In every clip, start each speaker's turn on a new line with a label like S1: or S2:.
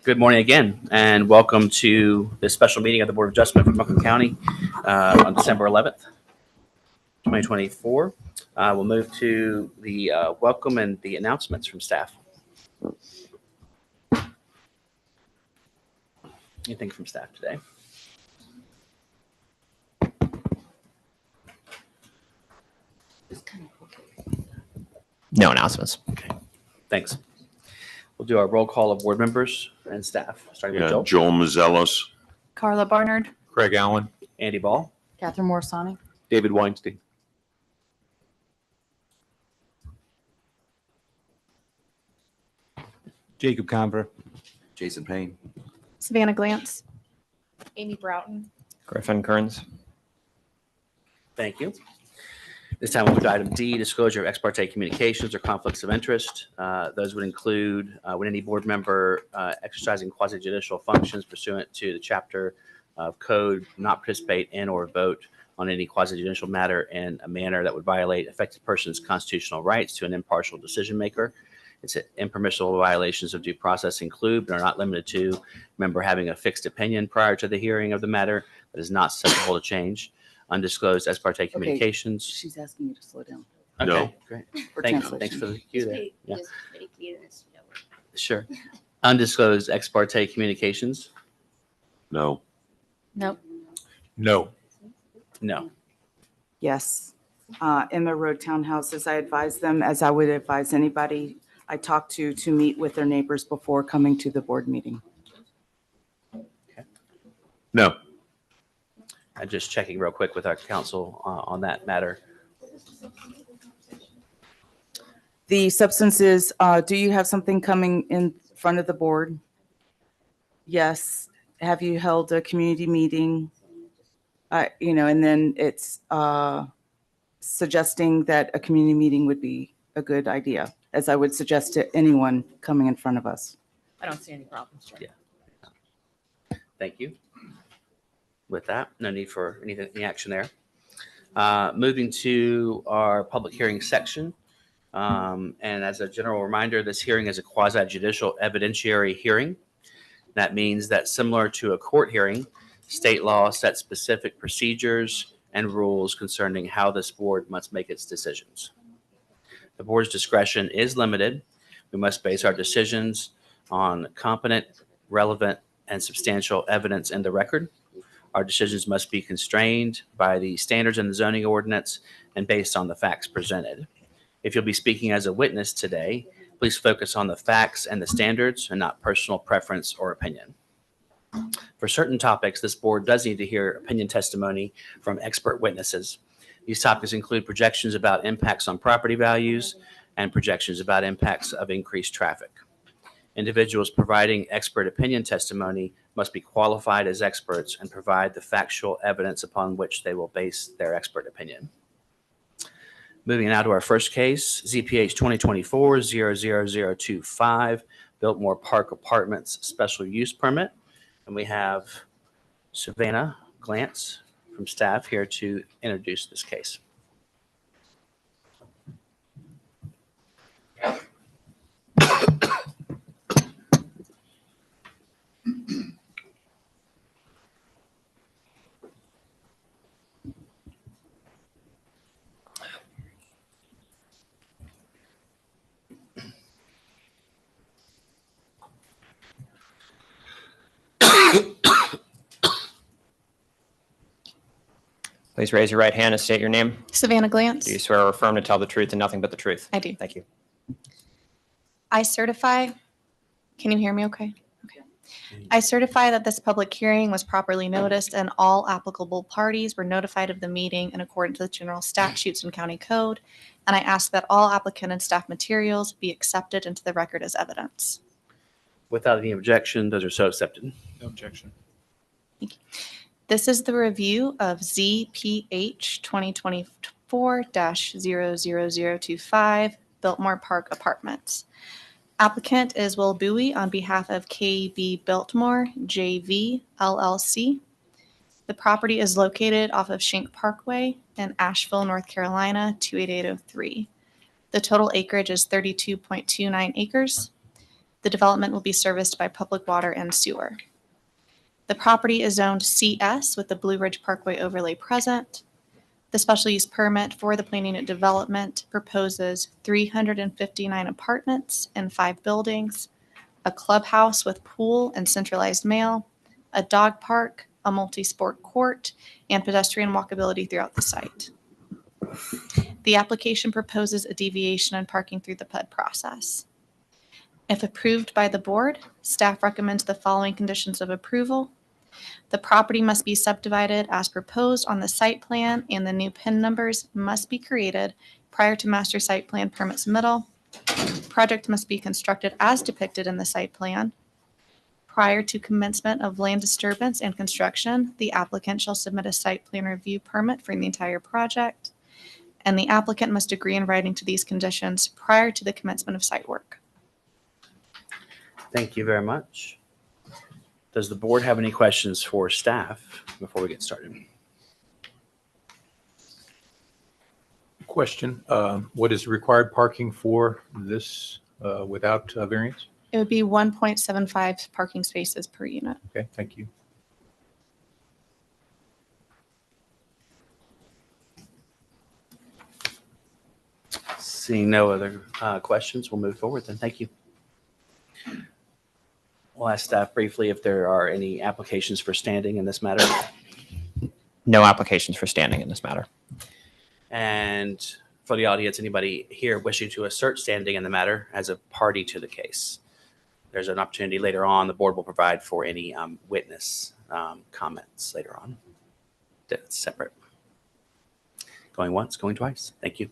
S1: Good morning again, and welcome to this special meeting of the Board of Adjustment for Buncombe County on December 11th, 2024. We'll move to the welcome and the announcements from staff. Anything from staff today?
S2: No announcements.
S1: Okay, thanks. We'll do our roll call of board members and staff, starting with Joel.
S3: Joel Mazzellos.
S4: Carla Barnard,
S5: Craig Allen.
S1: Andy Ball.
S4: Catherine Morsani,
S5: David Weinstein.
S6: Jacob Conver.
S5: Jason Payne.
S4: Savannah Glantz,
S7: Amy Broughton.
S2: Griffin Kearns.
S1: Thank you. This time we'll move to item D, disclosure of ex parte communications or conflicts of interest. Those would include when any board member exercising quasi-judicial functions pursuant to the chapter of code not participate in or vote on any quasi-judicial matter in a manner that would violate affected person's constitutional rights to an impartial decision maker. It's impermissible violations of due process include, but are not limited to, member having a fixed opinion prior to the hearing of the matter that is not susceptible to change, undisclosed ex parte communications.
S4: she's asking you to slow down.
S1: Okay,
S3: No.
S1: great.
S4: For
S1: Thanks
S4: translation.
S1: for the cue there. Yeah,
S7: Just make you this.
S1: sure. Undisclosed ex parte communications?
S3: No.
S4: Nope.
S5: No.
S1: No.
S8: Yes. Emma Road Townhouses, I advise them, as I would advise anybody I talk to meet with their neighbors before coming to the board meeting.
S3: No.
S1: I'm just checking real quick with our council on that matter.
S8: The substances, do you have something coming in front of the board? Yes. Have you held a community meeting? And then it's suggesting that a community meeting would be a good idea, as I would suggest to anyone coming in front of us.
S7: I don't see any problems. Chair.
S1: Yeah. Thank you. With that, no need for any action there. Moving to our public hearing section. And as a general reminder, this hearing is a quasi-judicial evidentiary hearing. That means that similar to a court hearing, state law sets specific procedures and rules concerning how this board must make its decisions. The board's discretion is limited. We must base our decisions on competent, relevant, and substantial evidence in the record. Our decisions must be constrained by the standards in the zoning ordinance and based on the facts presented. If you'll be speaking as a witness today, please focus on the facts and the standards and not personal preference or opinion. For certain topics, this board does need to hear opinion testimony from expert witnesses. These topics include projections about impacts on property values and projections about impacts of increased traffic. Individuals providing expert opinion testimony must be qualified as experts and provide the factual evidence upon which they will base their expert opinion. Moving now to our first case, ZPH 2024-00025, Biltmore Park Apartments Special Use Permit. And we have Savannah Glantz from staff here to introduce this case.
S2: Please raise your right hand and state your name.
S4: Savannah Glantz.
S2: Do you swear or affirm to tell the truth and nothing but the truth?
S4: I do.
S2: Thank you.
S4: I certify, can you hear me okay? Okay. I certify that this public hearing was properly noticed and all applicable parties were notified of the meeting in accordance with general statutes and county code. And I ask that all applicant and staff materials be accepted into the record as evidence.
S1: Without any objection, those are so accepted.
S5: No objection.
S4: This is the review of ZPH 2024-00025 Biltmore Park Apartments. Applicant is Will Bowie on behalf of KB Biltmore JV LLC. The property is located off of Schenck Parkway in Asheville, North Carolina, 28803. The total acreage is 32.29 acres. The development will be serviced by public water and sewer. The property is zoned CS with the Blue Ridge Parkway overlay present. The special use permit for the planned unit development proposes 359 apartments and 5 buildings, a clubhouse with pool and centralized mail, a dog park, a multi-sport court, and pedestrian walkability throughout the site. The application proposes a deviation in parking through the PUD process. If approved by the board, staff recommends the following conditions of approval. The property must be subdivided as proposed on the site plan, and the new PIN numbers must be created prior to master site plan permit submittal. Project must be constructed as depicted in the site plan. Prior to commencement of land disturbance and construction, the applicant shall submit a site plan review permit for the entire project, and the applicant must agree in writing to these conditions prior to the commencement of site work.
S1: Thank you very much. Does the board have any questions for staff before we get started?
S5: Question, what is required parking for this without variance?
S4: It would be 1.75 parking spaces per unit.
S5: Okay, thank you.
S1: Seeing no other questions, we'll move forward then. Thank you. We'll ask staff briefly if there are any applications for standing in this matter.
S2: No applications for standing in this matter.
S1: And for the audience, anybody here wishing to assert standing in the matter as a party to the case? There's an opportunity later on. The board will provide for any witness comments later on. That's separate. Going once, going twice. Thank you.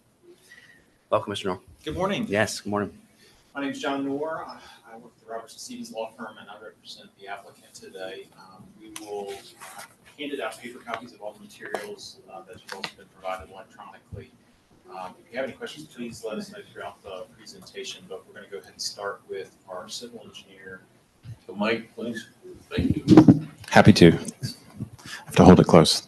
S1: Welcome, Mr. Noor.
S6: Good morning.
S1: Yes, good morning.
S6: My name is John Noor. I work for the Robertson Stevens Law Firm, and I represent the applicant today. We will handed out paper copies of all the materials that have also been provided electronically. If you have any questions, please let us know throughout the presentation, but we're going to go ahead and start with our civil engineer.
S3: So Mike, please. Thank you.
S9: Happy to. I have to hold it close.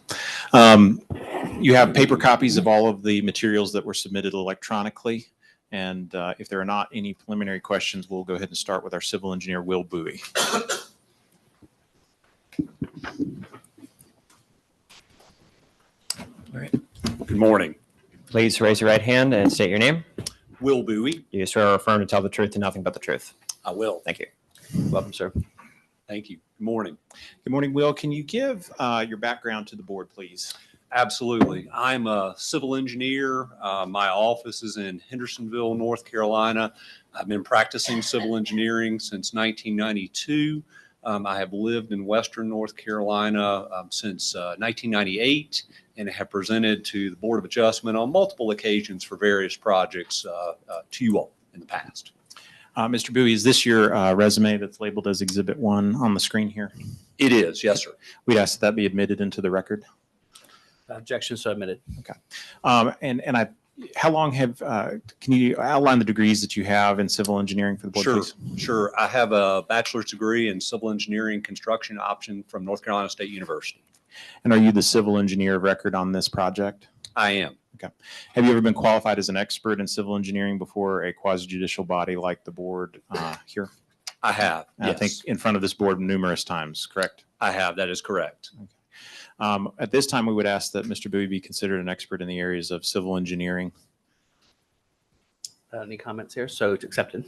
S9: You have paper copies of all of the materials that were submitted electronically. And if there are not any preliminary questions, we'll go ahead and start with our civil engineer, Will Bowie.
S2: All right.
S3: Good morning.
S2: Please raise your right hand and state your name.
S3: Will Bowie.
S2: Do you swear or affirm to tell the truth and nothing but the truth?
S3: I will.
S2: Thank you.
S1: Welcome, sir.
S3: Thank you. Good morning.
S9: Good morning, Will. Can you give your background to the board, please?
S3: Absolutely. I'm a civil engineer. My office is in Hendersonville, North Carolina. I've been practicing civil engineering since 1992. I have lived in Western North Carolina since 1998 and have presented to the Board of Adjustment on multiple occasions for various projects to you all in the past.
S9: Mr. Bowie, is this your resume that's labeled as Exhibit 1 on the screen here?
S3: It is, yes, sir.
S9: We'd ask that be admitted into the record.
S1: Objection so admitted.
S9: How long can you outline the degrees that you have in civil engineering for the board,
S3: Sure,
S9: please?
S3: sure. I have a bachelor's degree in civil engineering construction option from North Carolina State University.
S9: And are you the civil engineer of record on this project?
S3: I am.
S9: Have you ever been qualified as an expert in civil engineering before a quasi-judicial body like the board here?
S3: I have,
S9: And I think
S3: yes.
S9: in front of this board numerous times, correct?
S3: I have. That is correct.
S9: At this time, we would ask that Mr. Bowie be considered an expert in the areas of civil engineering.
S1: Any comments here? So it's accepted.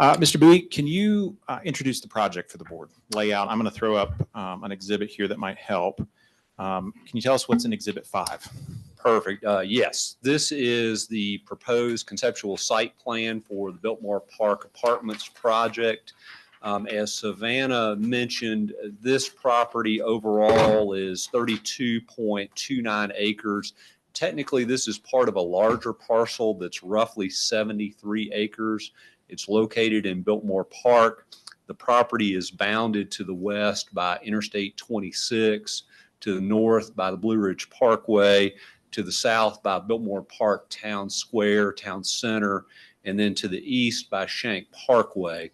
S9: Mr. Bowie, can you introduce the project for the board? Layout. I'm going to throw up an exhibit here that might help. Can you tell us what's in Exhibit 5?
S3: Perfect. Yes, this is the proposed conceptual site plan for the Biltmore Park Apartments project. As Savannah mentioned, this property overall is 32.29 acres. Technically, this is part of a larger parcel that's roughly 73 acres. It's located in Biltmore Park. The property is bounded to the west by Interstate 26, to the north by the Blue Ridge Parkway, to the south by Biltmore Park Town Square, Town Center, and then to the east by Shank Parkway.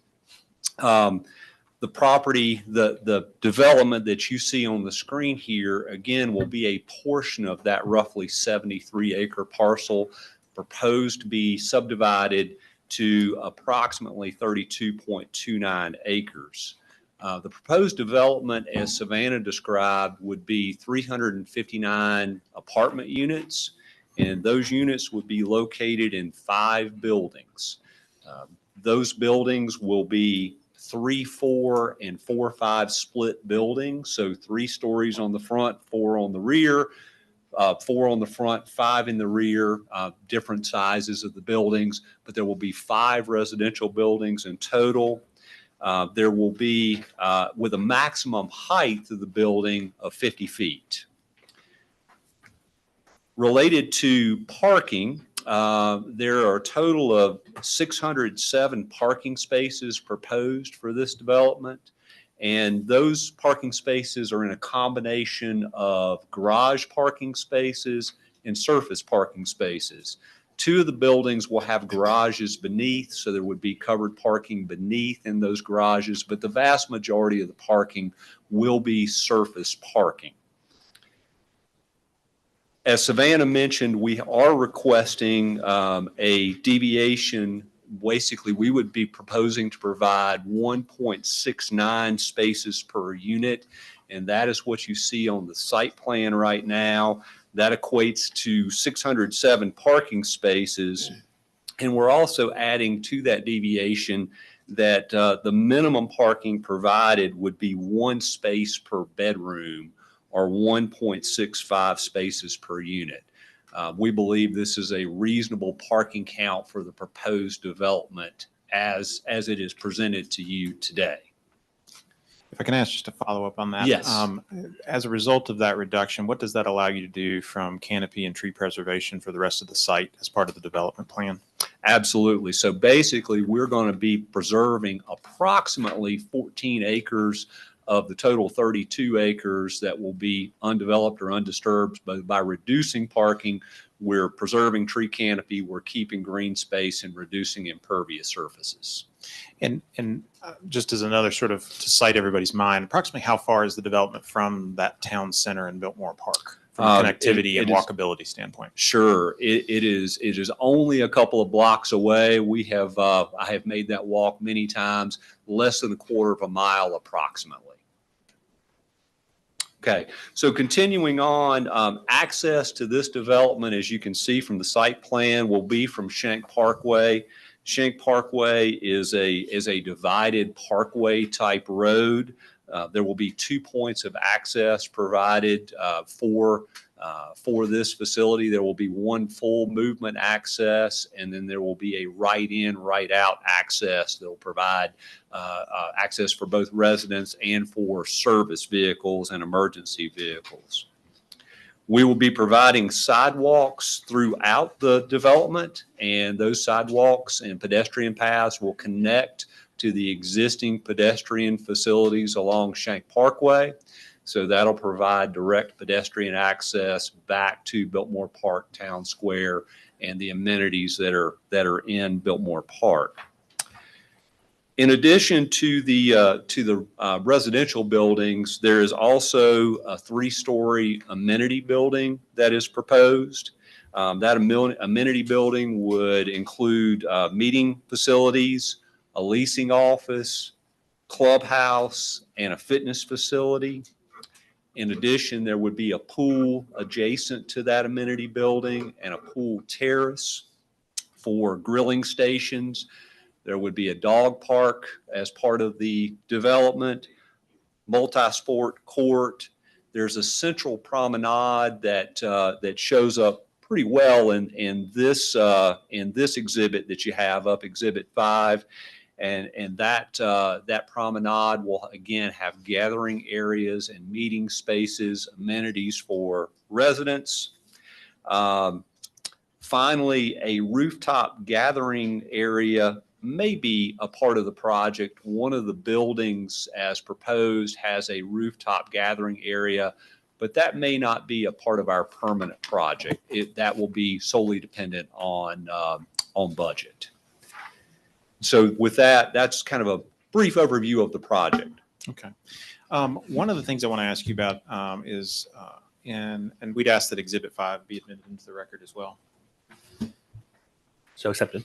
S3: The property, the development that you see on the screen here, again, will be a portion of that roughly 73 acre parcel proposed to be subdivided to approximately 32.29 acres. The proposed development, as Savannah described, would be 359 apartment units, and those units would be located in 5 buildings. Those buildings will be 3-4 and 4-5 split buildings, so 3 stories on the front, 4 on the rear, 4 on the front, 5 in the rear, different sizes of the buildings, but there will be 5 residential buildings in total. There will be, with a maximum height of the building of 50 feet. Related to parking, there are a total of 607 parking spaces proposed for this development. And those parking spaces are in a combination of garage parking spaces and surface parking spaces. 2 of the buildings will have garages beneath, so there would be covered parking beneath in those garages, but the vast majority of the parking will be surface parking. As Savannah mentioned, we are requesting a deviation. Basically, we would be proposing to provide 1.69 spaces per unit, and that is what you see on the site plan right now. That equates to 607 parking spaces, and we're also adding to that deviation that the minimum parking provided would be 1 space per bedroom, or 1.65 spaces per unit. We believe this is a reasonable parking count for the proposed development as it is presented to you today.
S2: If I can ask just to follow up on that.
S3: Yes.
S2: As a result of that reduction, what does that allow you to do from canopy and tree preservation for the rest of the site as part of the development plan?
S3: Absolutely. So basically, we're going to be preserving approximately 14 acres of the total 32 acres that will be undeveloped or undisturbed. But by reducing parking, we're preserving tree canopy, we're keeping green space, and reducing impervious surfaces.
S2: And just as another sort of to cite everybody's mind, approximately how far is the development from that town center in Biltmore Park from a connectivity and walkability standpoint?
S3: Sure, it is only a couple of blocks away. We have I have made that walk many times, less than a quarter of a mile approximately. Okay, so continuing on, access to this development, as you can see from the site plan, will be from Schenck Parkway. Schenck Parkway is a divided parkway type road. There will be 2 points of access provided for this facility. There will be 1 full movement access, and then there will be a right in, right out access that will provide access for both residents and for service vehicles and emergency vehicles. We will be providing sidewalks throughout the development, and those sidewalks and pedestrian paths will connect to the existing pedestrian facilities along Schenck Parkway. So that'll provide direct pedestrian access back to Biltmore Park Town Square and the amenities that are in Biltmore Park. In addition to the residential buildings, there is also a 3-story amenity building that is proposed. That amenity building would include meeting facilities, a leasing office, clubhouse, and a fitness facility. In addition, there would be a pool adjacent to that amenity building and a pool terrace for grilling stations. There would be a dog park as part of the development, multi-sport court. There's a central promenade that shows up pretty well in this exhibit that you have up, Exhibit 5. And that promenade will again have gathering areas and meeting spaces, amenities for residents. Finally, a rooftop gathering area may be a part of the project. One of the buildings as proposed has a rooftop gathering area, but that may not be a part of our permanent project. That will be solely dependent on budget. So with that, that's kind of a brief overview of the project.
S2: Okay. One of the things I want to ask you about is, and we'd ask that Exhibit 5 be admitted into the record as well.
S1: So accepted.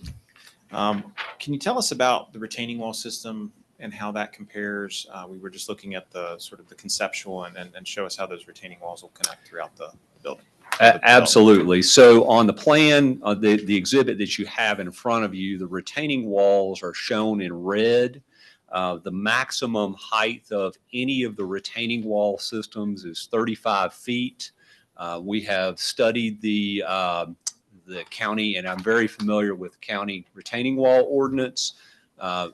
S9: Can you tell us about the retaining wall system and how that compares? We were just looking at the sort of the conceptual and show us how those retaining walls will connect throughout the building.
S3: Absolutely. So on the plan, the exhibit that you have in front of you, the retaining walls are shown in red. The maximum height of any of the retaining wall systems is 35 feet. We have studied the county, and I'm very familiar with the county retaining wall ordinance.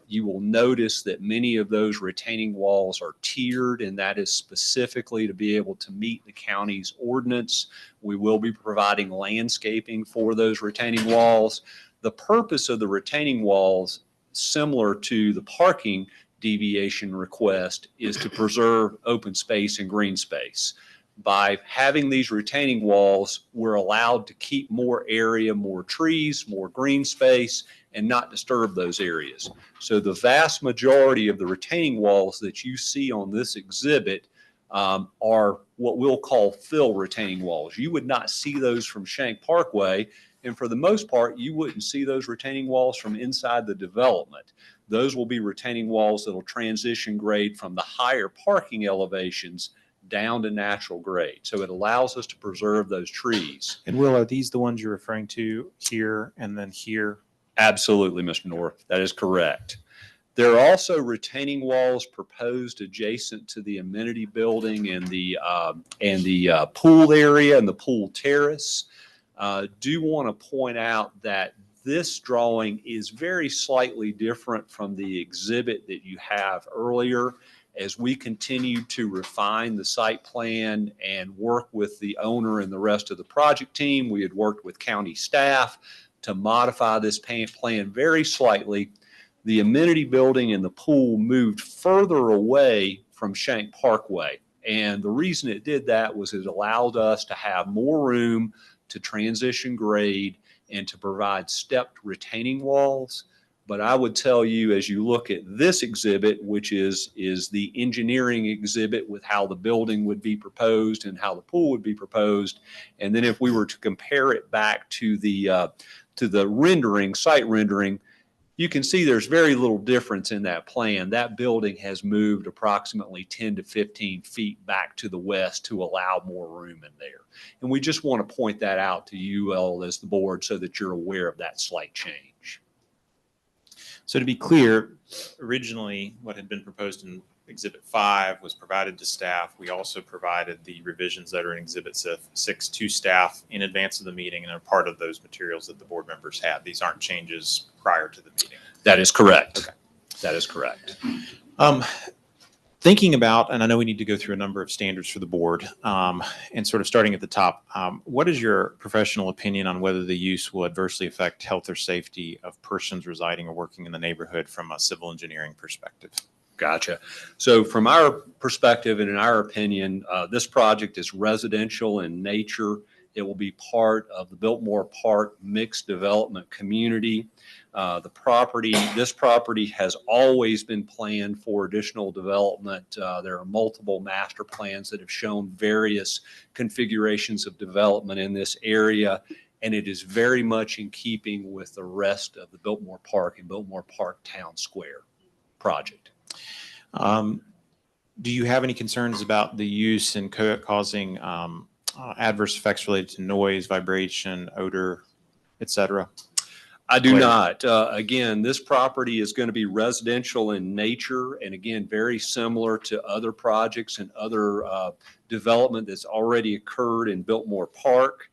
S3: You will notice that many of those retaining walls are tiered, and that is specifically to be able to meet the county's ordinance. We will be providing landscaping for those retaining walls. The purpose of the retaining walls, similar to the parking deviation request, is to preserve open space and green space. By having these retaining walls, we're allowed to keep more area, more trees, more green space, and not disturb those areas. So the vast majority of the retaining walls that you see on this exhibit are what we'll call fill retaining walls. You would not see those from Shank Parkway, and for the most part, you wouldn't see those retaining walls from inside the development. Those will be retaining walls that will transition grade from the higher parking elevations down to natural grade. So it allows us to preserve those trees.
S9: And Will, are these the ones you're referring to here and then here?
S3: Absolutely, Mr. North. That is correct. There are also retaining walls proposed adjacent to the amenity building and the pool area and the pool terrace. Do want to point out that this drawing is very slightly different from the exhibit that you have earlier. As we continue to refine the site plan and work with the owner and the rest of the project team, we had worked with county staff to modify this plan very slightly. The amenity building and the pool moved further away from Shank Parkway. And the reason it did that was it allowed us to have more room to transition grade and to provide stepped retaining walls. But I would tell you, as you look at this exhibit, which is the engineering exhibit with how the building would be proposed and how the pool would be proposed, and then if we were to compare it back to the rendering, site rendering, you can see there's very little difference in that plan. That building has moved approximately 10 to 15 feet back to the west to allow more room in there. And we just want to point that out to you all as the board so that you're aware of that slight change.
S9: So to be clear, originally what had been proposed in Exhibit 5 was provided to staff. We also provided the revisions that are in Exhibit 6 to staff in advance of the meeting and are part of those materials that the board members had. These aren't changes prior to the meeting.
S3: That is correct.
S9: Okay.
S3: That is correct.
S9: Thinking about, and I know we need to go through a number of standards for the board, and sort of starting at the top, what is your professional opinion on whether the use will adversely affect health or safety of persons residing or working in the neighborhood from a civil engineering perspective?
S3: Gotcha. So from our perspective and in our opinion, this project is residential in nature. It will be part of the Biltmore Park mixed development community. This property has always been planned for additional development. There are multiple master plans that have shown various configurations of development in this area, and it is very much in keeping with the rest of the Biltmore Park and Biltmore Park Town Square project.
S9: Do you have any concerns about the use and causing adverse effects related to noise, vibration, odor, et cetera?
S3: I do not. Again, this property is going to be residential in nature, and again, very similar to other projects and other development that's already occurred in Biltmore Park.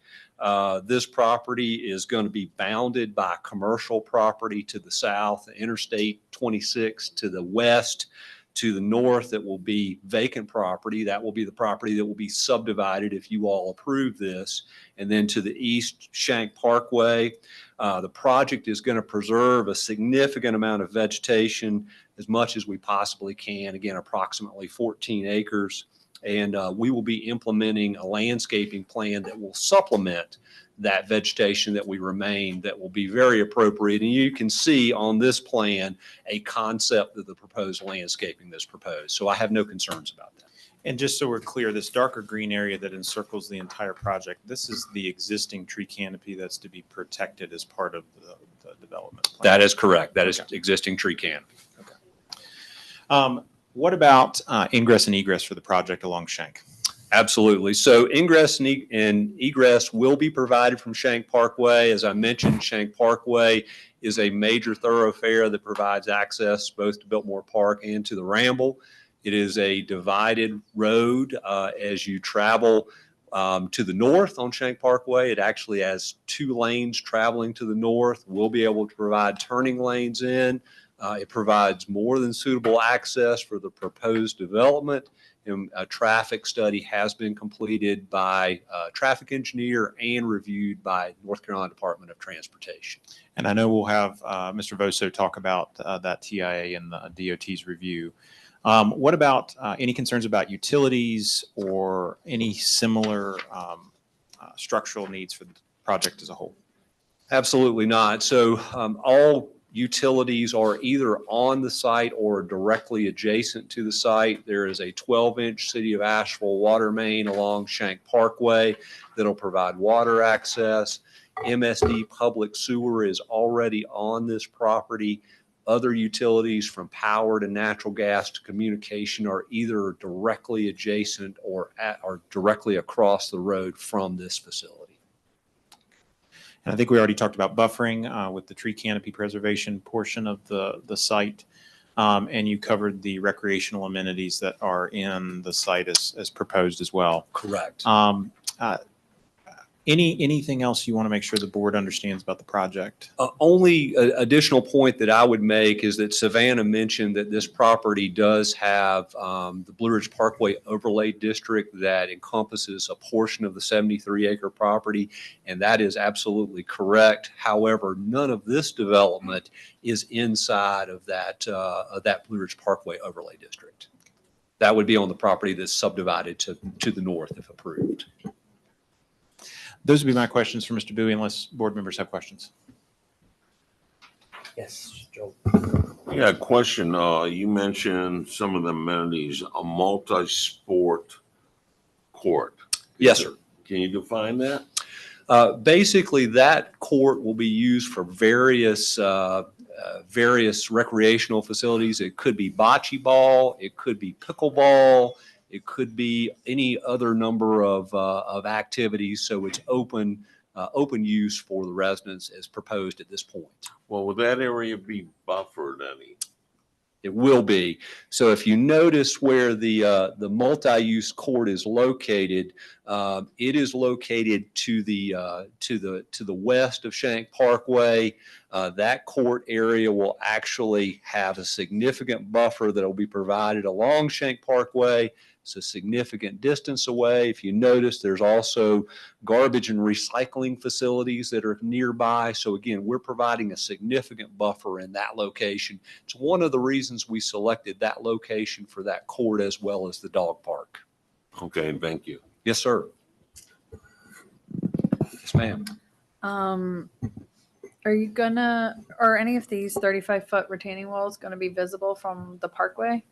S3: This property is going to be bounded by commercial property to the south, Interstate 26 to the west. To the north, that will be vacant property. That will be the property that will be subdivided if you all approve this. And then to the east, Shank Parkway. The project is going to preserve a significant amount of vegetation, as much as we possibly can. Again, approximately 14 acres. And we will be implementing a landscaping plan that will supplement that vegetation that will be very appropriate. And you can see on this plan a concept of the proposed landscaping that's proposed. So I have no concerns about that.
S9: And just so we're clear, this darker green area that encircles the entire project, this is the existing tree canopy that's to be protected as part of the development plan.
S3: That is correct. That is
S9: Okay.
S3: existing tree canopy.
S9: What about ingress and egress for the project along Shank?
S3: Absolutely. So ingress and egress will be provided from Shank Parkway. As I mentioned, Shank Parkway is a major thoroughfare that provides access both to Biltmore Park and to the Ramble. It is a divided road as you travel to the north on Shank Parkway. It actually has 2 lanes traveling to the north. We'll be able to provide turning lanes in. It provides more than suitable access for the proposed development. And a traffic study has been completed by a traffic engineer and reviewed by North Carolina Department of Transportation.
S9: And I know we'll have Mr. Voso talk about that TIA and the DOT's review. What about any concerns about utilities or any similar structural needs for the project as a whole?
S3: Absolutely not. So all utilities are either on the site or directly adjacent to the site. There is a 12-inch City of Asheville water main along Shank Parkway that'll provide water access. MSD Public Sewer is already on this property. Other utilities from power to natural gas to communication are either directly adjacent or directly across the road from this facility.
S9: And I think we already talked about buffering with the tree canopy preservation portion of the site. And you covered the recreational amenities that are in the site as proposed as well.
S3: Correct.
S9: Anything else you want to make sure the board understands about the project?
S3: Only additional point that I would make is that Savannah mentioned that this property does have the Blue Ridge Parkway Overlay District that encompasses a portion of the 73-acre property, and that is absolutely correct. However, none of this development is inside of that Blue Ridge Parkway Overlay District. That would be on the property that's subdivided to the north if approved.
S9: Those would be my questions for Mr. Bowie, unless board members have questions.
S1: Yes, Joel.
S10: Yeah, a question. You mentioned some of the amenities, a multi-sport court.
S3: Yes, sir.
S10: Can you define that?
S3: Basically, that court will be used for various recreational facilities. It could be bocce ball, it could be pickleball, it could be any other number of activities. So it's open use for the residents as proposed at this point.
S10: Well, will that area be buffered any?
S3: It will be. So if you notice where the multi-use court is located, it is located to the west of Shank Parkway. That court area will actually have a significant buffer that will be provided along Shank Parkway. It's a significant distance away. If you notice, there's also garbage and recycling facilities that are nearby. So again, we're providing a significant buffer in that location. It's one of the reasons we selected that location for that court as well as the dog park.
S10: Okay, thank you.
S3: Yes, sir. Yes, ma'am.
S11: Are any of these 35-foot retaining walls going to be visible from the parkway?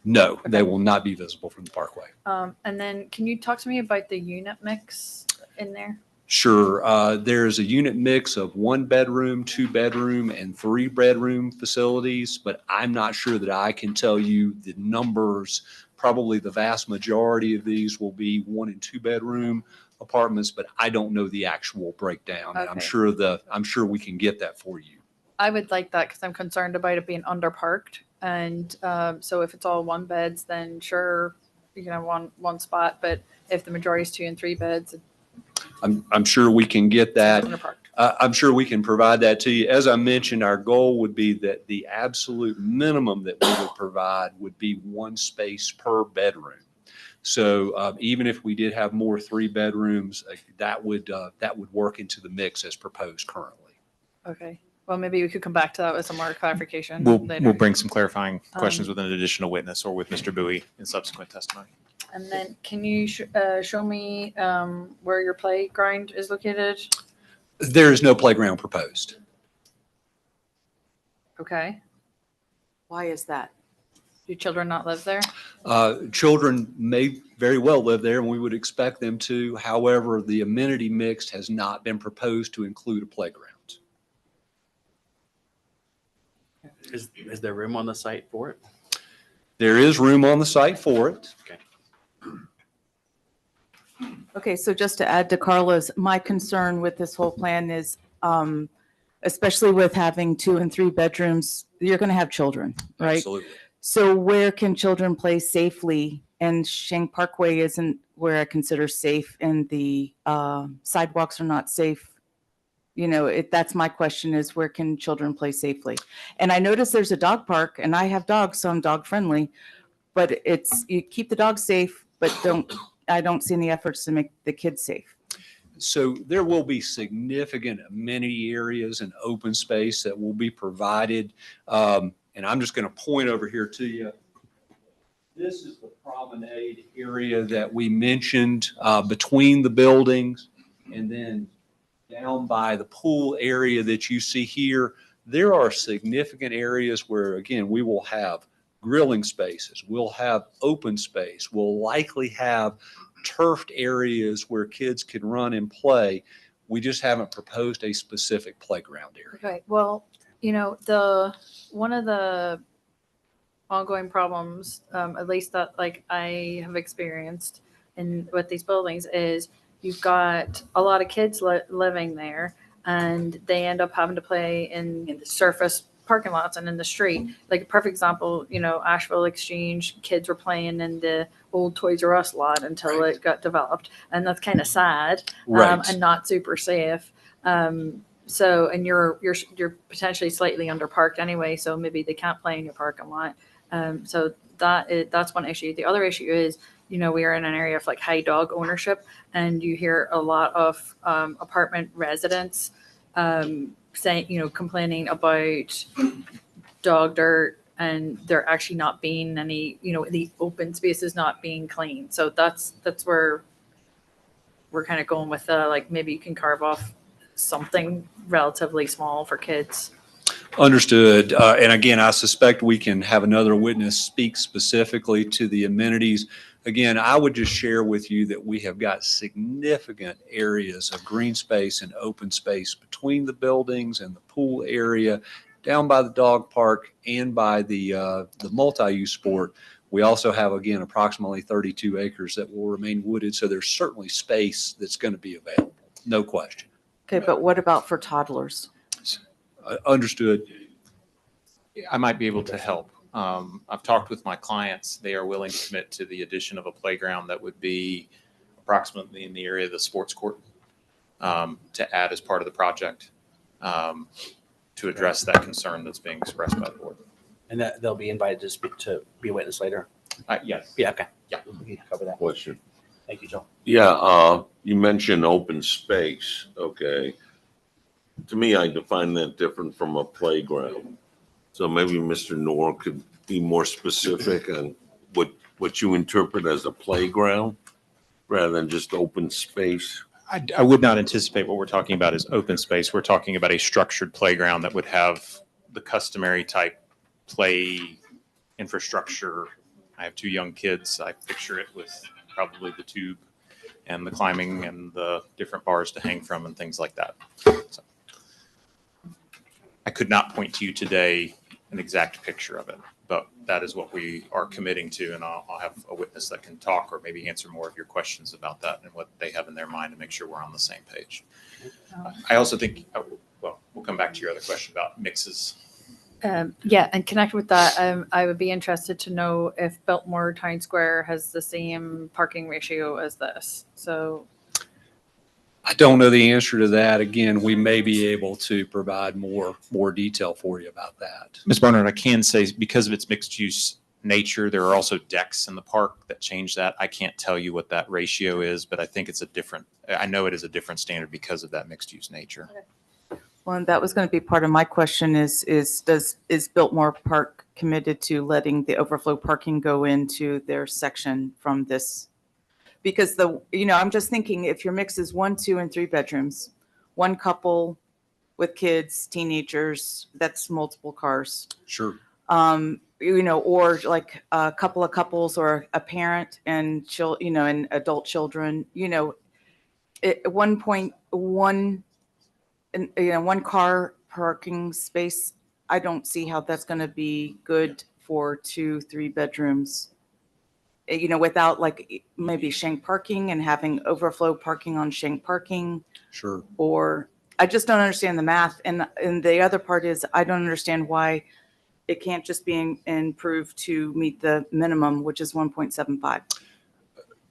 S3: No, they will not be visible from the parkway.
S11: And then can you talk to me about the unit mix in there?
S3: Sure. There's a unit mix of 1-bedroom, 2-bedroom, and 3-bedroom facilities, but I'm not sure that I can tell you the numbers. Probably the vast majority of these will be 1- and 2-bedroom apartments, but I don't know the actual breakdown. And
S11: Okay.
S3: I'm sure we can get that for you.
S11: I would like that because I'm concerned about it being underparked. And so if it's all 1 beds, then sure, you can have one spot. But if the majority is 2 and 3 beds,
S3: I'm sure we can get
S11: it's
S3: that.
S11: underparked.
S3: I'm sure we can provide that to you. As I mentioned, our goal would be that the absolute minimum that we would provide would be 1 space per bedroom. So even if we did have more 3 bedrooms, that would work into the mix as proposed currently.
S11: Okay. Well, maybe we could come back to that with some more clarification
S9: We'll
S11: later.
S9: bring some clarifying questions with an additional witness or with Mr. Bowie in subsequent testimony.
S11: And then can you show me where your playground is located?
S3: There is no playground proposed.
S11: Okay.
S8: Why is that?
S11: Do children not live there?
S3: Children may very well live there, and we would expect them to. However, the amenity mix has not been proposed to include a playground.
S1: Is there room on the site for it?
S3: There is room on the site for it.
S8: Okay, so just to add to Carla's, my concern with this whole plan is, especially with having 2 and 3 bedrooms, you're going to have children, right?
S3: Absolutely.
S8: So where can children play safely? And Shank Parkway isn't where I consider safe, and the sidewalks are not safe. You know, that's my question, is where can children play safely? And I notice there's a dog park, and I have dogs, so I'm dog friendly, but you keep the dogs safe, but I don't see any efforts to make the kids safe.
S3: So there will be significant amenity areas and open space that will be provided. And I'm just going to point over here to you. This is the promenade area that we mentioned between the buildings, and then down by the pool area that you see here. There are significant areas where, again, we will have grilling spaces. We'll have open space. We'll likely have turfed areas where kids can run and play. We just haven't proposed a specific playground area.
S11: Okay, well, one of the ongoing problems, at least that like I have experienced with these buildings, is you've got a lot of kids living there, and they end up having to play in the surface parking lots and in the street. Like a perfect example, Asheville Exchange, kids were playing in the old Toys R Us lot until it got developed, and that's kind of sad, and not super safe. So, and you're potentially slightly underparked anyway, so maybe they can't play in your parking lot. So that's one issue. The other issue is, we are in an area of like high dog ownership, and you hear a lot of apartment residents saying, complaining about dog dirt, and there actually not being any, the open spaces not being clean. So that's where we're kind of going with like maybe you can carve off something relatively small for kids.
S3: Understood. And again, I suspect we can have another witness speak specifically to the amenities. Again, I would just share with you that we have got significant areas of green space and open space between the buildings and the pool area, down by the dog park and by the multi-use sport. We also have, again, approximately 32 acres that will remain wooded. So there's certainly space that's going to be available. No question.
S8: Okay, but what about for toddlers?
S3: Understood.
S9: I might be able to help. I've talked with my clients. They are willing to commit to the addition of a playground that would be approximately in the area of the sports court to add as part of the project to address that concern that's being expressed by the board.
S1: And that they'll be invited to speak, to be a witness later.
S9: Yes.
S1: Yeah. Okay.
S9: Yeah.
S1: We can cover that.
S10: Question.
S1: Thank you, Joel.
S10: Yeah, you mentioned open space, okay. To me, I define that different from a playground. So maybe Mr. Noor could be more specific on what you interpret as a playground rather than just open space.
S9: I would not anticipate what we're talking about is open space. We're talking about a structured playground that would have the customary type play infrastructure. I have 2 young kids. I picture it with probably the tube and the climbing and the different bars to hang from and things like that. So I could not point to you today an exact picture of it, but that is what we are committing to, and I'll have a witness that can talk or maybe answer more of your questions about that and what they have in their mind to make sure we're on the same page. I also think, well, we'll come back to your other question about mixes.
S11: Yeah, and connect with that, I would be interested to know if Biltmore Town Square has the same parking ratio as this. So
S3: I don't know the answer to that. Again, we may be able to provide more detail for you about that.
S9: Ms. Barnard, I can say because of its mixed use nature, there are also decks in the park that change that. I can't tell you what that ratio is, but I think I know it is a different standard because of that mixed use nature.
S11: Okay.
S8: Well, and that was going to be part of my question is Biltmore Park committed to letting the overflow parking go into their section from this? Because I'm just thinking if your mix is 1, 2, and 3 bedrooms, one couple with kids, teenagers, that's multiple cars.
S3: Sure.
S8: Or like a couple of couples or a parent and and adult children, at 1.1, one car parking space I don't see how that's going to be good for 2-3 bedrooms. You know, without like maybe Shank parking and having overflow parking on Shank parking,
S3: Sure.
S8: or I just don't understand the math. And the other part is I don't understand why it can't just be improved to meet the minimum, which is 1.75.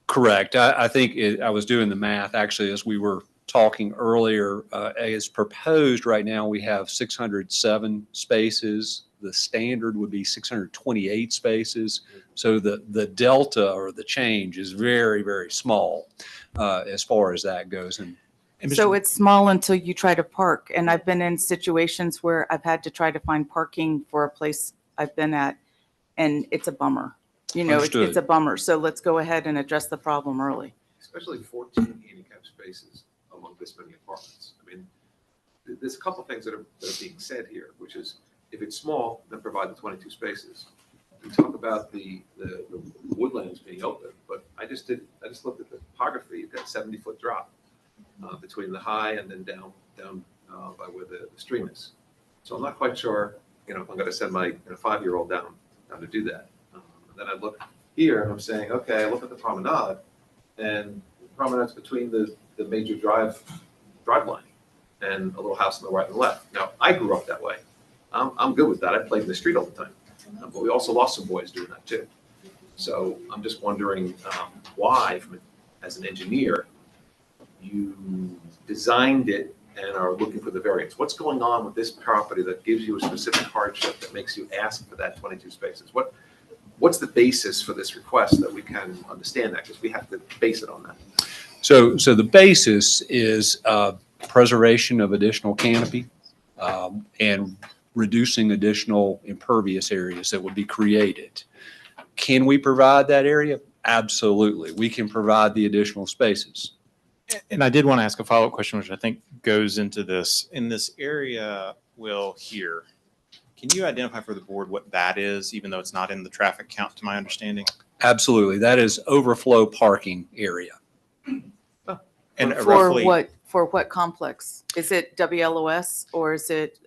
S3: Correct. I think I was doing the math actually as we were talking earlier. As proposed right now, we have 607 spaces. The standard would be 628 spaces. So the delta or the change is very, very small as far as that goes. And
S8: So it's small until you try to park. And I've been in situations where I've had to try to find parking for a place I've been at, and it's a bummer. You know, it's
S3: Understood.
S8: a bummer. So let's go ahead and address the problem early.
S12: Especially 14 handicap spaces among this many apartments. I mean, there's a couple of things that are being said here, which is if it's small, then provide the 22 spaces. We talk about the woodlands being open, but I just looked at the topography. You've got a 70-foot drop between the high and then down by where the stream is. So I'm not quite sure, you know, if I'm going to send my 5-year-old down to do that. Then I look here and I'm saying, okay, I look at the promenade, and the promenade's between the major drive line and a little house on the right and the left. Now, I grew up that way. I'm good with that. I played in the street all the time. But we also lost some boys doing that too. So I'm just wondering why, as an engineer, you designed it and are looking for the variance. What's going on with this property that gives you a specific hardship that makes you ask for that 22 spaces? What's the basis for this request that we can understand that? Because we have to base it on that.
S3: so the basis is preservation of additional canopy and reducing additional impervious areas that would be created. Can we provide that area? Absolutely. We can provide the additional spaces.
S9: And I did want to ask a follow-up question, which I think goes into this. In this area, Will, here, can you identify for the board what that is, even though it's not in the traffic count, to my understanding?
S3: Absolutely. That is overflow parking area.
S9: And
S8: For
S9: roughly,
S8: what complex? Is it WLOS or is it,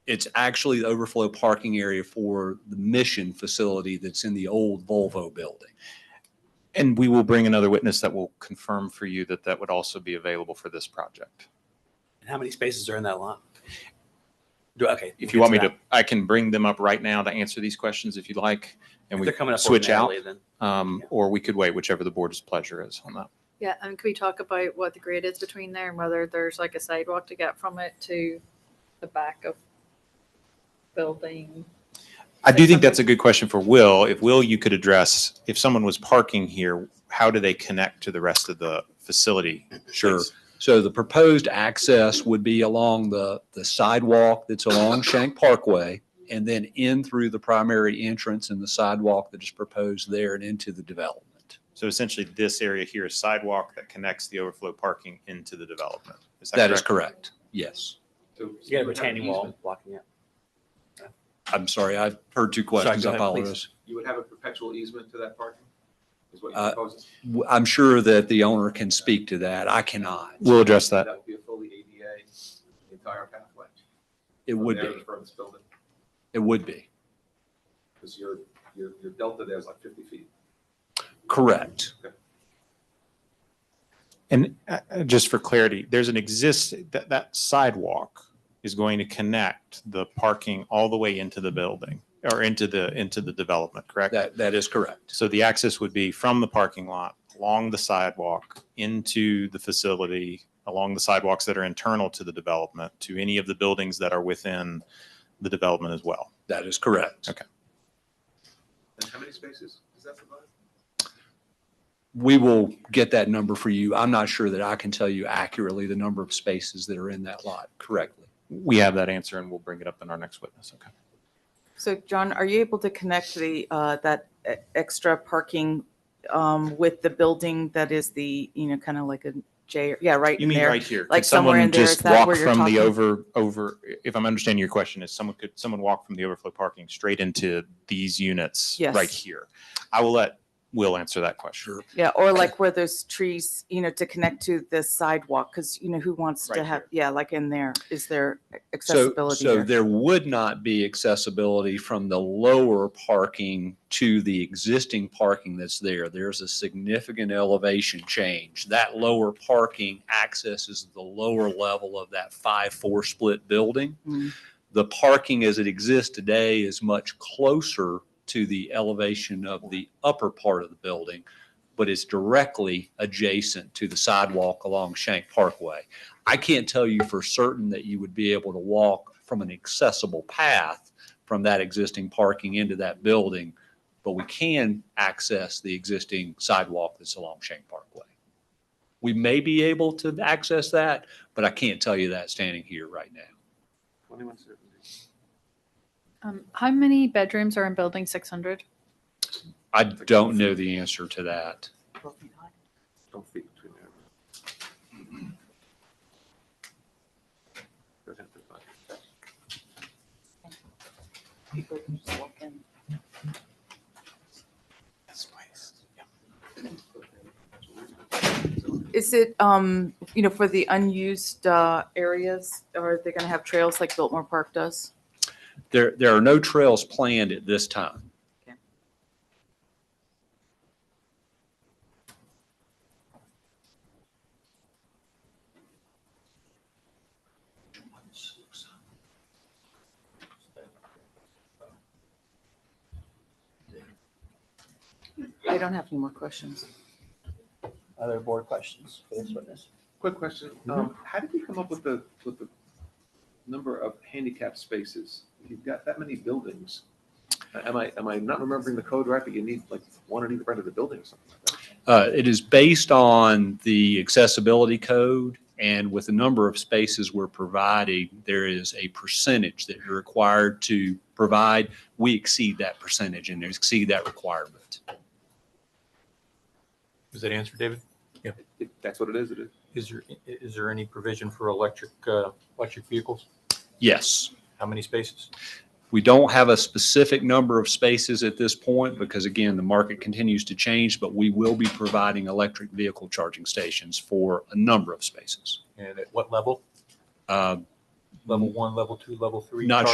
S3: It's actually the overflow parking area for the Mission facility that's in the old Volvo building.
S9: and we will bring another witness that will confirm for you that that would also be available for this project.
S1: And how many spaces are in that lot? Okay.
S9: If you want me to, I can bring them up right now to answer these questions if you'd like, and we
S1: They're coming up
S9: switch out.
S1: ordinarily then.
S9: Or we could wait, whichever the board's pleasure is on that.
S11: Yeah, and can we talk about what the grade is between there and whether there's like a sidewalk to get from it to the back of building?
S9: I do think that's a good question for Will. If Will, you could address, if someone was parking here, how do they connect to the rest of the facility?
S3: Sure.
S9: Please.
S3: So the proposed access would be along the sidewalk that's along Shank Parkway and then in through the primary entrance and the sidewalk that is proposed there and into the development.
S9: So essentially, this area here is sidewalk that connects the overflow parking into the development. Is that
S3: That
S9: correct?
S3: is correct. Yes.
S12: So
S1: You got a
S12: would have
S1: retaining
S12: an
S1: wall
S12: easement.
S1: blocking it.
S3: I'm sorry, I heard two questions.
S1: go
S3: I
S1: ahead, please.
S3: apologize.
S12: You would have a perpetual easement to that parking? Is what
S3: Uh,
S12: you're proposing?
S3: I'm sure that the owner can speak to that. I cannot.
S9: We'll address that.
S12: That would be a fully ADA, the entire pathway.
S3: It
S12: from
S3: would
S12: there to
S3: be.
S12: the furthest building,
S3: It would be.
S12: because your delta there is like 50 feet.
S3: Correct.
S9: And just for clarity, there's that sidewalk is going to connect the parking all the way into the building or into the development, correct?
S3: That is correct.
S9: So the access would be from the parking lot, along the sidewalk, into the facility, along the sidewalks that are internal to the development, to any of the buildings that are within the development as well.
S3: That is correct.
S9: Okay.
S12: And how many spaces does that provide?
S3: We will get that number for you. I'm not sure that I can tell you accurately the number of spaces that are in that lot correctly.
S9: We have that answer and we'll bring it up in our next witness. Okay.
S8: so John, are you able to connect that extra parking with the building that is the, kind of like a J, yeah, right
S9: You
S8: in
S9: mean
S8: there?
S9: right here?
S8: Like
S9: Could
S8: somewhere
S9: someone
S8: in there, is
S9: just
S8: that
S9: walk
S8: where you're
S9: from the
S8: talking?
S9: over, if I'm understanding your question, is someone walk from the overflow parking straight into these units
S8: Yes.
S9: right here? I will let
S2: will answer that question.
S8: Yeah, or like where there's trees, to connect to the sidewalk, because, who wants to
S2: Right
S8: have,
S2: here.
S8: yeah, like in there, is there
S3: So,
S8: accessibility
S3: so
S8: there?
S3: there would not be accessibility from the lower parking to the existing parking that's there. There's a significant elevation change. That lower parking accesses the lower level of that 5-4 split building.
S8: Mhm.
S3: The parking as it exists today is much closer to the elevation of the upper part of the building, but it's directly adjacent to the sidewalk along Shank Parkway. I can't tell you for certain that you would be able to walk from an accessible path from that existing parking into that building, but we can access the existing sidewalk that's along Shank Parkway. We may be able to access that, but I can't tell you that standing here right now.
S12: 2170.
S11: How many bedrooms are in building 600?
S3: I don't know the answer to that.
S12: 12 feet between there. Don't have to find.
S8: People can just walk in. Is it, for the unused areas, are they going to have trails like Biltmore Park does?
S3: There are no trails planned at this time.
S8: I don't have any more questions.
S1: Other board questions for this witness?
S12: Quick question, how did you come up with the number of handicap spaces? You've got that many buildings. Am I not remembering the code right, but you need like one on either end of the building or something like that?
S3: It is based on the accessibility code, and with the number of spaces we're providing, there is a percentage that you're required to provide. We exceed that percentage and exceed that requirement.
S5: Does that answer, David?
S12: If that's what it is, it is.
S5: Is there any provision for electric vehicles?
S3: Yes.
S5: How many spaces?
S3: We don't have a specific number of spaces at this point because, again, the market continues to change, but we will be providing electric vehicle charging stations for a number of spaces.
S5: And at what level? Level 1, level 2, level 3?
S3: Not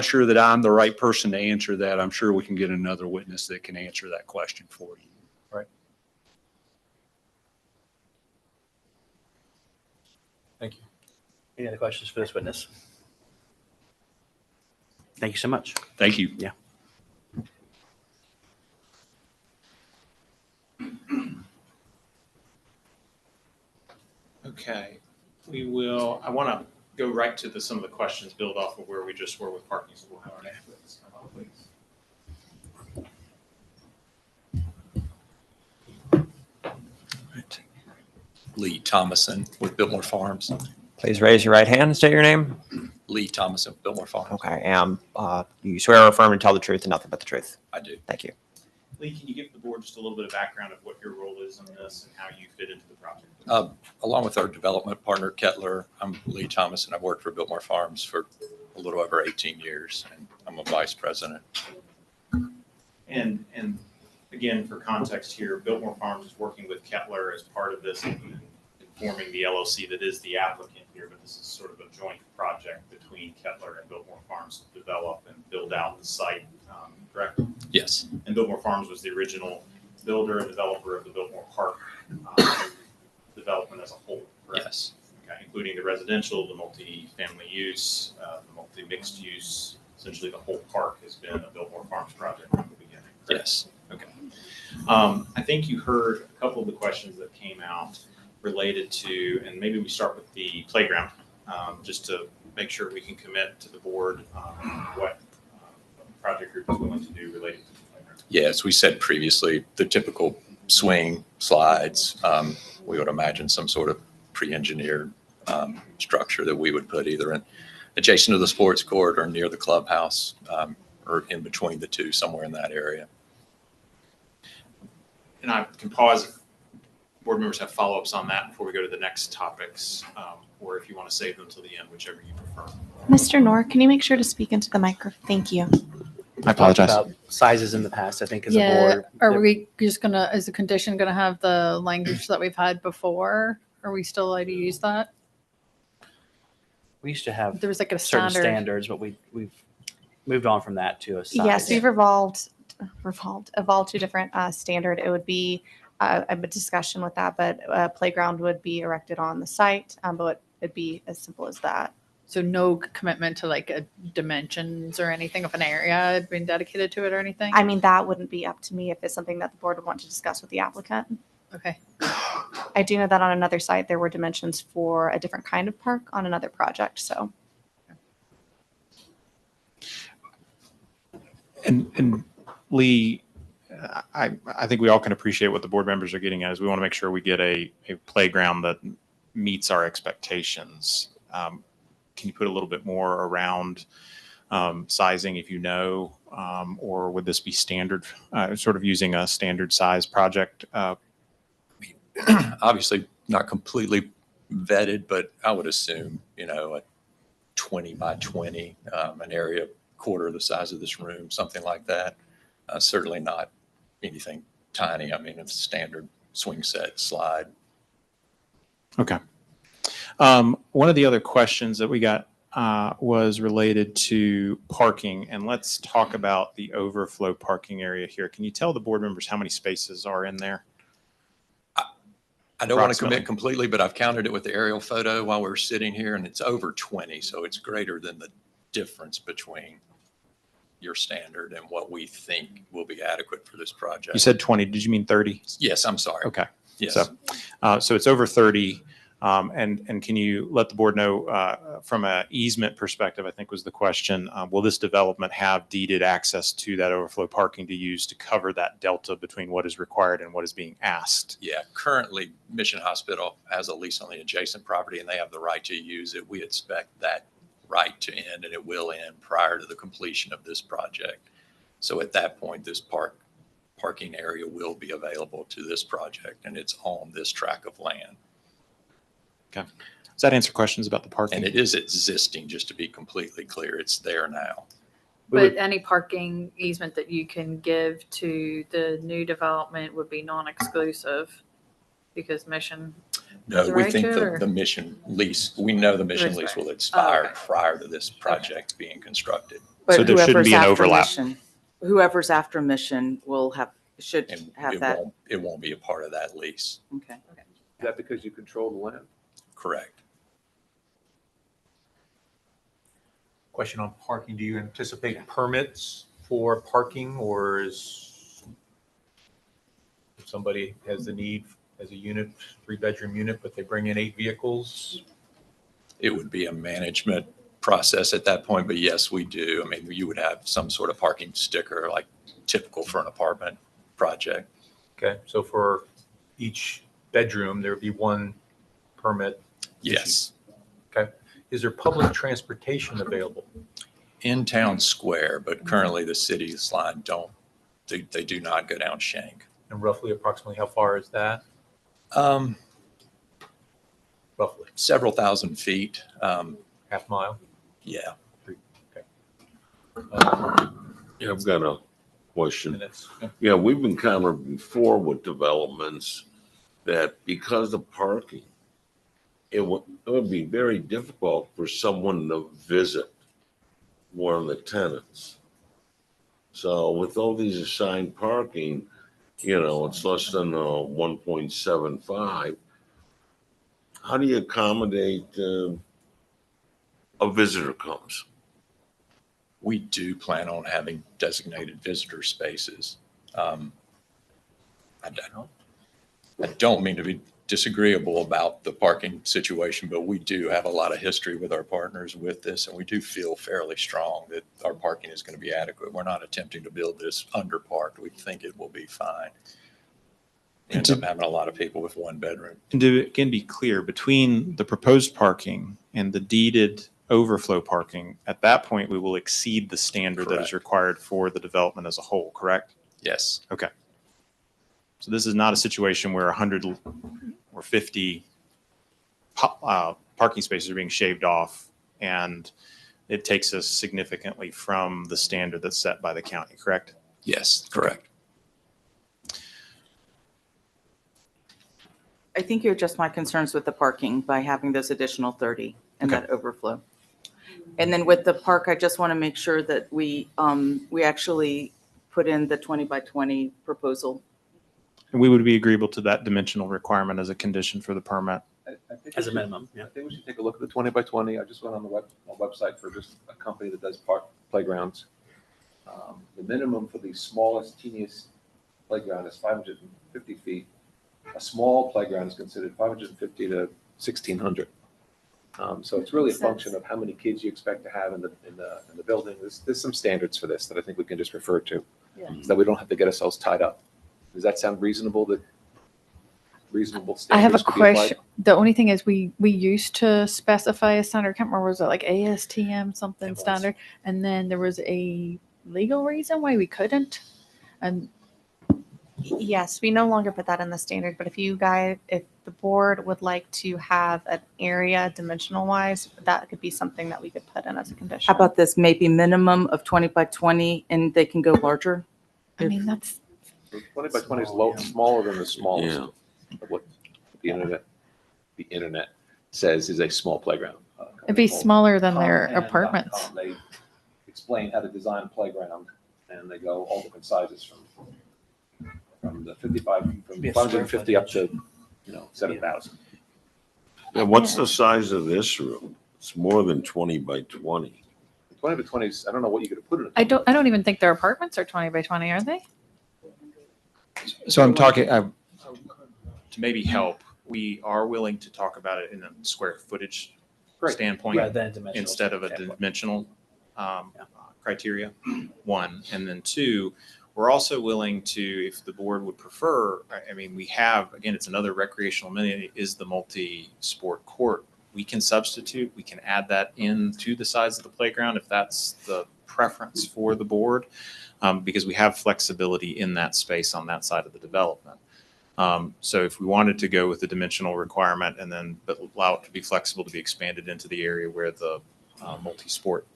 S3: sure that I'm the right person to answer that. I'm sure we can get another witness that can answer that question for you.
S5: Right. Thank you.
S1: Any other questions for this witness? Thank you so much.
S3: Thank you.
S1: Yeah.
S2: Okay, I want to go right to some of the questions, build off of where we just were with parking. So we'll have our next witness come up, please.
S13: Lee Thomason with Biltmore Farms.
S14: Please raise your right hand and state your name.
S13: Lee Thomason, Biltmore Farms.
S14: Okay, and you swear or affirm and tell the truth and nothing but the truth.
S13: I do.
S14: Thank you.
S2: Lee, can you give the board just a little bit of background of what your role is in this and how you fit into the project?
S13: Along with our development partner, Kettler, I'm Lee Thomason. I've worked for Biltmore Farms for a little over 18 years, and I'm a vice president.
S2: And again, for context here, Biltmore Farms is working with Kettler as part of this and forming the LLC that is the applicant here, but this is sort of a joint project between Kettler and Biltmore Farms to develop and build out the site, correct?
S13: Yes.
S2: And Biltmore Farms was the original builder and developer of the Biltmore Park development as a whole, correct?
S13: Yes.
S2: Okay, including the residential, the multi-family use, the multi-mixed use. Essentially, the whole park has been a Biltmore Farms project from the beginning. Correct?
S13: Yes.
S2: Okay. I think you heard a couple of the questions that came out related to, and maybe we start with the playground, just to make sure we can commit to the board what project group is willing to do related to the playground.
S13: Yeah, as we said previously, the typical swing, slides, we would imagine some sort of pre-engineered structure that we would put either in adjacent to the sports court or near the clubhouse, or in between the two, somewhere in that area.
S2: And I can pause if board members have follow-ups on that before we go to the next topics, or if you want to save them till the end, whichever you prefer.
S4: Mr. Knorr, can you make sure to speak into the microphone? Thank you.
S9: I apologize.
S1: About sizes in the past, I think, as a
S11: Yeah,
S1: board.
S11: are we just gonna, is the condition gonna have the language that we've had before? Are we still allowed to use that?
S1: We used to have
S11: There was like a
S1: certain
S11: standard.
S1: standards, but we've moved on from that to a size.
S4: Yes, we've evolved to different standard. It would be a discussion with that, but a playground would be erected on the site, but it'd be as simple as that.
S11: So no commitment to like a dimensions or anything of an area being dedicated to it or anything?
S4: I mean, that wouldn't be up to me if it's something that the board would want to discuss with the applicant.
S11: Okay.
S4: I do know that on another site, there were dimensions for a different kind of park on another project, so.
S9: And Lee, I think we all can appreciate what the board members are getting at is we want to make sure we get a playground that meets our expectations. Can you put a little bit more around sizing if you know, or would this be standard, sort of using a standard size project?
S13: Obviously not completely vetted, but I would assume, a 20 by 20, an area quarter the size of this room, something like that. Certainly not anything tiny. I mean, it's standard swing set slide.
S9: Okay. One of the other questions that we got was related to parking, and let's talk about the overflow parking area here. Can you tell the board members how many spaces are in there?
S13: I don't want to commit completely, but I've counted it with the aerial photo while we were sitting here, and it's over 20. So it's greater than the difference between your standard and what we think will be adequate for this project.
S9: You said 20. Did you mean 30?
S13: Yes, I'm sorry.
S9: Okay.
S13: Yes.
S9: So it's over 30. And can you let the board know from an easement perspective, I think was the question, will this development have deeded access to that overflow parking to use to cover that delta between what is required and what is being asked?
S13: Yeah, currently Mission Hospital has a lease on the adjacent property and they have the right to use it. We expect that right to end, and it will end prior to the completion of this project. So at that point, this parking area will be available to this project, and it's on this tract of land.
S9: Okay. Does that answer questions about the parking?
S13: And it is existing, just to be completely clear. It's there now.
S11: But any parking easement that you can give to the new development would be non-exclusive because Mission.
S13: No,
S11: has a
S13: we
S11: right
S13: think
S11: to it, or-
S13: the mission lease, we know the mission lease will expire prior to this project being constructed.
S8: But
S9: So there shouldn't
S8: whoever's
S9: be an
S8: after
S9: overlap.
S8: Mission- Whoever's after Mission will should
S13: And
S8: have that.
S13: it won't be a part of that lease.
S8: Okay.
S12: Is that because you control the land?
S13: Correct.
S5: Question on parking. Do you anticipate permits for parking, or is if somebody has the need as a unit, 3-bedroom unit, but they bring in 8 vehicles?
S13: It would be a management process at that point, but yes, we do. I mean, you would have some sort of parking sticker like typical for an apartment project.
S5: Okay, so for each bedroom, there would be one permit.
S13: Yes.
S5: Okay. Is there public transportation available?
S13: In Town Square, but currently the city's line they do not go down Shank.
S5: And roughly approximately how far is that? Roughly
S13: Several thousand feet.
S5: half mile?
S13: Yeah.
S10: Yeah, I've got a question.
S5: Minutes.
S10: Yeah, we've encountered before with developments that because of parking, it would be very difficult for someone to visit one of the tenants. So with all these assigned parking, it's less than 1.75. How do you accommodate a visitor comes?
S13: We do plan on having designated visitor spaces. I don't mean to be disagreeable about the parking situation, but we do have a lot of history with our partners with this, and we do feel fairly strong that our parking is going to be adequate. We're not attempting to build this underparked. We think it will be fine. End up having a lot of people with one bedroom.
S9: And to again be clear, between the proposed parking and the deeded overflow parking, at that point, we will exceed the standard that is
S13: Correct.
S9: required for the development as a whole, correct?
S13: Yes.
S9: Okay. So this is not a situation where 100 or 50 parking spaces are being shaved off and it takes us significantly from the standard that's set by the county, correct?
S13: Yes, correct.
S8: I think you addressed my concerns with the parking by having those additional 30 and
S9: Okay.
S8: that overflow. And then with the park, I just want to make sure that we actually put in the 20 by 20 proposal.
S9: And we would be agreeable to that dimensional requirement as a condition for the permit.
S12: I think
S1: As a
S12: we should-
S1: minimum, yeah.
S12: I think we should take a look at the 20 by 20. I just went on the website for just a company that does park playgrounds. The minimum for the smallest, teeniest playground is 550 feet. A small playground is considered 550 to 1,600. So it's really a function of how many kids you expect to have in the building. There's some standards for this that I think we can just refer to,
S11: Yeah.
S12: so that we don't have to get ourselves tied up. Does that sound reasonable? That reasonable standards?
S11: I have a
S12: could be applied?
S11: question. The only thing is we used to specify a standard. I can't remember, was it like ASTM something
S1: It was.
S11: standard? And then there was a legal reason why we couldn't. And
S4: Yes, we no longer put that in the standard, but if the board would like to have an area dimensional wise, that could be something that we could put in as a condition.
S8: How about this, maybe minimum of 20 by 20 and they can go larger?
S11: I mean, that's,
S12: 20 by 20 is smaller than the smallest of what the internet says is a small playground.
S11: it'd be smaller than their
S12: Com and
S11: apartments.
S12: .com, They explain how to design a playground, and they go all different sizes from the 55, from
S1: Be a
S12: 550 up to, 7,000.
S10: And what's the size of this room? It's more than 20 by 20.
S12: 20 by 20 is, I don't know what you could put in it.
S11: I don't even think their apartments are 20 by 20, are they?
S9: So I'm talking, to maybe help, we are willing to talk about it in a square footage
S12: Great.
S9: standpoint
S1: Rather than dimensional.
S9: instead of a
S1: standpoint.
S9: dimensional criteria, one. And then two, we're also willing to, if the board would prefer, I mean, we have, again, it's another recreational amenity, is the multi-sport court. We can substitute, we can add that into the size of the playground if that's the preference for the board, because we have flexibility in that space on that side of the development. So if we wanted to go with the dimensional requirement and then but allow it to be flexible to be expanded into the area where the multi-sport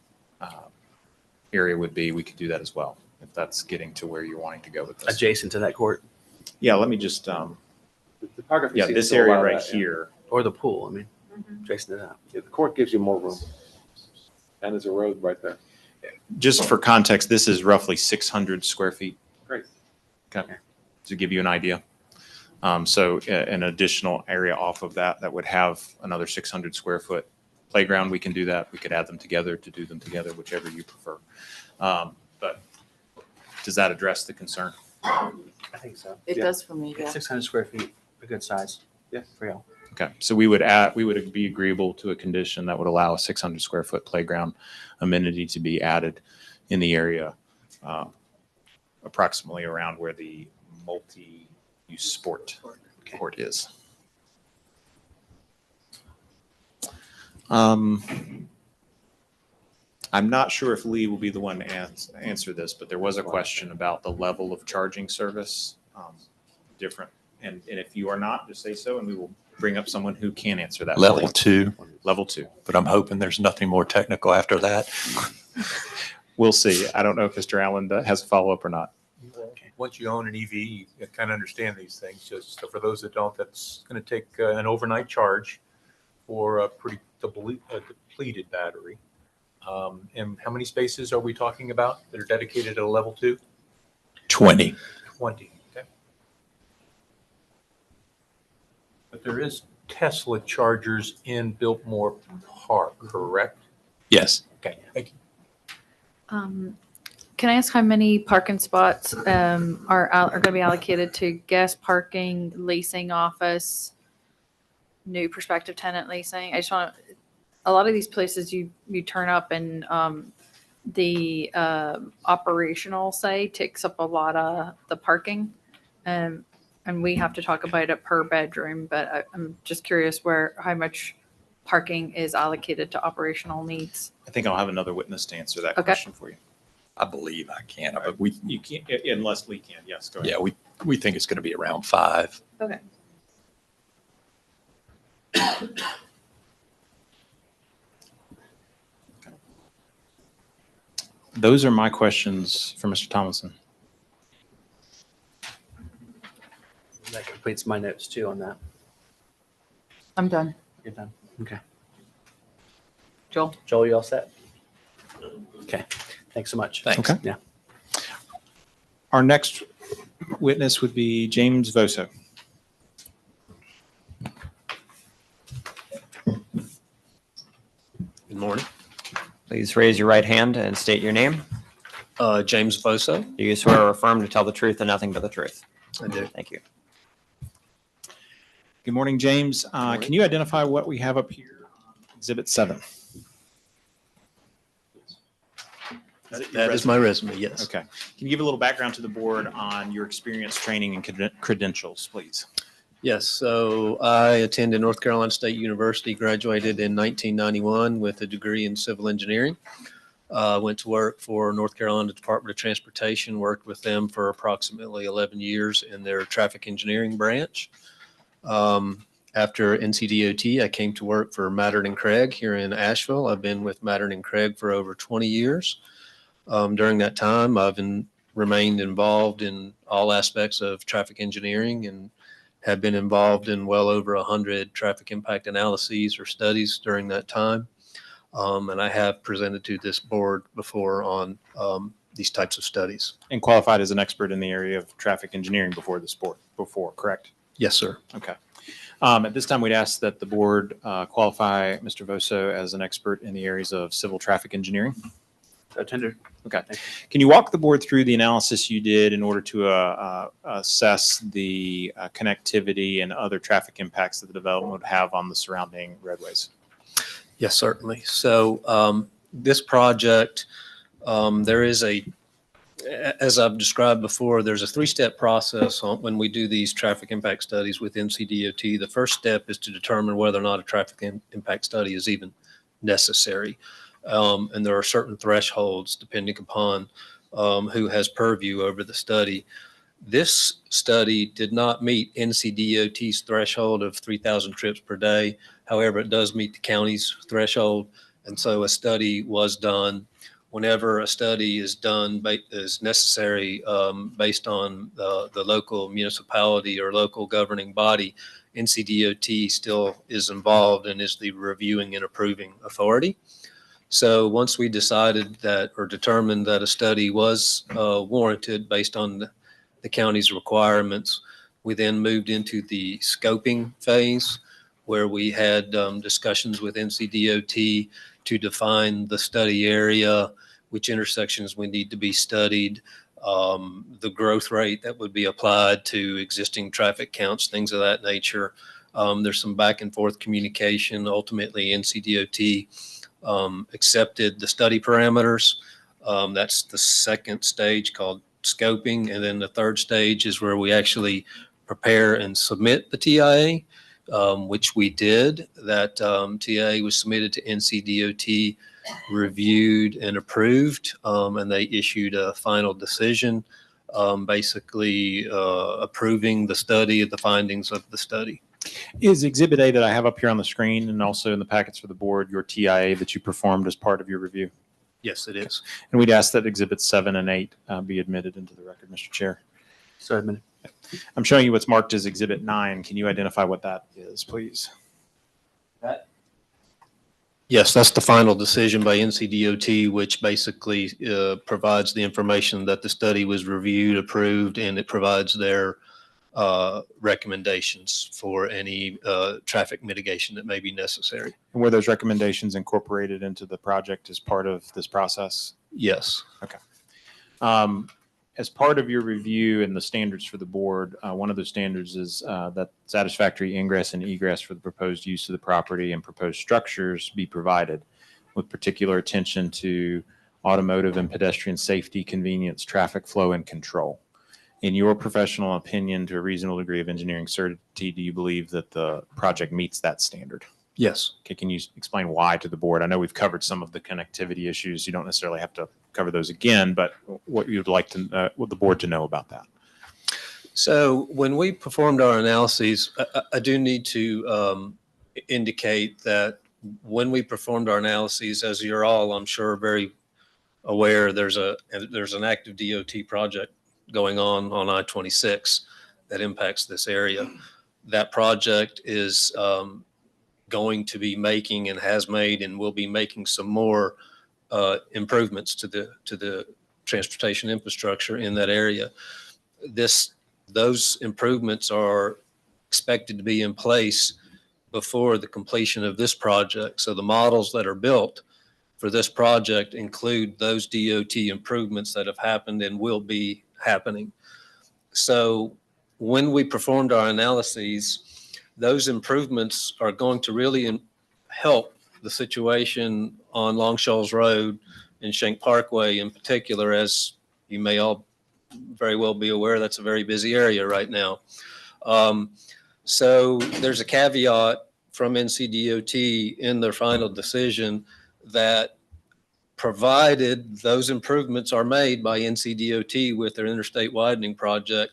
S9: area would be, we could do that as well, if that's getting to where you're wanting to go with this.
S1: Adjacent to that court
S9: Yeah, let me just,
S12: The topography
S9: yeah,
S12: seems
S9: this
S12: to
S9: area
S12: allow
S9: right
S12: that, yeah.
S9: here.
S1: or the pool, I mean, adjacent to that.
S12: Yeah, the court gives you more room. And there's a road right there.
S9: Just for context, this is roughly 600 square feet.
S12: Great.
S9: Okay, to give you an idea. So an additional area off of that, that would have another 600 square foot playground. We can do that. We could add them together to do them together, whichever you prefer. But does that address the concern?
S1: I think so.
S8: It
S12: Yeah.
S8: does for me, yeah.
S1: 600 square feet, a good size.
S12: Yeah.
S1: For y'all.
S9: Okay, so we would be agreeable to a condition that would allow a 600 square foot playground amenity to be added in the area, approximately around where the multi-use sport court is. I'm not sure if Lee will be the one to answer this, but there was a question about the level of charging service, different. And if you are not, just say so, and we will bring up someone who can answer that.
S13: Level 2,
S9: Level 2.
S13: but I'm hoping there's nothing more technical after that.
S9: We'll see. I don't know if Mr. Allen has a follow-up or not.
S5: Once you own an EV, you kind of understand these things. Just so for those that don't, that's going to take an overnight charge for a pretty depleted battery. And how many spaces are we talking about that are dedicated at a level 2?
S13: 20.
S5: 20, okay. But there is Tesla chargers in Biltmore Park, correct?
S13: Yes.
S5: Okay, thank you.
S11: Can I ask how many parking spots are going to be allocated to guest parking, leasing office, new prospective tenant leasing? I just want to, a lot of these places you turn up and the operational say takes up a lot of the parking. And we have to talk about it per bedroom, but I'm just curious how much parking is allocated to operational needs.
S9: I think I'll have another witness to answer that
S11: Okay.
S9: question for you.
S13: I believe I can, but we,
S9: You can't, unless Lee can. Yes, go ahead.
S13: yeah, we think it's going to be around 5.
S11: Okay.
S9: Those are my questions for Mr. Tomlinson.
S1: That completes my notes too on that.
S8: I'm done.
S1: You're done. Okay.
S8: Joel?
S1: Joel, you all set? Okay. Thanks so much.
S13: Thanks.
S9: Okay.
S1: Yeah.
S9: Our next witness would be James Voso.
S15: Good morning.
S14: Please raise your right hand and state your name.
S15: James Boso.
S14: Do you swear or affirm to tell the truth and nothing but the truth?
S15: I do.
S14: Thank you.
S9: Good morning, James. Can you identify what we have up here? Exhibit 7.
S15: That is my resume, yes.
S9: Okay. Can you give a little background to the board on your experience, training, and credentials, please?
S15: Yes, so I attended North Carolina State University, graduated in 1991 with a degree in civil engineering. Went to work for North Carolina Department of Transportation, worked with them for approximately 11 years in their traffic engineering branch. After NCDOT, I came to work for Mattern and Craig here in Asheville. I've been with Mattern and Craig for over 20 years. During that time, I've remained involved in all aspects of traffic engineering and have been involved in well over 100 traffic impact analyses or studies during that time. And I have presented to this board before on these types of studies.
S9: And qualified as an expert in the area of traffic engineering before this board, correct?
S15: Yes, sir.
S9: Okay. At this time, we'd ask that the board qualify Mr. Voso as an expert in the areas of civil traffic engineering.
S1: Attender.
S9: Okay. Can you walk the board through the analysis you did in order to assess the connectivity and other traffic impacts that the development would have on the surrounding roadways?
S15: Yes, certainly. So this project, there is as I've described before, there's a 3-step process when we do these traffic impact studies with NCDOT. The first step is to determine whether or not a traffic impact study is even necessary. And there are certain thresholds depending upon who has purview over the study. This study did not meet NCDOT's threshold of 3,000 trips per day. However, it does meet the county's threshold. And so a study was done. Whenever a study is done is necessary based on the local municipality or local governing body, NCDOT still is involved and is the reviewing and approving authority. So once we decided that or determined that a study was warranted based on the county's requirements, we then moved into the scoping phase where we had discussions with NCDOT to define the study area, which intersections would need to be studied, the growth rate that would be applied to existing traffic counts, things of that nature. There's some back and forth communication. Ultimately, NCDOT accepted the study parameters. That's the second stage called scoping. And then the third stage is where we actually prepare and submit the TIA, which we did. That TIA was submitted to NCDOT, reviewed and approved, and they issued a final decision, basically approving the study, the findings of the study.
S9: Is Exhibit A that I have up here on the screen and also in the packets for the board your TIA that you performed as part of your review?
S15: Yes, it is.
S9: And we'd ask that Exhibits 7 and 8 be admitted into the record, Mr. Chair.
S1: So admitted.
S9: I'm showing you what's marked as Exhibit 9. Can you identify what that is, please?
S15: Yes, that's the final decision by NCDOT, which basically provides the information that the study was reviewed, approved, and it provides their recommendations for any traffic mitigation that may be necessary.
S9: And were those recommendations incorporated into the project as part of this process?
S15: Yes.
S9: Okay. As part of your review and the standards for the board, one of the standards is that satisfactory ingress and egress for the proposed use of the property and proposed structures be provided, with particular attention to automotive and pedestrian safety, convenience, traffic flow, and control. In your professional opinion, to a reasonable degree of engineering certainty, do you believe that the project meets that standard?
S15: Yes.
S9: Okay, can you explain why to the board? I know we've covered some of the connectivity issues. You don't necessarily have to cover those again, but what you'd like to, what the board to know about that?
S15: So when we performed our analyses, I do need to indicate that when we performed our analyses, as you're all, I'm sure, very aware, there's an active DOT project going on I-26 that impacts this area. That project is going to be making and has made and will be making some more improvements to the transportation infrastructure in that area. Those improvements are expected to be in place before the completion of this project. So the models that are built for this project include those DOT improvements that have happened and will be happening. So when we performed our analyses, those improvements are going to really help the situation on Long Shoals Road and Schenck Parkway in particular. As you may all very well be aware, that's a very busy area right now. So there's a caveat from NCDOT in their final decision that provided those improvements are made by NCDOT with their interstate widening project,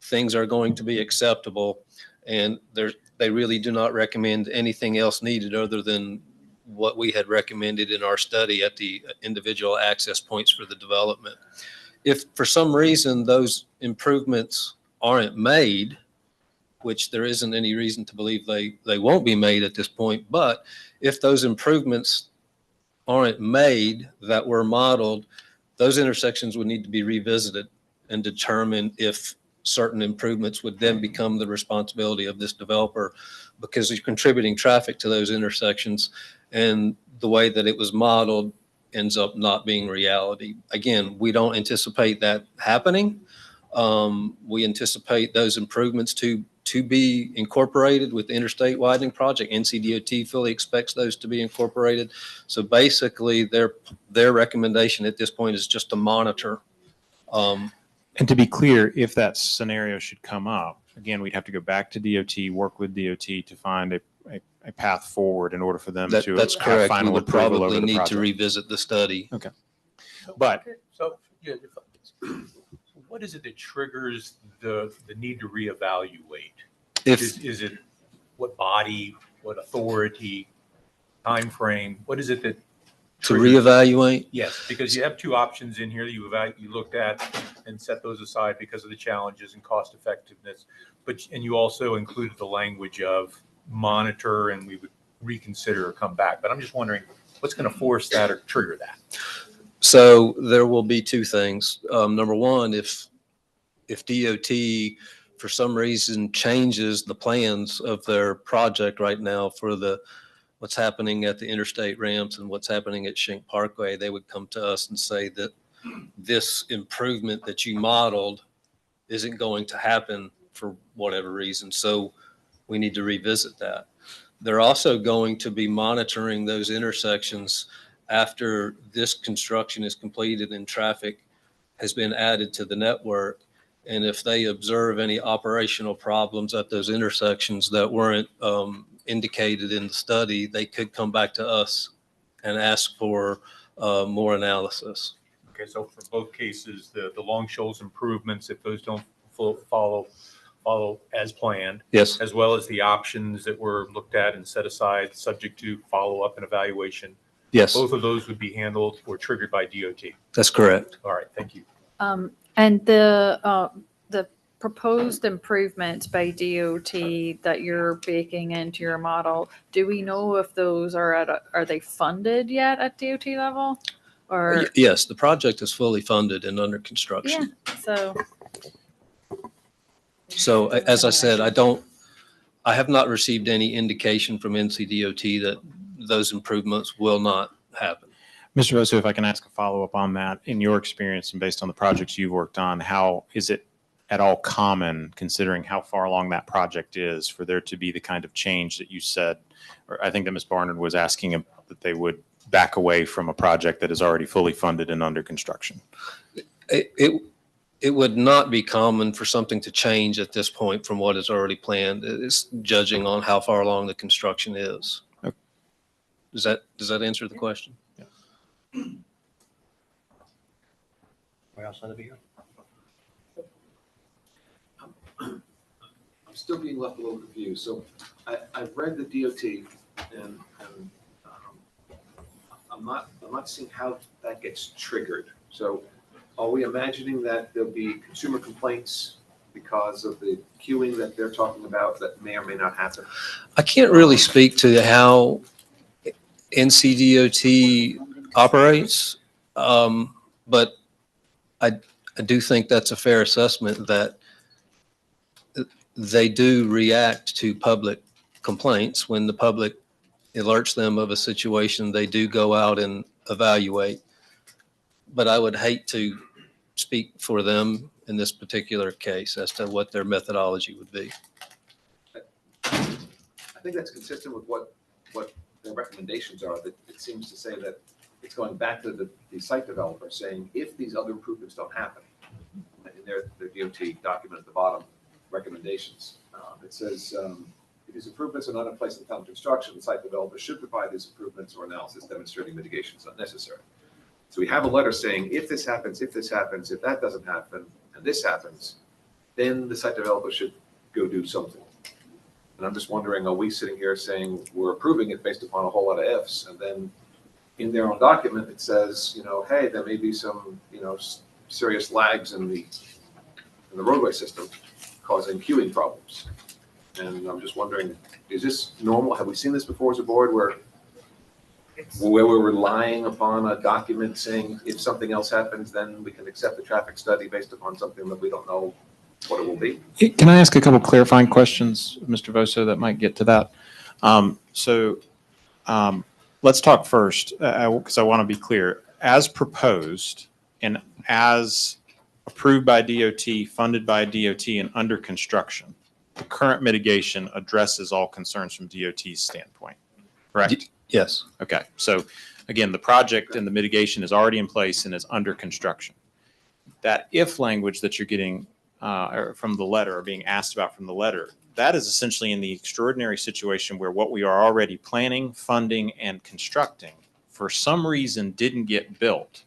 S15: things are going to be acceptable. And they really do not recommend anything else needed other than what we had recommended in our study at the individual access points for the development. If for some reason those improvements aren't made, which there isn't any reason to believe they won't be made at this point, but if those improvements aren't made that were modeled, those intersections would need to be revisited and determine if certain improvements would then become the responsibility of this developer, because you're contributing traffic to those intersections, and the way that it was modeled ends up not being reality. Again, we don't anticipate that happening. We anticipate those improvements to be incorporated with the interstate widening project. NCDOT fully expects those to be incorporated. So basically their recommendation at this point is just to monitor.
S9: And to be clear, if that scenario should come up, again, we'd have to go back to DOT, work with DOT to find a path forward in order for them to
S15: That's
S9: have
S15: correct. We
S9: final
S15: would
S9: approval over
S15: probably
S9: the
S15: need to
S9: project.
S15: revisit the study.
S9: Okay. But
S5: So, yeah, what is it that triggers the need to reevaluate? Is it what body, what authority, time frame? What is it that
S15: To
S5: triggers-
S15: reevaluate?
S5: Yes, because you have two options in here that you looked at and set those aside because of the challenges and cost effectiveness. And you also included the language of monitor and we would reconsider or come back. But I'm just wondering what's going to force that or trigger that?
S15: So there will be two things. Number one, if DOT for some reason changes the plans of their project right now for what's happening at the interstate ramps and what's happening at Schenck Parkway, they would come to us and say that this improvement that you modeled isn't going to happen for whatever reason. So we need to revisit that. They're also going to be monitoring those intersections after this construction is completed and traffic has been added to the network. And if they observe any operational problems at those intersections that weren't indicated in the study, they could come back to us and ask for more analysis.
S5: Okay, so for both cases, the Long Shoals improvements, if those don't follow as planned.
S15: Yes.
S5: As well as the options that were looked at and set aside, subject to follow-up and evaluation.
S15: Yes.
S5: Both of those would be handled or triggered by DOT.
S15: That's correct.
S5: All right, thank you.
S11: And the proposed improvements by DOT that you're baking into your model, do we know if those are they funded yet at DOT level? Or
S15: Yes, the project is fully funded and under construction.
S11: yeah,
S15: So as I said, I have not received any indication from NCDOT that those improvements will not happen.
S9: Mr. Bosu, if I can ask a follow-up on that, in your experience and based on the projects you've worked on, how is it at all common, considering how far along that project is, for there to be the kind of change that you said, or I think that Ms. Barnard was asking that they would back away from a project that is already fully funded and under construction?
S15: It would not be common for something to change at this point from what is already planned. It's judging on how far along the construction is.
S9: Okay.
S15: Does that answer the question?
S1: Where else ought to be here?
S12: I'm still being left a little confused. So I've read the DOT and I'm I'm not seeing how that gets triggered. So are we imagining that there'll be consumer complaints because of the queuing that they're talking about that may or may not happen?
S15: I can't really speak to how NCDOT operates, but I do think that's a fair assessment that they do react to public complaints. When the public alerts them of a situation, they do go out and evaluate. But I would hate to speak for them in this particular case as to what their methodology would be.
S12: I think that's consistent with what their recommendations are. That it seems to say that it's going back to the site developer saying, if these other improvements don't happen, in their DOT document at the bottom, recommendations, it says, if these improvements are not in place at the time of construction, the site developer should provide these improvements or analysis demonstrating mitigation is not necessary. So we have a letter saying, if this happens, if that doesn't happen, and this happens, then the site developer should go do something. And I'm just wondering, are we sitting here saying we're approving it based upon a whole lot of ifs, and then in their own document, it says, hey, there may be some, serious lags in the roadway system causing queuing problems. And I'm just wondering, is this normal? Have we seen this before as a board where we're relying upon a document saying if something else happens, then we can accept the traffic study based upon something that we don't know what it will be?
S9: Can I ask a couple clarifying questions, Mr. Voso, that might get to that? Let's talk first, because I want to be clear. As proposed and as approved by DOT, funded by DOT, and under construction, the current mitigation addresses all concerns from DOT's standpoint, correct?
S15: Yes.
S9: Okay. So again, the project and the mitigation is already in place and is under construction. That if language that you're getting from the letter or being asked about from the letter, that is essentially in the extraordinary situation where what we are already planning, funding, and constructing for some reason didn't get built.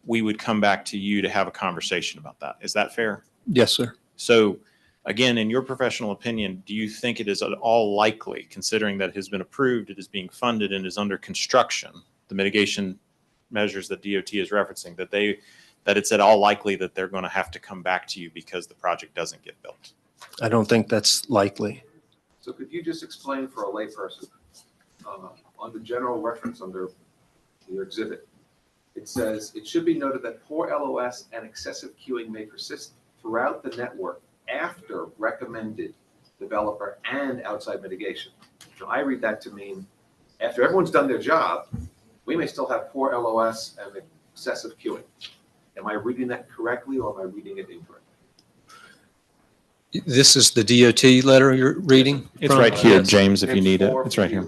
S9: We would come back to you to have a conversation about that. Is that fair?
S15: Yes, sir.
S9: So again, in your professional opinion, do you think it is at all likely, considering that it has been approved, it is being funded, and is under construction, the mitigation measures that DOT is referencing, that it's at all likely that they're going to have to come back to you because the project doesn't get built?
S15: I don't think that's likely.
S12: So could you just explain for a layperson, on the general reference under your exhibit, it says, it should be noted that poor LOS and excessive queuing may persist throughout the network after recommended developer and outside mitigation. Now, I read that to mean after everyone's done their job, we may still have poor LOS and excessive queuing. Am I reading that correctly or am I reading it incorrectly?
S15: This is the DOT letter you're reading?
S9: It's
S15: from?
S9: right here,
S15: Yes.
S9: James, if you need it. It's right here.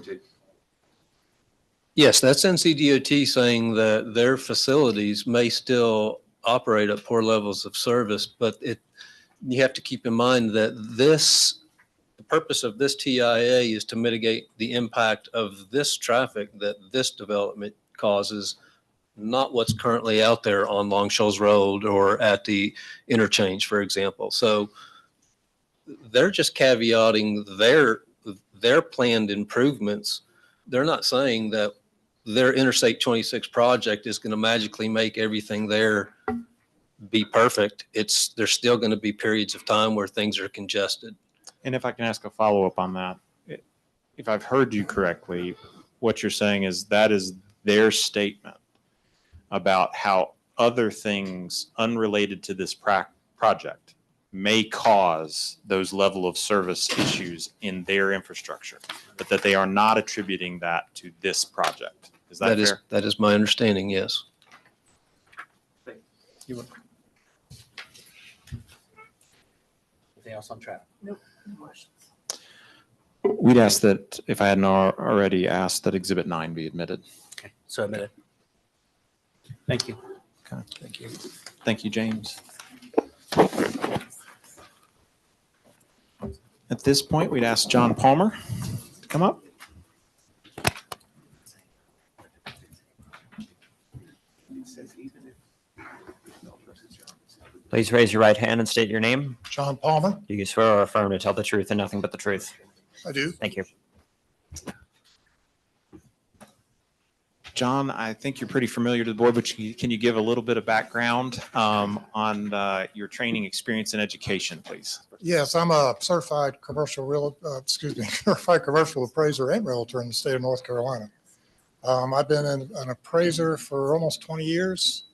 S15: Yes, that's NCDOT saying that their facilities may still operate at poor levels of service, but you have to keep in mind that the purpose of this TIA is to mitigate the impact of this traffic that this development causes, not what's currently out there on Long Shoals Road or at the interchange, for example. So they're just caveating their planned improvements. They're not saying that their Interstate 26 project is going to magically make everything there be perfect. There's still going to be periods of time where things are congested.
S9: And if I can ask a follow-up on that, if I've heard you correctly, what you're saying is that is their statement about how other things unrelated to this project may cause those level of service issues in their infrastructure, but that they are not attributing that to this project. Is that fair?
S15: That is my understanding, yes.
S1: Anything else on track?
S7: Nope. No questions.
S9: We'd ask that, if I hadn't already asked, that Exhibit 9 be admitted.
S1: Okay, so admitted. Thank you.
S9: Okay. Thank you. Thank you, James. At this point, we'd ask John Palmer to come up.
S14: Please raise your right hand and state your name.
S16: John Palmer.
S14: Do you swear or affirm to tell the truth and nothing but the truth?
S16: I do.
S14: Thank you.
S9: John, I think you're pretty familiar to the board, but can you give a little bit of background on your training experience and education, please?
S16: Yes, I'm a certified certified commercial appraiser and realtor in the state of North Carolina. I've been an appraiser for almost 20 years.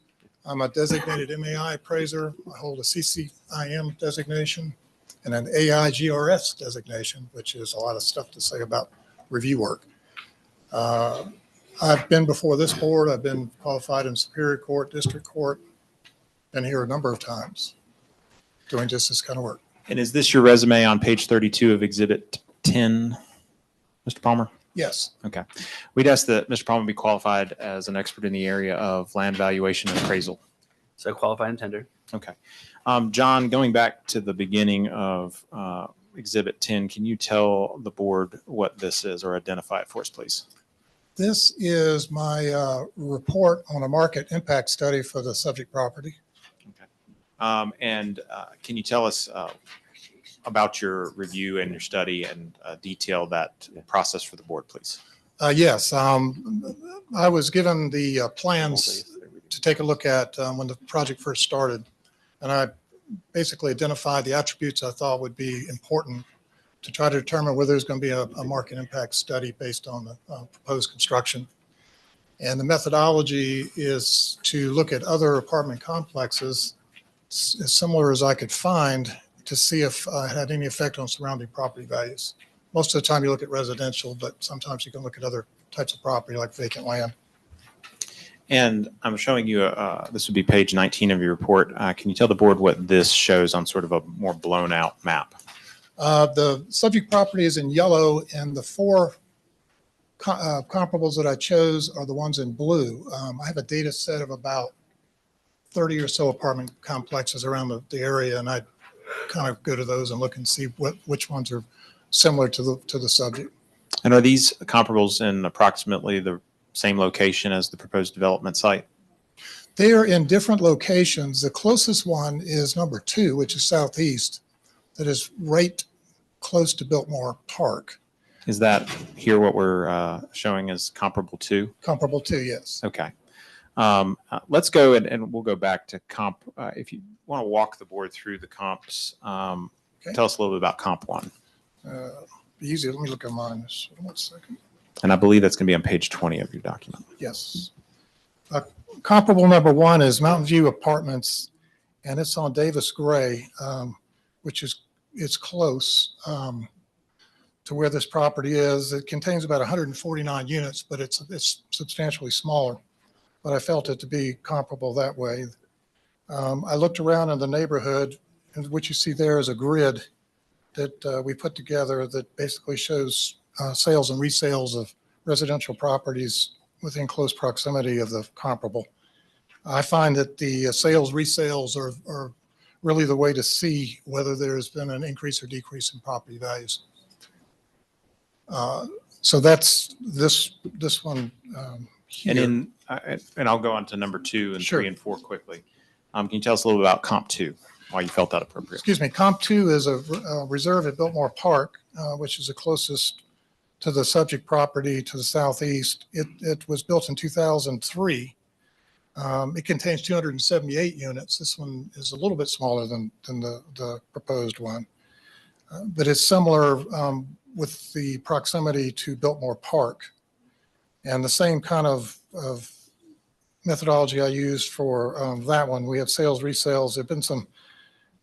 S16: I'm a designated MAI appraiser. I hold a CCIM designation and an AIGRS designation, which is a lot of stuff to say about review work. I've been before this board. I've been qualified in Superior Court, District Court, been here a number of times doing just this kind of work.
S9: And is this your resume on page 32 of Exhibit 10, Mr. Palmer?
S16: Yes.
S9: Okay. We'd ask that Mr. Palmer be qualified as an expert in the area of land valuation and appraisal.
S1: So qualified and tender.
S9: Okay. John, going back to the beginning of Exhibit 10, can you tell the board what this is or identify it for us, please?
S16: This is my report on a market impact study for the subject property.
S9: And can you tell us about your review and your study and detail that process for the board, please?
S16: Yes. I was given the plans to take a look at when the project first started. And I basically identified the attributes I thought would be important to try to determine whether there's going to be a market impact study based on the proposed construction. And the methodology is to look at other apartment complexes as similar as I could find to see if it had any effect on surrounding property values. Most of the time you look at residential, but sometimes you can look at other types of property like vacant land.
S9: And I'm showing you, this would be page 19 of your report. Can you tell the board what this shows on sort of a more blown out map?
S16: The subject property is in yellow, and the four comparables that I chose are the ones in blue. I have a data set of about 30 or so apartment complexes around the area, and I kind of go to those and look and see which ones are similar to the subject.
S9: And are these comparables in approximately the same location as the proposed development site?
S16: They are in different locations. The closest one is number 2, which is southeast, that is right close to Biltmore Park.
S9: Is that here what we're showing as comparable to?
S16: Comparable to, yes.
S9: Okay. Let's go and we'll go back to comp. If you want to walk the board through the comps,
S16: Okay.
S9: tell us a little bit about comp 1.
S16: Easy. Let me look at mine. Just 1 second.
S9: And I believe that's going to be on page 20 of your document.
S16: Yes. Comparable number 1 is Mountain View Apartments, and it's on Davis Gray, which is it's close to where this property is. It contains about 149 units, but it's substantially smaller. But I felt it to be comparable that way. I looked around in the neighborhood, and what you see there is a grid that we put together that basically shows sales and resales of residential properties within close proximity of the comparable. I find that the sales resales are really the way to see whether there's been an increase or decrease in property values. So that's this one here.
S9: And I'll go on to number 2 and
S16: Sure.
S9: 3 and 4 quickly. Can you tell us a little about comp 2, why you felt that appropriate?
S16: Excuse me, Comp 2 is a reserve at Biltmore Park, which is the closest to the subject property to the southeast. It was built in 2003. It contains 278 units. This one is a little bit smaller than the proposed one. But it's similar with the proximity to Biltmore Park. And the same kind of methodology I used for that one. We have sales, resales. There have been some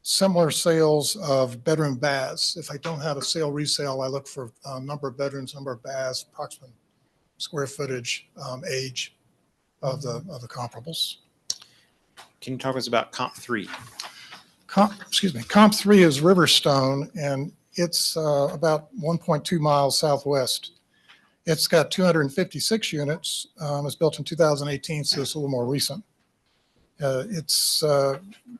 S16: similar sales of bedroom baths. If I don't have a sale resale, I look for number of bedrooms, number of baths, approximate square footage, age of the comparables.
S9: Can you talk to us about comp 3?
S16: Comp 3 is Riverstone, and it's about 1.2 miles southwest. It's got 256 units. It's built in 2018, so it's a little more recent. It's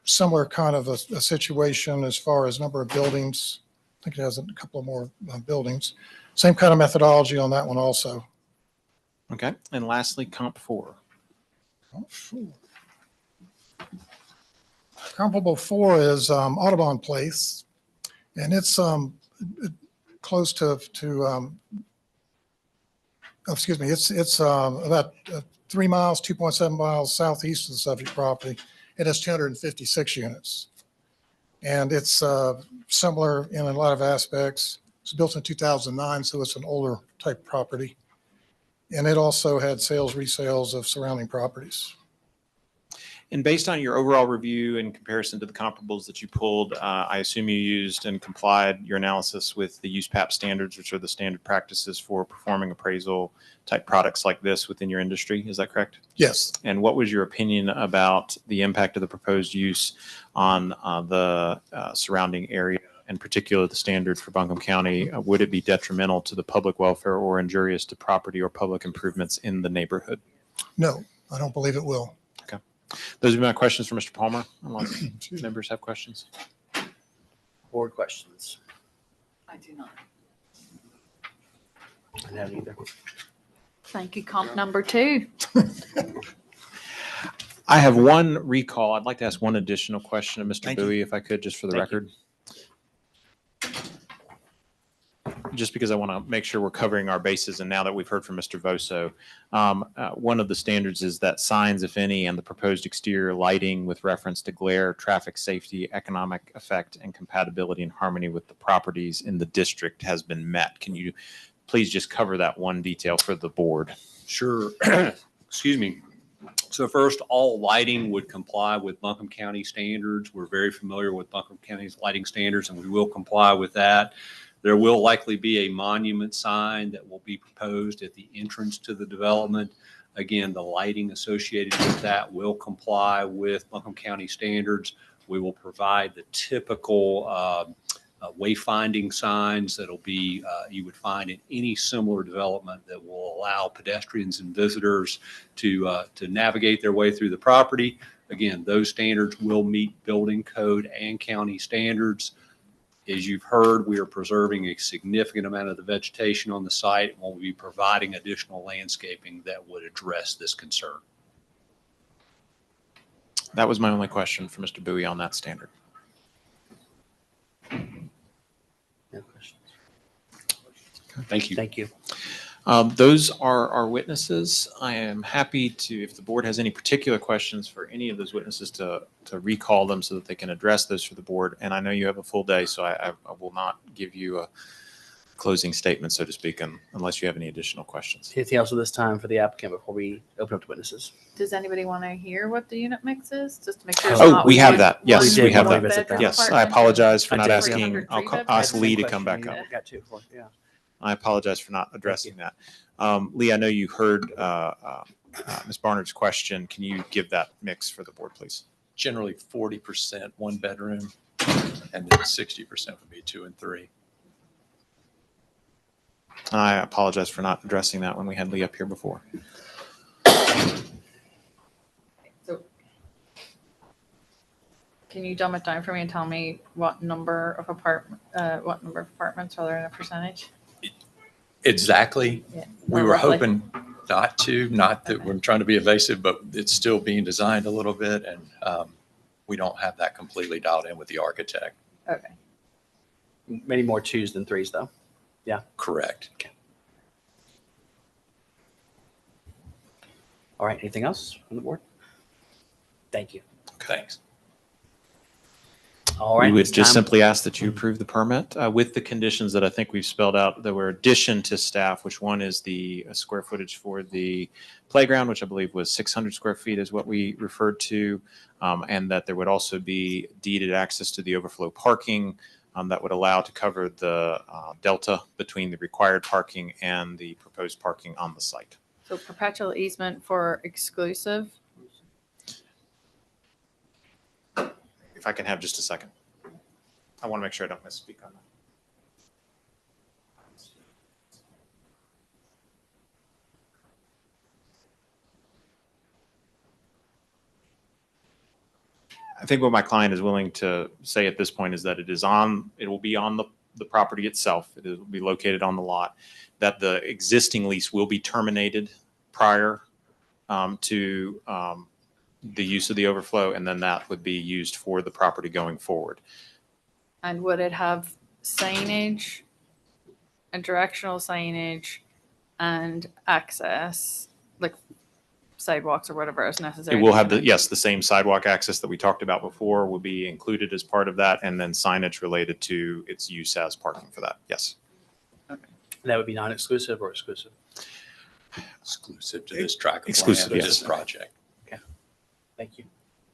S16: similar kind of a situation as far as number of buildings. I think it has a couple of more buildings. Same kind of methodology on that one also.
S9: Okay. And lastly, comp 4.
S16: Comparable 4 is Audubon Place, and it's close to excuse me, it's about 3 miles, 2.7 miles southeast of the subject property. It has 256 units. And it's similar in a lot of aspects. It's built in 2009, so it's an older type property. And it also had sales, resales of surrounding properties.
S9: And based on your overall review in comparison to the comparables that you pulled, I assume you used and complied your analysis with the USPAP standards, which are the standard practices for performing appraisal type products like this within your industry. Is that correct?
S16: Yes.
S9: And what was your opinion about the impact of the proposed use on the surrounding area, in particular the standard for Buncombe County? Would it be detrimental to the public welfare or injurious to property or public improvements in the neighborhood?
S16: No, I don't believe it will.
S9: Those are my questions for Mr. Palmer, unless members have questions.
S1: Board questions?
S11: I do not.
S1: I don't have either.
S11: Thank you, comp number 2.
S9: I have one recall. I'd like to ask one additional question of Mr.
S1: Thank you.
S9: Bowie, if I could, just for the
S1: Thank you.
S9: record. Just because I want to make sure we're covering our bases, and now that we've heard from Mr. Voso, one of the standards is that signs, if any, and the proposed exterior lighting with reference to glare, traffic safety, economic effect, and compatibility and harmony with the properties in the district has been met. Can you please just cover that one detail for the board?
S3: Sure. Excuse me. So first, all lighting would comply with Buncombe County standards. We're very familiar with Buncombe County's lighting standards, and we will comply with that. There will likely be a monument sign that will be proposed at the entrance to the development. Again, the lighting associated with that will comply with Buncombe County standards. We will provide the typical wayfinding signs that'll be you would find in any similar development that will allow pedestrians and visitors to navigate their way through the property. Again, those standards will meet building code and county standards. As you've heard, we are preserving a significant amount of the vegetation on the site, and we'll be providing additional landscaping that would address this concern.
S9: That was my only question for Mr. Bowie on that standard.
S1: No questions.
S3: Thank you.
S1: Thank you.
S9: Those are our witnesses. I am happy to, if the board has any particular questions for any of those witnesses, to recall them so that they can address those for the board. And I know you have a full day, so I will not give you a closing statement, so to speak, unless you have any additional questions.
S1: Anything else at this time for the applicant before we open up to witnesses?
S11: Does anybody want to hear what the unit mix is? Just to make sure.
S9: Oh, we have that. Yes, we have that.
S11: One-bedroom
S9: Yes, I
S11: apartment,
S9: apologize for
S1: I
S9: not
S1: did.
S9: asking. I'll ask Lee to come back up.
S1: Got two. Yeah.
S9: I apologize for not addressing that. Lee, I know you heard Ms. Barnard's question. Can you give that mix for the board, please?
S13: Generally 40% 1 bedroom, and then 60% would be 2 and 3.
S9: I apologize for not addressing that when we had Lee up here before.
S11: So can you dumb it down for me and tell me what number of apartments are there in a percentage?
S13: Exactly.
S11: Yeah.
S13: We
S11: Or
S13: were
S11: roughly?
S13: hoping not that we're trying to be evasive, but it's still being designed a little bit, and we don't have that completely dialed in with the architect.
S11: Okay.
S1: Many more 2s than 3s, though. Yeah.
S13: Correct.
S1: Okay. All right. Anything else from the board? Thank you.
S13: Thanks.
S1: All right.
S9: We would
S1: it's
S9: just
S1: time-
S9: simply ask that you approve the permit with the conditions that I think we've spelled out. There were addition to staff, which one is the square footage for the playground, which I believe was 600 square feet is what we referred to, and that there would also be deeded access to the overflow parking that would allow to cover the delta between the required parking and the proposed parking on the site.
S11: So perpetual easement for exclusive.
S9: If I can have just a second. I want to make sure I don't misspeak on that. I think what my client is willing to say at this point is that it will be on the property itself. It will be located on the lot, that the existing lease will be terminated prior to the use of the overflow, and then that would be used for the property going forward.
S11: And would it have signage and directional signage and access, like sidewalks or whatever is necessary.
S9: It will have the same sidewalk access that we talked about before will be included as part of that, and then signage related to its use as parking for that. Yes.
S1: That would be non-exclusive or exclusive?
S13: Exclusive to this track of land,
S9: Exclusive,
S13: to
S9: yes.
S13: this project.
S1: Thank you.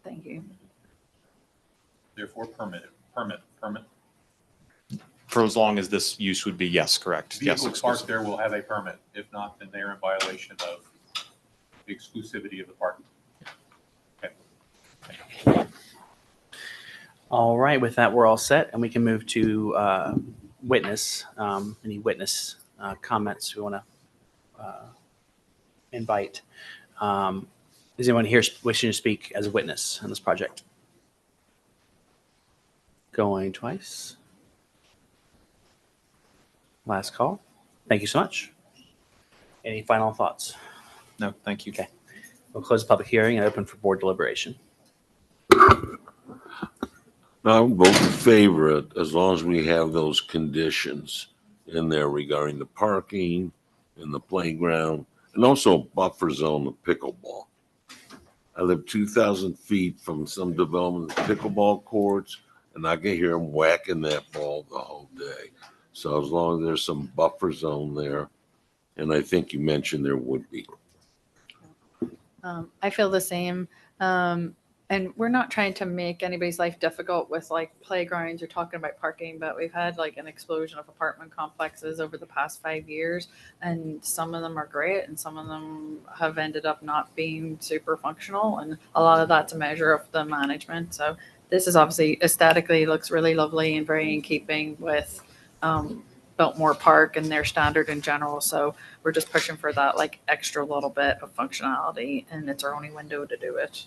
S11: Thank you.
S5: Therefore, permit.
S9: For as long as this use would be, yes, correct. Yes,
S5: Vehicles
S9: exclusive.
S5: parked there will have a permit. If not, then they are in violation of the exclusivity of the parking.
S1: All right, with that, we're all set, and we can move to witness. Any witness comments we want to invite? Is anyone here wishing to speak as a witness on this project? Going twice. Last call. Thank you so much. Any final thoughts?
S9: No, thank you.
S1: Okay. We'll close the public hearing and open for board deliberation.
S10: Now, I would vote in favor of it as long as we have those conditions in there regarding the parking and the playground and also a buffer zone of pickleball. I live 2,000 feet from some development of pickleball courts, and I can hear them whacking that ball the whole day. So as long as there's some buffer zone there, and I think you mentioned there would be.
S11: I feel the same. And we're not trying to make anybody's life difficult with like playgrounds or talking about parking, but we've had like an explosion of apartment complexes over the past 5 years. And some of them are great and some of them have ended up not being super functional. And a lot of that's a measure of the management. So this is obviously aesthetically looks really lovely and very in keeping with Biltmore Park and their standard in general. So we're just pushing for that like extra little bit of functionality, and it's our only window to do it.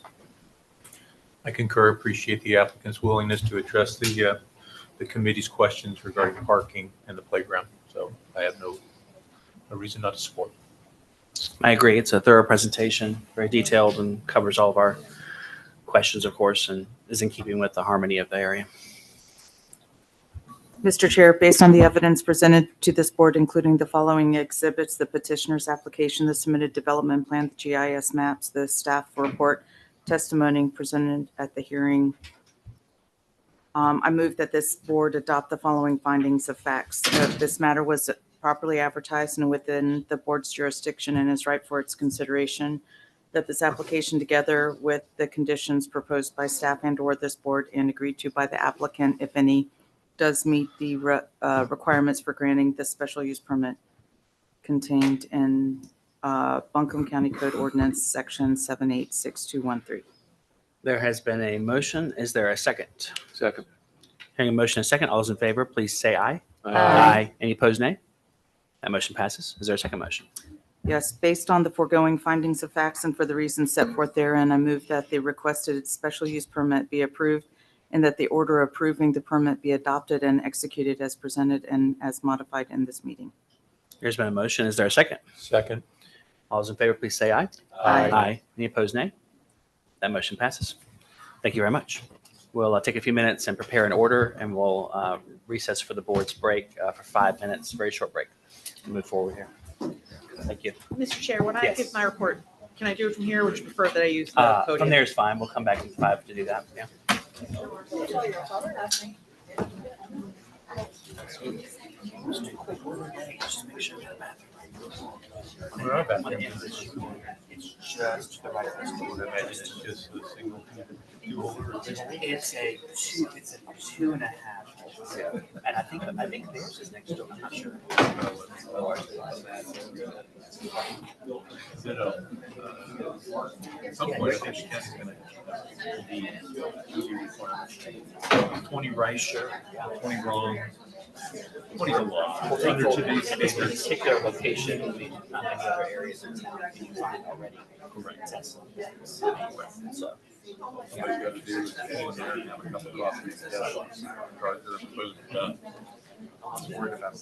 S5: I concur, appreciate the applicant's willingness to address the committee's questions regarding parking and the playground. So I have no reason not to support.
S1: I agree. It's a thorough presentation, very detailed, and covers all of our questions, of course, and is in keeping with the harmony of the area.
S8: Mr. Chair, based on the evidence presented to this board, including the following exhibits, the petitioner's application, the submitted development plan, the GIS maps, the staff report, testimony presented at the hearing, I move that this board adopt the following findings of facts. This matter was properly advertised and within the board's jurisdiction and is right for its consideration. That this application, together with the conditions proposed by staff and/or this board and agreed to by the applicant, if any, does meet the requirements for granting the special use permit contained in Buncombe County Code Ordinance Section 786213.
S1: There has been a motion. Is there a second?
S12: Second.
S1: Hearing a motion and a second, all those in favor, please say aye.
S11: Aye.
S1: Any opposed, nay? That motion passes. Is there a second motion?
S8: Yes, based on the foregoing findings of facts and for the reasons set forth therein, I move that the requested special use permit be approved and that the order approving the permit be adopted and executed as presented and as modified in this meeting.
S1: There's been a motion. Is there a second?
S5: Second.
S1: All those in favor, please say aye.
S8: Aye.
S1: Any opposed, nay? That motion passes. Thank you very much. We'll take a few minutes and prepare an order, and we'll recess for the board's break for 5 minutes, very short break. We'll move forward here. Thank you.
S7: Mr. Chair, when I
S1: Yes.
S7: give my report, can I do it from here? Would you prefer that I use the podium?
S1: From there is fine. We'll come back in 5 to do that. Yeah.
S5: It's just the right place to order. It's just a single.
S1: It's a 2.5. And I think theirs is next door. I'm not sure.
S5: At some point, I think the county's gonna be 20 right, 20 wrong. 20's a lot.
S1: Well,
S5: Under today's
S1: this
S5: standards.
S1: particular location, I mean, not many other areas in town can you find already. Correct. So,
S5: All you gotta do is go in there and have a couple of coffees. Try to food done. I'm worried about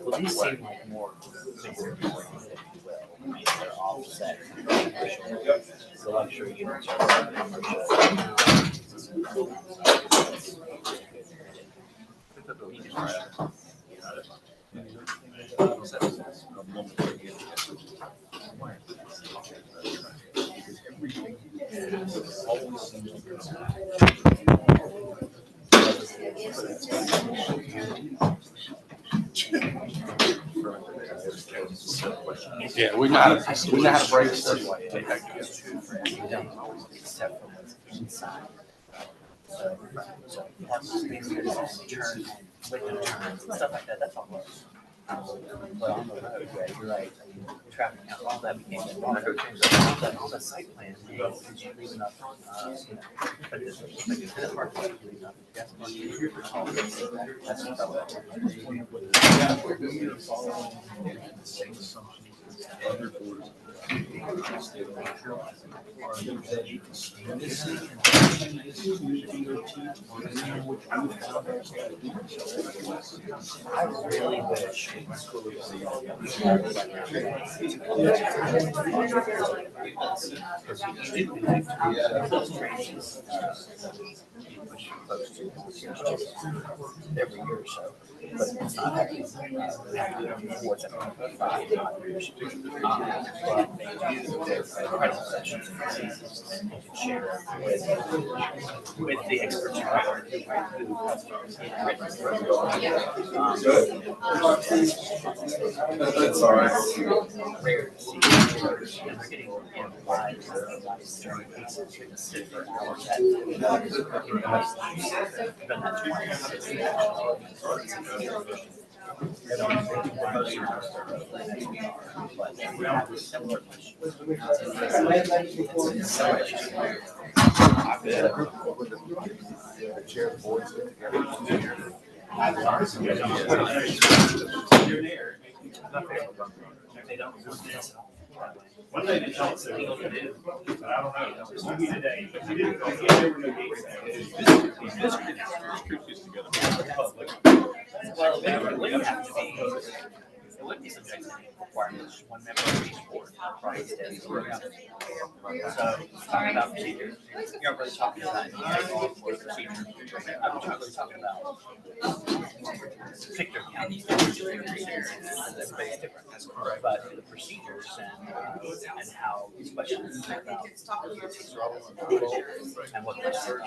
S1: well, these seem like more bigger, if you will. I mean, they're offset. The luxury units are commercial.
S17: Yeah, we know how to break stuff.
S1: Stuff like that, that's all. But on the road, yeah, you're right, I mean, traffic, all that became, all the site plans, did you leave enough, you know, but this looks like it's kind of hard to leave enough gas money. That's what I really wish schools. Every year or so, but it's not happening. More than 5 years. But they do their incredible sessions and they can share with the experts who are
S17: That's all right.
S1: rare to see. And they're getting live during cases who can sit for hours at I've done that twice.
S2: One day they tell us they're going to do, but I don't know. It's going to be today. But you didn't, there were no gates well, it wouldn't have to be, it wouldn't be subject to any requirements. One member of each board, right? So, talking about procedures, you're not really talking about procedures. I'm not really talking about particular counties. Everybody's different. But the procedures and how these questions are about and what questions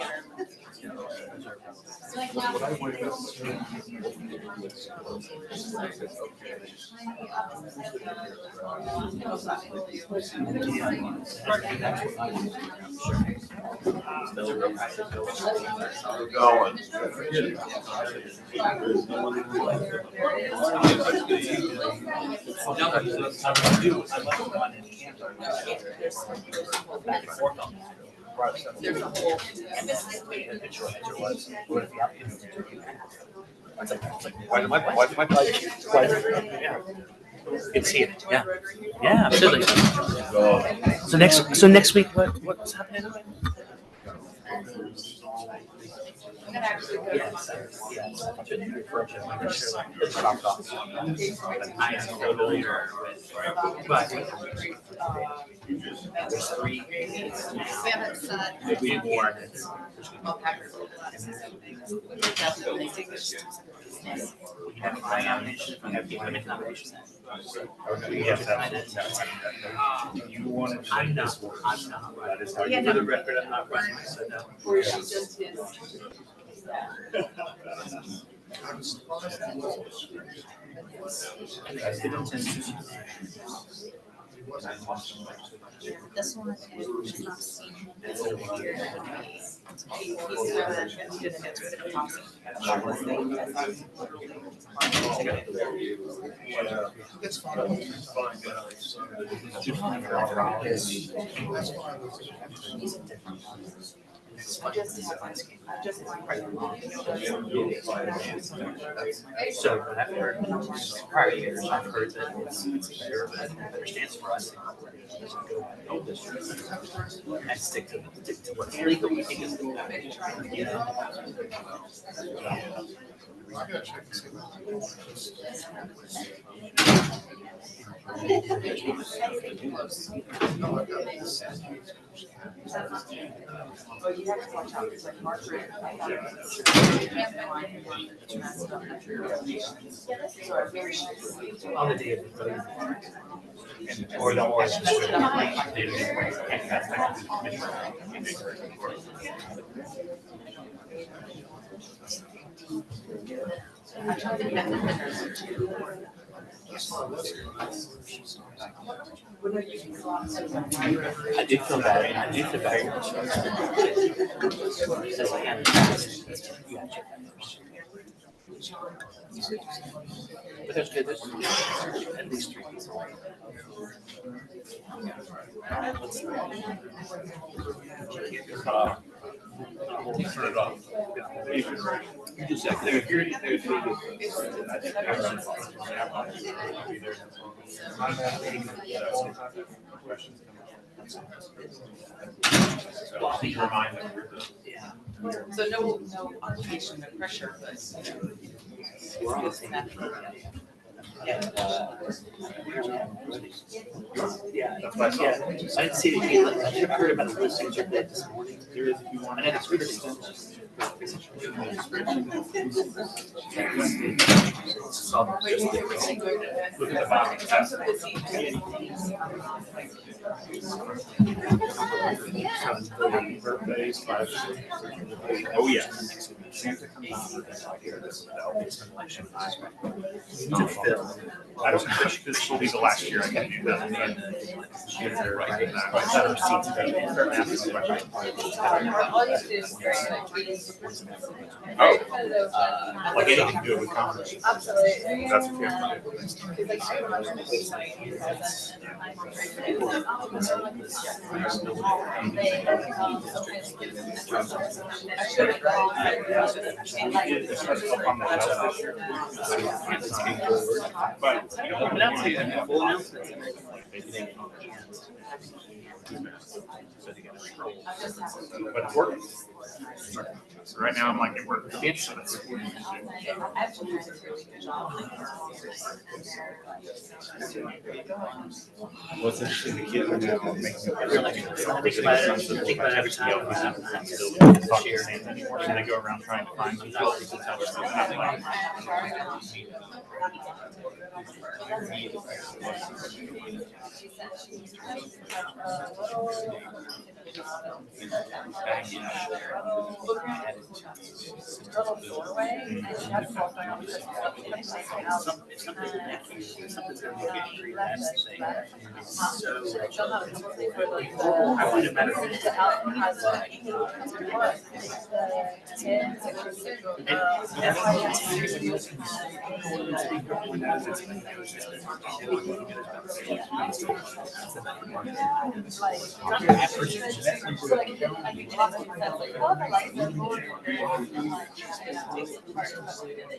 S2: there's a whole picture was what if the applicant why it's here, yeah. Yeah, absolutely. So next week what's happening? Yes. I am familiar with, but there's 3 now. Maybe more. We have nominations. We have people nominations. You want to? I'm not. Yeah, for the record, I'm not running. So no. Or is she just his?
S4: This one is not seen.
S16: It's fine.
S1: So I've heard prior years, I've heard that it's better, but it better stands for us. And stick to what's legal. We think is legal. You know?
S16: I gotta check and see. No, I got this.
S1: On the day of the vote. Or the horse. I do feel bad. I do feel bad. Says I haven't passed. You have to check that first. But there's good. There's at least 3 people.
S5: Turn it off. Just a second.
S8: So no obligation, no pressure, but.
S1: We're on the same. Yeah. Yeah. I didn't see it. I heard about the listings you did this morning. There is, if you want. I had to read it.
S2: Look at the bottom. Birthdays, oh, yeah. Santa comes out for this here. This is the election. To fill. I was because this will be the last year I can do that. Oh, like anything to do with commerce.
S11: Absolutely.
S2: That's okay. But you know, full announcements. But it's working. So right now I'm like it works. What's interesting, the kids are now making every time they go around trying to find them.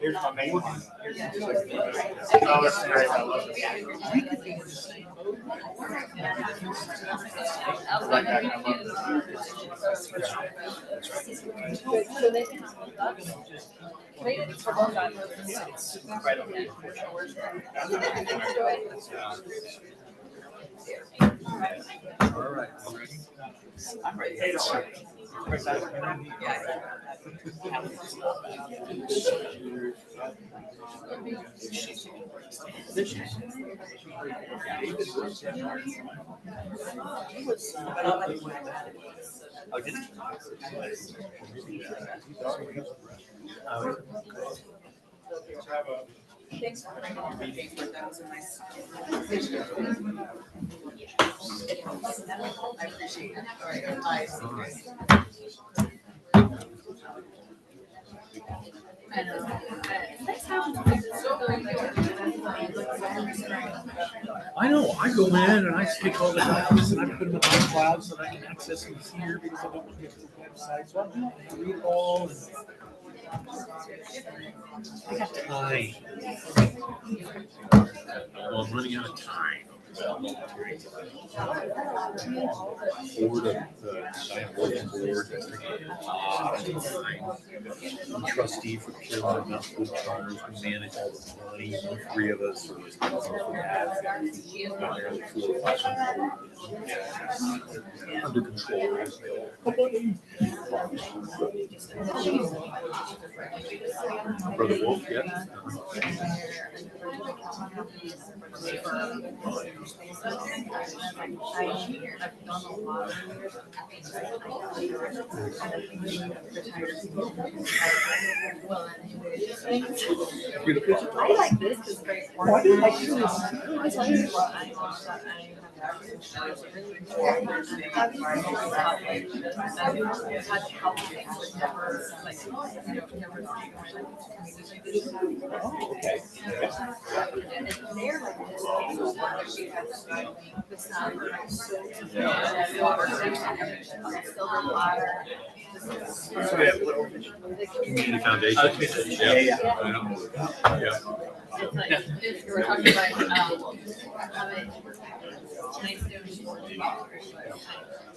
S2: Here's my main one. Oh, that's great. I love it. All right. I'm ready. Hey, don't worry.
S1: Oh, did
S8: Thanks for bringing all the paper. That was a nice. I appreciate it. All right,
S5: I know, I go in and I stick all the documents and I put them in my cloud so that I can access them here because I don't want to get to the website. So I read it all and I got time. Well, I'm running out of time. Board of the board, trustee for Carolina Mountain Farms, we manage all the money. The 3 of us are responsible for that. Primarily 4 or 5 hundred. under control. Brother Wolf, yeah.
S11: I like this because very. Why do you like this?
S5: Community foundation. Yeah. Yeah.
S11: If we're talking about,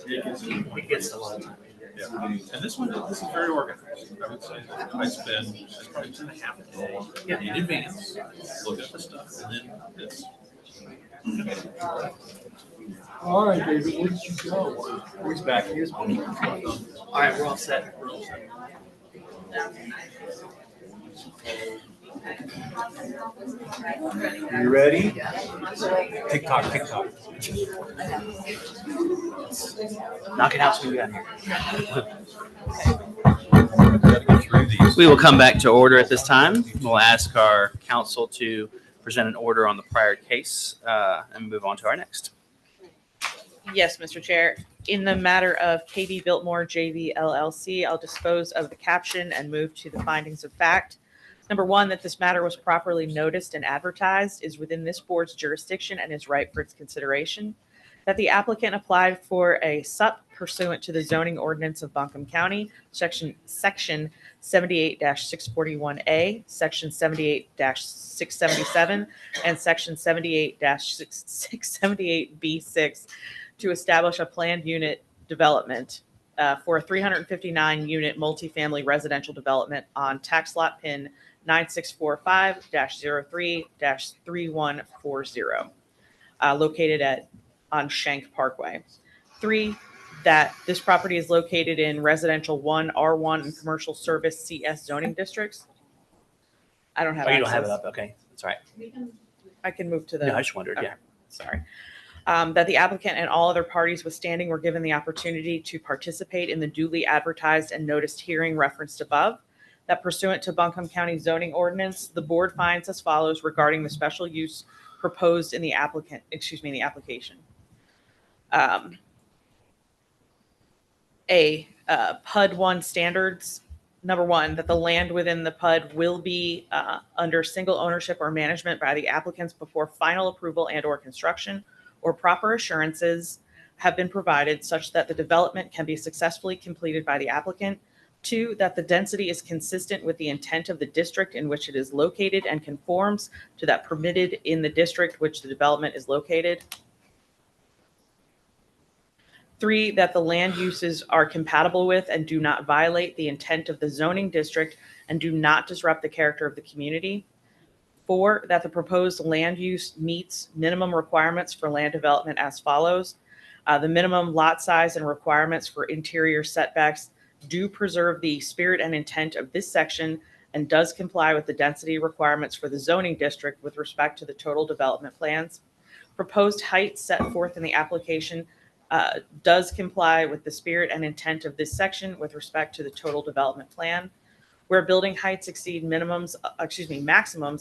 S1: It gets a lot of time.
S5: Yeah. And this is very organized. I would say that I spend probably 2.5 days in advance, look at the stuff, and then this.
S17: All right, David, where did you go?
S5: He's back. Here's one.
S1: All right, we're all set.
S5: You ready? TikTok, TikTok.
S1: Knock it out so we got here. We will come back to order at this time. We'll ask our council to present an order on the prior case and move on to our next.
S7: Yes, Mr. Chair. In the matter of KB Biltmore JV LLC, I'll dispose of the caption and move to the findings of fact. Number one, that this matter was properly noticed and advertised, is within this board's jurisdiction and is ripe for its consideration. That the applicant applied for a SUP pursuant to the zoning ordinance of Buncombe County, section 78-641A, section 78-677, and section 78-678B6 to establish a planned unit development for a 359-unit multifamily residential development on tax lot pin 9645-03-3140, located on Shank Parkway. 3, that this property is located in residential 1, R1, and commercial service CS zoning districts. I don't have
S1: Oh, you don't
S7: access.
S1: have it up? Okay, that's all right.
S7: I can move to the.
S1: No, I just wondered,
S7: Okay,
S1: yeah.
S7: Sorry. That the applicant and all other parties withstanding were given the opportunity to participate in the duly advertised and noticed hearing referenced above. That pursuant to Buncombe County zoning ordinance, the board finds as follows regarding the special use proposed in the application. PUD 1 standards. Number 1, that the land within the PUD will be under single ownership or management by the applicants before final approval and or construction or proper assurances have been provided such that the development can be successfully completed by the applicant. 2, that the density is consistent with the intent of the district in which it is located and conforms to that permitted in the district which the development is located. 3, that the land uses are compatible with and do not violate the intent of the zoning district and do not disrupt the character of the community. 4, that the proposed land use meets minimum requirements for land development as follows. The minimum lot size and requirements for interior setbacks do preserve the spirit and intent of this section and does comply with the density requirements for the zoning district with respect to the total development plans. Proposed height set forth in the application does comply with the spirit and intent of this section with respect to the total development plan. Where building heights exceed maximums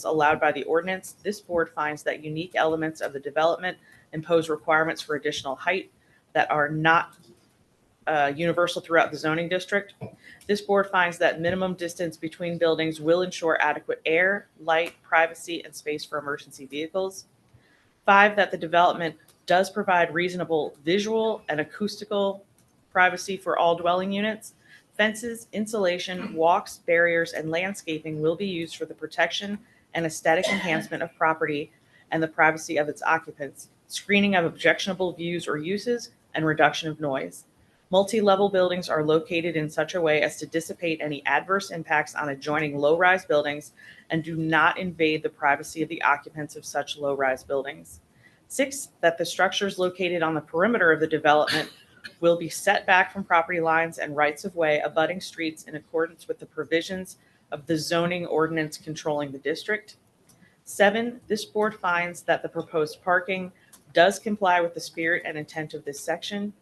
S7: allowed by the ordinance, this board finds that unique elements of the development impose requirements for additional height that are not universal throughout the zoning district. This board finds that minimum distance between buildings will ensure adequate air, light, privacy, and space for emergency vehicles. 5, that the development does provide reasonable visual and acoustical privacy for all dwelling units. Fences, insulation, walks, barriers, and landscaping will be used for the protection and aesthetic enhancement of property and the privacy of its occupants, screening of objectionable views or uses, and reduction of noise. Multi-level buildings are located in such a way as to dissipate any adverse impacts on adjoining low-rise buildings and do not invade the privacy of the occupants of such low-rise buildings. 6, that the structures located on the perimeter of the development will be set back from property lines and rights of way abutting streets in accordance with the provisions of the zoning ordinance controlling the district. 7, this board finds that the proposed parking does comply with the spirit and intent of this section.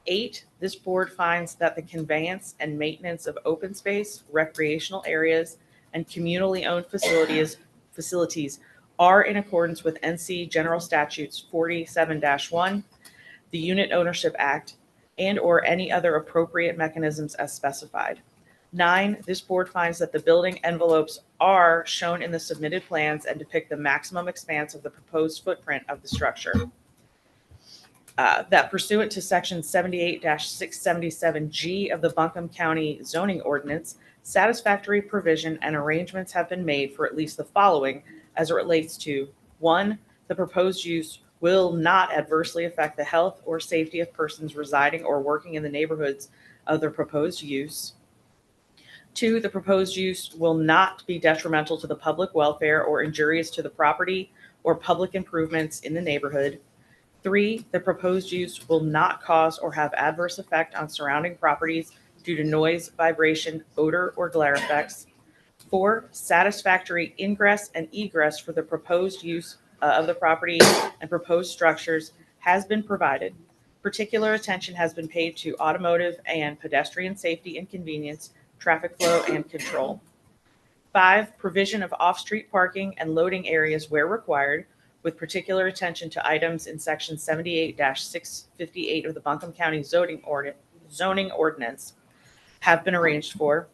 S7: 8, this board finds that the conveyance and maintenance of open space, recreational areas, and communally owned facilities are in accordance with NC General Statutes 47-1, the Unit Ownership Act, and or any other appropriate mechanisms as specified. 9, this board finds that the building envelopes are shown in the submitted plans and depict the maximum expanse of the proposed footprint of the structure. That pursuant to section 78-677G of the Buncombe County zoning ordinance, satisfactory provision and arrangements have been made for at least the following as it relates to: 1, the proposed use will not adversely affect the health or safety of persons residing or working in the neighborhoods of the proposed use. 2, the proposed use will not be detrimental to the public welfare or injurious to the property or public improvements in the neighborhood. 3, the proposed use will not cause or have adverse effect on surrounding properties due to noise, vibration, odor, or glare effects. 4, satisfactory ingress and egress for the proposed use of the property and proposed structures has been provided. Particular attention has been paid to automotive and pedestrian safety and convenience, traffic flow, and control. 5, provision of off-street parking and loading areas where required, with particular attention to items in section 78-658 of the Buncombe County zoning ordinance have been arranged for.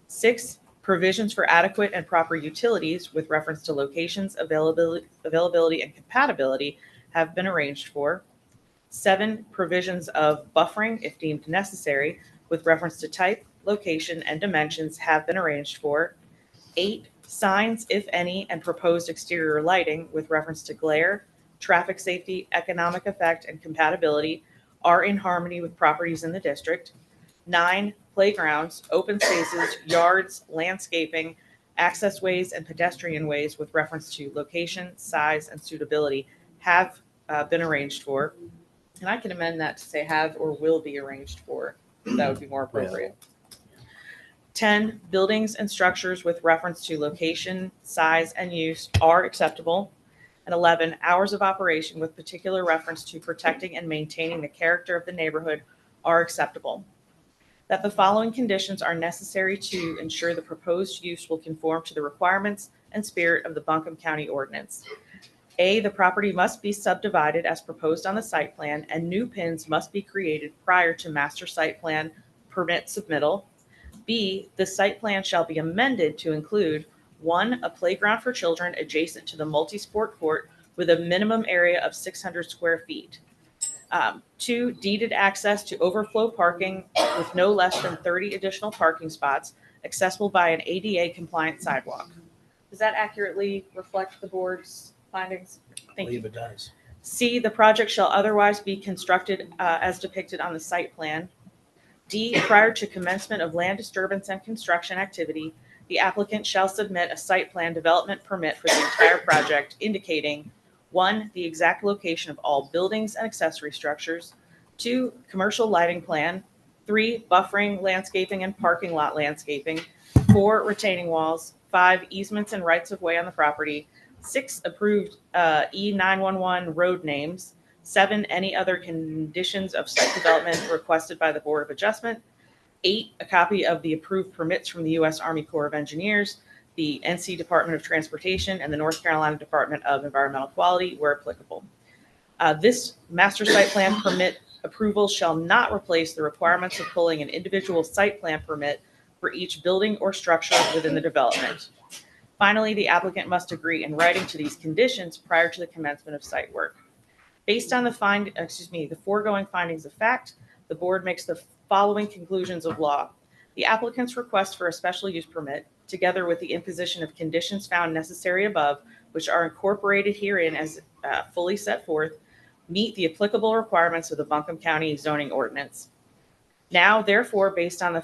S7: 6, provisions for adequate and proper utilities with reference to locations, availability, and compatibility have been arranged for. 7, provisions of buffering, if deemed necessary, with reference to type, location, and dimensions have been arranged for. 8, signs, if any, and proposed exterior lighting with reference to glare, traffic safety, economic effect, and compatibility are in harmony with properties in the district. 9, playgrounds, open spaces, yards, landscaping, access ways, and pedestrian ways with reference to location, size, and suitability have been arranged for. And I can amend that to say have or will be arranged for. That would be more appropriate. 10, buildings and structures with reference to location, size, and use are acceptable. And 11, hours of operation with particular reference to protecting and maintaining the character of the neighborhood are acceptable. That the following conditions are necessary to ensure the proposed use will conform to the requirements and spirit of the Buncombe County ordinance. A, the property must be subdivided as proposed on the site plan, and new pins must be created prior to master site plan permit submittal. B, the site plan shall be amended to include: 1, a playground for children adjacent to the multi-sport court with a minimum area of 600 square feet. 2, deeded access to overflow parking with no less than 30 additional parking spots accessible by an ADA compliant sidewalk. Does that accurately reflect the board's findings? Thank you.
S1: It does.
S7: C, the project shall otherwise be constructed as depicted on the site plan. D, prior to commencement of land disturbance and construction activity, the applicant shall submit a site plan development permit for the entire project indicating: 1, the exact location of all buildings and accessory structures; 2, commercial lighting plan; 3, buffering, landscaping, and parking lot landscaping; 4, retaining walls; 5, easements and rights of way on the property; 6, approved E911 road names; 7, any other conditions of site development requested by the Board of Adjustment; 8, a copy of the approved permits from the U.S. Army Corps of Engineers, the NC Department of Transportation, and the North Carolina Department of Environmental Quality, where applicable. This master site plan permit approval shall not replace the requirements of pulling an individual site plan permit for each building or structure within the development. Finally, the applicant must agree in writing to these conditions prior to the commencement of site work. Based on the foregoing findings of fact, the board makes the following conclusions of law. The applicant's request for a special use permit, together with the imposition of conditions found necessary above, which are incorporated herein as fully set forth, meet the applicable requirements of the Buncombe County zoning ordinance. Now, therefore, based on the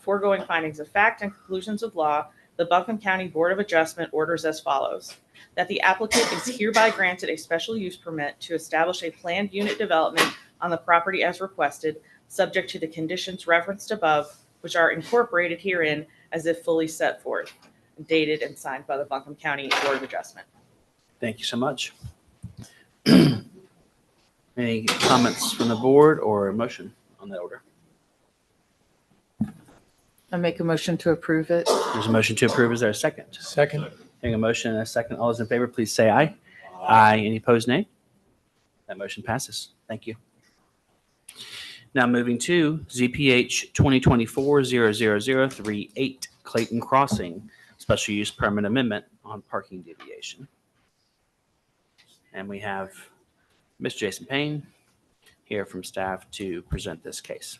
S7: foregoing findings of fact and conclusions of law, the Buncombe County Board of Adjustment orders as follows: that the applicant is hereby granted a special use permit to establish a planned unit development on the property as requested, subject to the conditions referenced above, which are incorporated herein as if fully set forth, dated and signed by the Buncombe County Board of Adjustment.
S1: Thank you so much. Any comments from the board or a motion on that order?
S8: I make a motion to approve it.
S1: There's a motion to approve. Is there a second?
S5: Second.
S1: Hearing a motion and a second. All those in favor, please say aye. Aye. Any opposed, nay? That motion passes. Thank you. Now moving to ZPH 2024-00038 Clayton Crossing, special use permit amendment on parking deviation. And we have Mr. Jason Payne here from staff to present this case.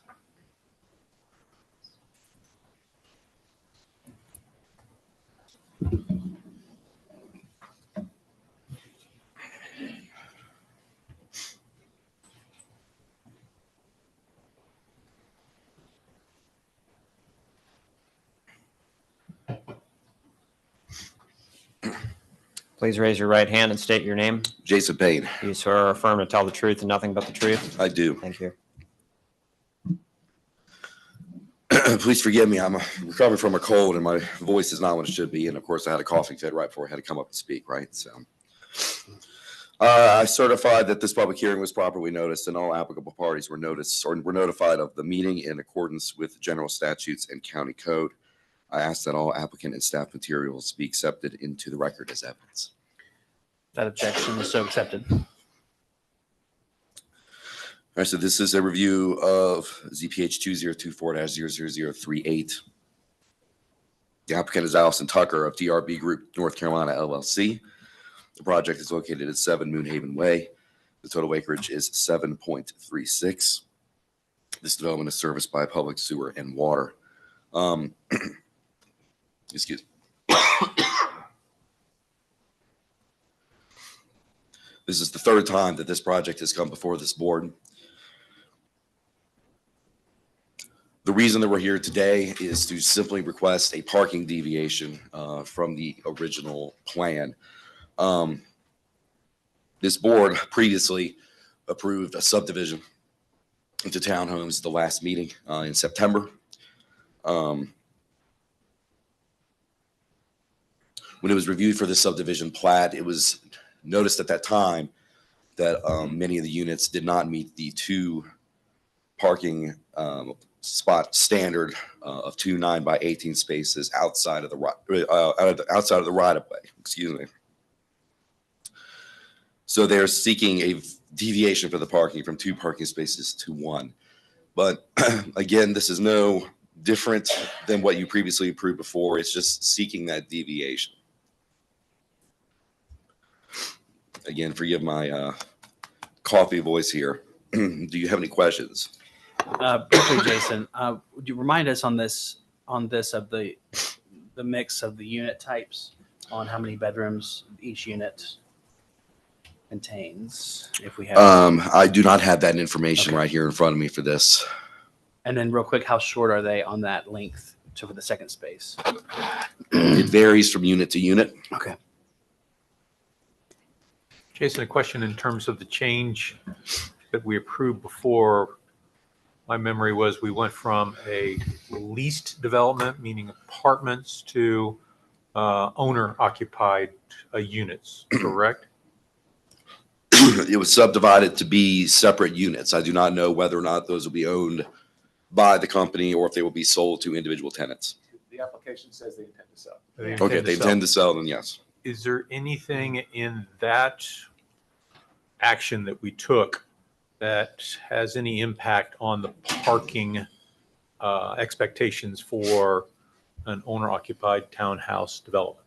S14: Please raise your right hand and state your name.
S18: Jason Payne.
S14: Do you swear or affirm to tell the truth and nothing but the truth?
S18: I do.
S14: Thank you.
S18: Please forgive me. I'm recovering from a cold and my voice is not what it should be. And of course, I had a coughing fit right before I had to come up and speak, right? So I certified that this public hearing was properly noticed and all applicable parties were noticed or were notified of the meeting in accordance with general statutes and county code. I ask that all applicant and staff materials be accepted into the record as evidence.
S1: That objection is so accepted.
S18: All right, so this is a review of ZPH 2024-00038. The applicant is Allison Tucker of DRB Group North Carolina, LLC. The project is located at 7 Moonhaven Way. The total acreage is 7.36. This development is serviced by public sewer and water. Excuse me. This is the third time that this project has come before this board. The reason that we're here today is to simply request a parking deviation from the original plan. This board previously approved a subdivision into townhomes at the last meeting in September. When it was reviewed for the subdivision plat, it was noticed at that time that many of the units did not meet the 2 parking spot standard of 2 9x18 spaces outside of the right of way. Excuse me. So they're seeking a deviation for the parking from 2 parking spaces to 1. But again, this is no different than what you previously approved before. It's just seeking that deviation. Again, forgive my coffee voice here. Do you have any questions?
S1: Briefly, Jason, would you remind us on this of the mix of the unit types, on how many bedrooms each unit contains? If we have,
S18: I do not have that information right here in front of me for this.
S1: And then, real quick, how short are they on that length for the second space?
S18: It varies from unit to unit.
S1: Okay.
S5: Jason, a question in terms of the change that we approved before. My memory was we went from a leased development, meaning apartments, to owner-occupied units, correct?
S18: It was subdivided to be separate units. I do not know whether or not those will be owned by the company or if they will be sold to individual tenants.
S12: The application says they intend to sell.
S18: Okay, they intend to sell, then yes.
S5: Is there anything in that action that we took that has any impact on the parking expectations for an owner-occupied townhouse development?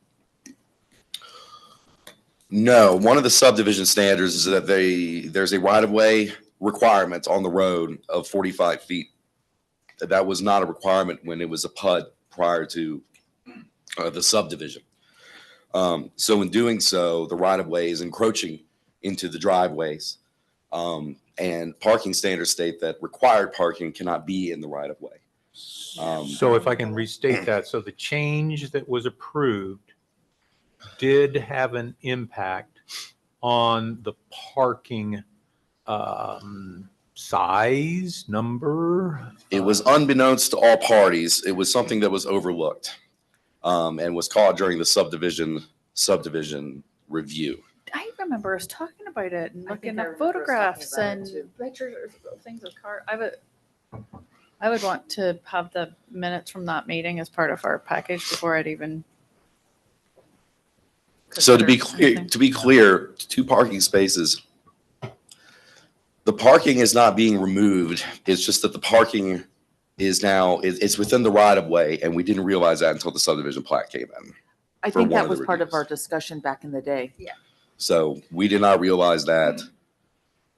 S18: No, one of the subdivision standards is that there's a right-of-way requirement on the road of 45 feet. That was not a requirement when it was a PUD prior to the subdivision. So in doing so, the right-of-way is encroaching into the driveways. And parking standards state that required parking cannot be in the right-of-way.
S5: So if I can restate that, so the change that was approved did have an impact on the parking size, number?
S18: It was unbeknownst to all parties. It was something that was overlooked and was caught during the subdivision review.
S11: I remember us talking about it and
S8: I think
S11: looking
S8: I
S11: at
S8: remember us talking
S11: photographs
S8: about it
S11: and
S8: too.
S11: pictures or things of car. I would want to have the minutes from that meeting as part of our package before I'd even.
S18: So to be
S11: consider
S18: clear, 2 parking spaces. The parking is not being removed. It's just that the parking is now, it's within the right of way, and we didn't realize that until the subdivision plat came in.
S8: I
S18: for
S8: think
S18: one
S8: that
S18: of
S8: was
S18: the
S8: part of
S18: reviews.
S8: our discussion back in the day.
S18: So we did not realize that.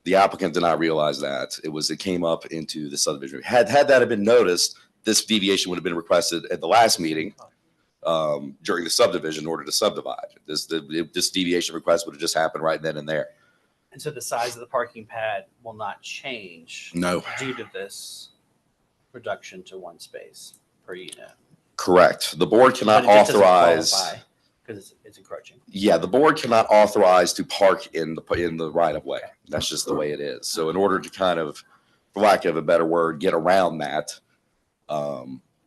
S18: The applicant did not realize that. It came up into the subdivision. Had that have been noticed, this deviation would have been requested at the last meeting during the subdivision in order to subdivide. This deviation request would have just happened right then and there.
S1: And so the size of the parking pad will not change.
S18: No.
S1: Due to this reduction to 1 space per unit.
S18: Correct. The board cannot
S1: But it just doesn't
S18: authorize.
S1: qualify because it's encroaching.
S18: Yeah, the board cannot authorize to park in the right of way. That's just the way it is. So in order to kind of, for lack of a better word, get around that,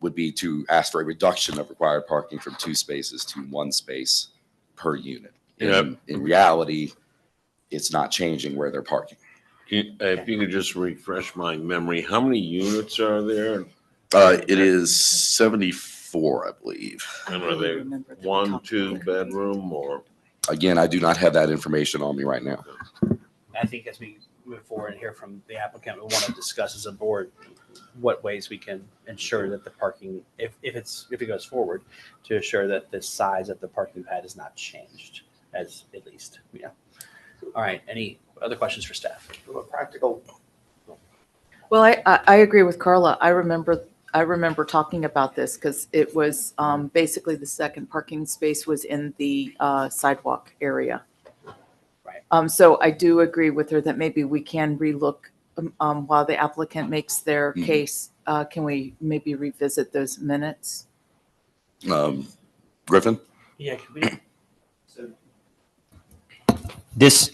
S18: would be to ask for a reduction of required parking from 2 spaces to 1 space per unit. In reality, it's not changing where they're parking.
S10: If you could just refresh my memory, how many units are there?
S18: It is 74, I believe.
S10: And are they 1, 2 bedroom or?
S18: Again, I do not have that information on me right now.
S1: I think as we move forward and hear from the applicant, we want to discuss as a board what ways we can ensure that the parking, if it goes forward, to assure that the size of the parking pad is not changed, as at least, yeah. All right, any other questions for staff?
S14: Practical.
S8: Well, I agree with Carla. I remember talking about this because it was basically the second parking space was in the sidewalk area.
S1: Right.
S8: So I do agree with her that maybe we can relook while the applicant makes their case. Can we maybe revisit those minutes?
S18: Griffin?
S1: Yeah, can we?
S14: This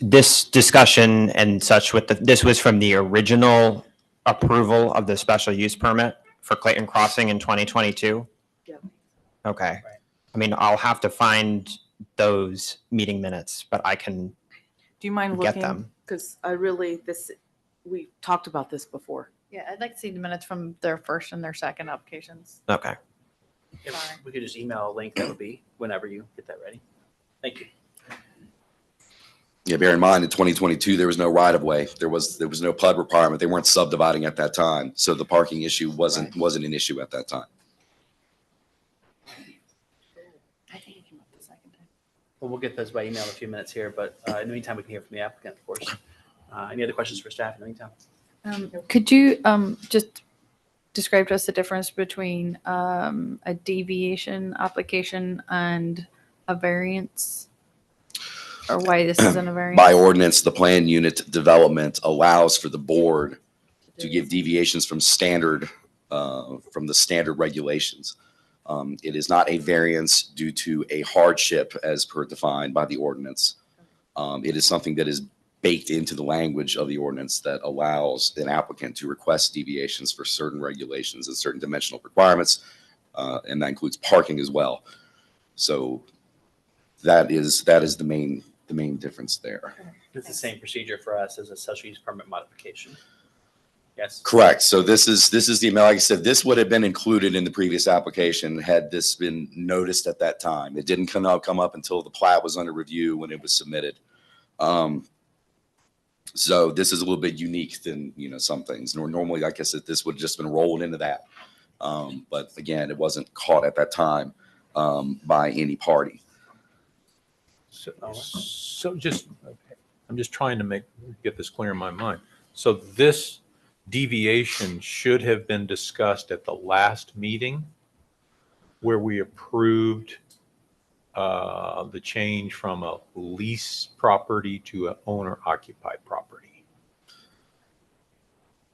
S14: discussion and such this was from the original approval of the special use permit for Clayton Crossing in 2022?
S8: Yep.
S14: Okay.
S1: Right.
S14: I mean, I'll have to find those meeting minutes, but I can
S8: Do you mind
S14: get
S8: looking?
S14: them.
S8: Because we talked about this before.
S11: Yeah, I'd like to see the minutes from their first and their second applications.
S14: Okay.
S1: If we could just email a link, that would be whenever you get that ready. Thank you.
S18: Yeah, bear in mind, in 2022, there was no right of way. There was no PUD requirement. They weren't subdividing at that time. So the parking issue wasn't an issue at that time.
S11: I think it came up the second time.
S1: Well, we'll get those by email in a few minutes here, but in the meantime, we can hear from the applicant, of course. Any other questions for staff in the meantime?
S11: Could you just describe to us the difference between a deviation application and a variance? Or why this isn't a variance?
S18: By ordinance, the plan unit development allows for the board to give deviations from the standard regulations. It is not a variance due to a hardship as per defined by the ordinance. It is something that is baked into the language of the ordinance that allows an applicant to request deviations for certain regulations and certain dimensional requirements, and that includes parking as well. So that is the main difference there.
S1: It's the same procedure for us as a special use permit modification. Yes.
S18: Correct. So this is the amount, like I said, this would have been included in the previous application had this been noticed at that time. It didn't come up until the plat was under review when it was submitted. So this is a little bit unique than, some things. Normally, like I said, this would have just been rolled into that. But again, it wasn't caught at that time by any party.
S5: So I'm just trying to get this clear in my mind. So this deviation should have been discussed at the last meeting where we approved the change from a lease property to an owner occupied property.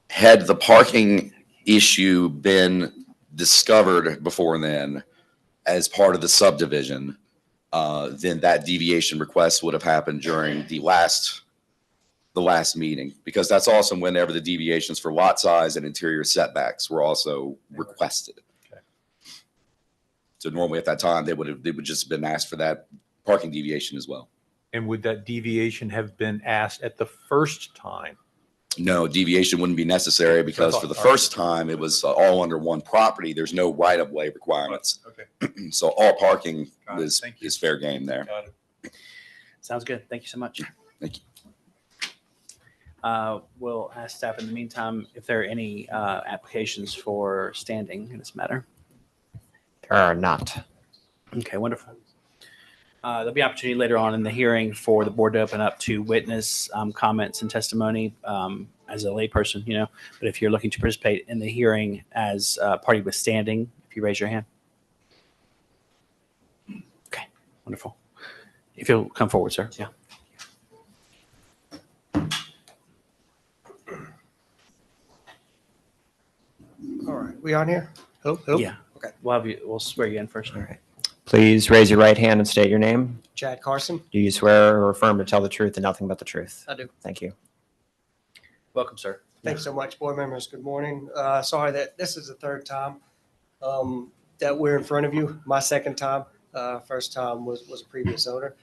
S18: Had the parking issue been discovered before then as part of the subdivision, then that deviation request would have happened during the last meeting, because that's also whenever the deviations for lot size and interior setbacks were also requested.
S5: Okay.
S18: So normally at that time, they would just been asked for that parking deviation as well.
S5: And would that deviation have been asked at the first time?
S18: No, deviation wouldn't be necessary because for the first time, it was all under one property. There's no right-of-way requirements.
S5: Okay.
S18: So all parking
S5: Got it.
S18: is
S5: Thank you.
S18: fair game there.
S5: Got it.
S1: Sounds good. Thank you so much.
S18: Thank you.
S1: We'll ask staff in the meantime if there are any applications for standing in this matter.
S14: There are not.
S1: Okay, wonderful. There'll be opportunity later on in the hearing for the board to open up to witness comments and testimony as a layperson, But if you're looking to participate in the hearing as a party with standing, if you raise your hand. Okay, wonderful. If you'll come forward, sir. Yeah.
S19: All right, we on here? Hello?
S1: Yeah.
S19: Okay.
S1: We'll swear you in first.
S14: All right. Please raise your right hand and state your name.
S19: Chad Carson?
S14: Do you swear or affirm to tell the truth and nothing but the truth?
S19: I do.
S14: Thank you.
S1: Welcome, sir.
S19: Thanks so much, board members. Good morning. Sorry that this is the third time that we're in front of you. My second time. First time was a previous owner.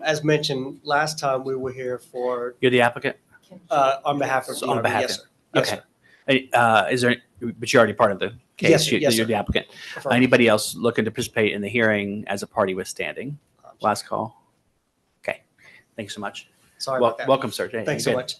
S19: As mentioned, last time we were here for,
S1: You're the applicant?
S19: on behalf of.
S1: So on behalf
S19: Yes,
S1: of-
S19: sir. Yes,
S1: Okay.
S19: sir.
S1: Is there, but you're already part of the case.
S19: Yes, sir. Yes,
S1: You're
S19: sir.
S1: the applicant.
S19: Affirmative.
S1: Anybody else looking to participate in the hearing as a party with standing? Last call. Okay. Thank you so much.
S19: Sorry about that.
S1: Welcome, sir. Hey,
S19: Thanks
S1: you're
S19: so
S1: good.
S19: much.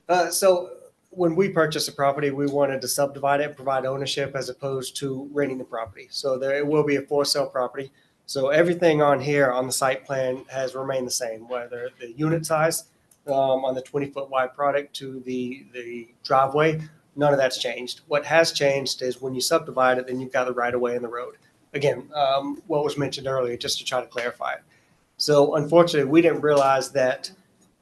S1: Yeah.
S19: So when we purchased the property, we wanted to subdivide it and provide ownership as opposed to renting the property. So there will be a for sale property. So everything on here on the site plan has remained the same, whether the unit size on the 20-foot wide product to the driveway, none of that's changed. What has changed is when you subdivide it, then you've got the right of way in the road. Again, what was mentioned earlier, just to try to clarify it. So unfortunately, we didn't realize that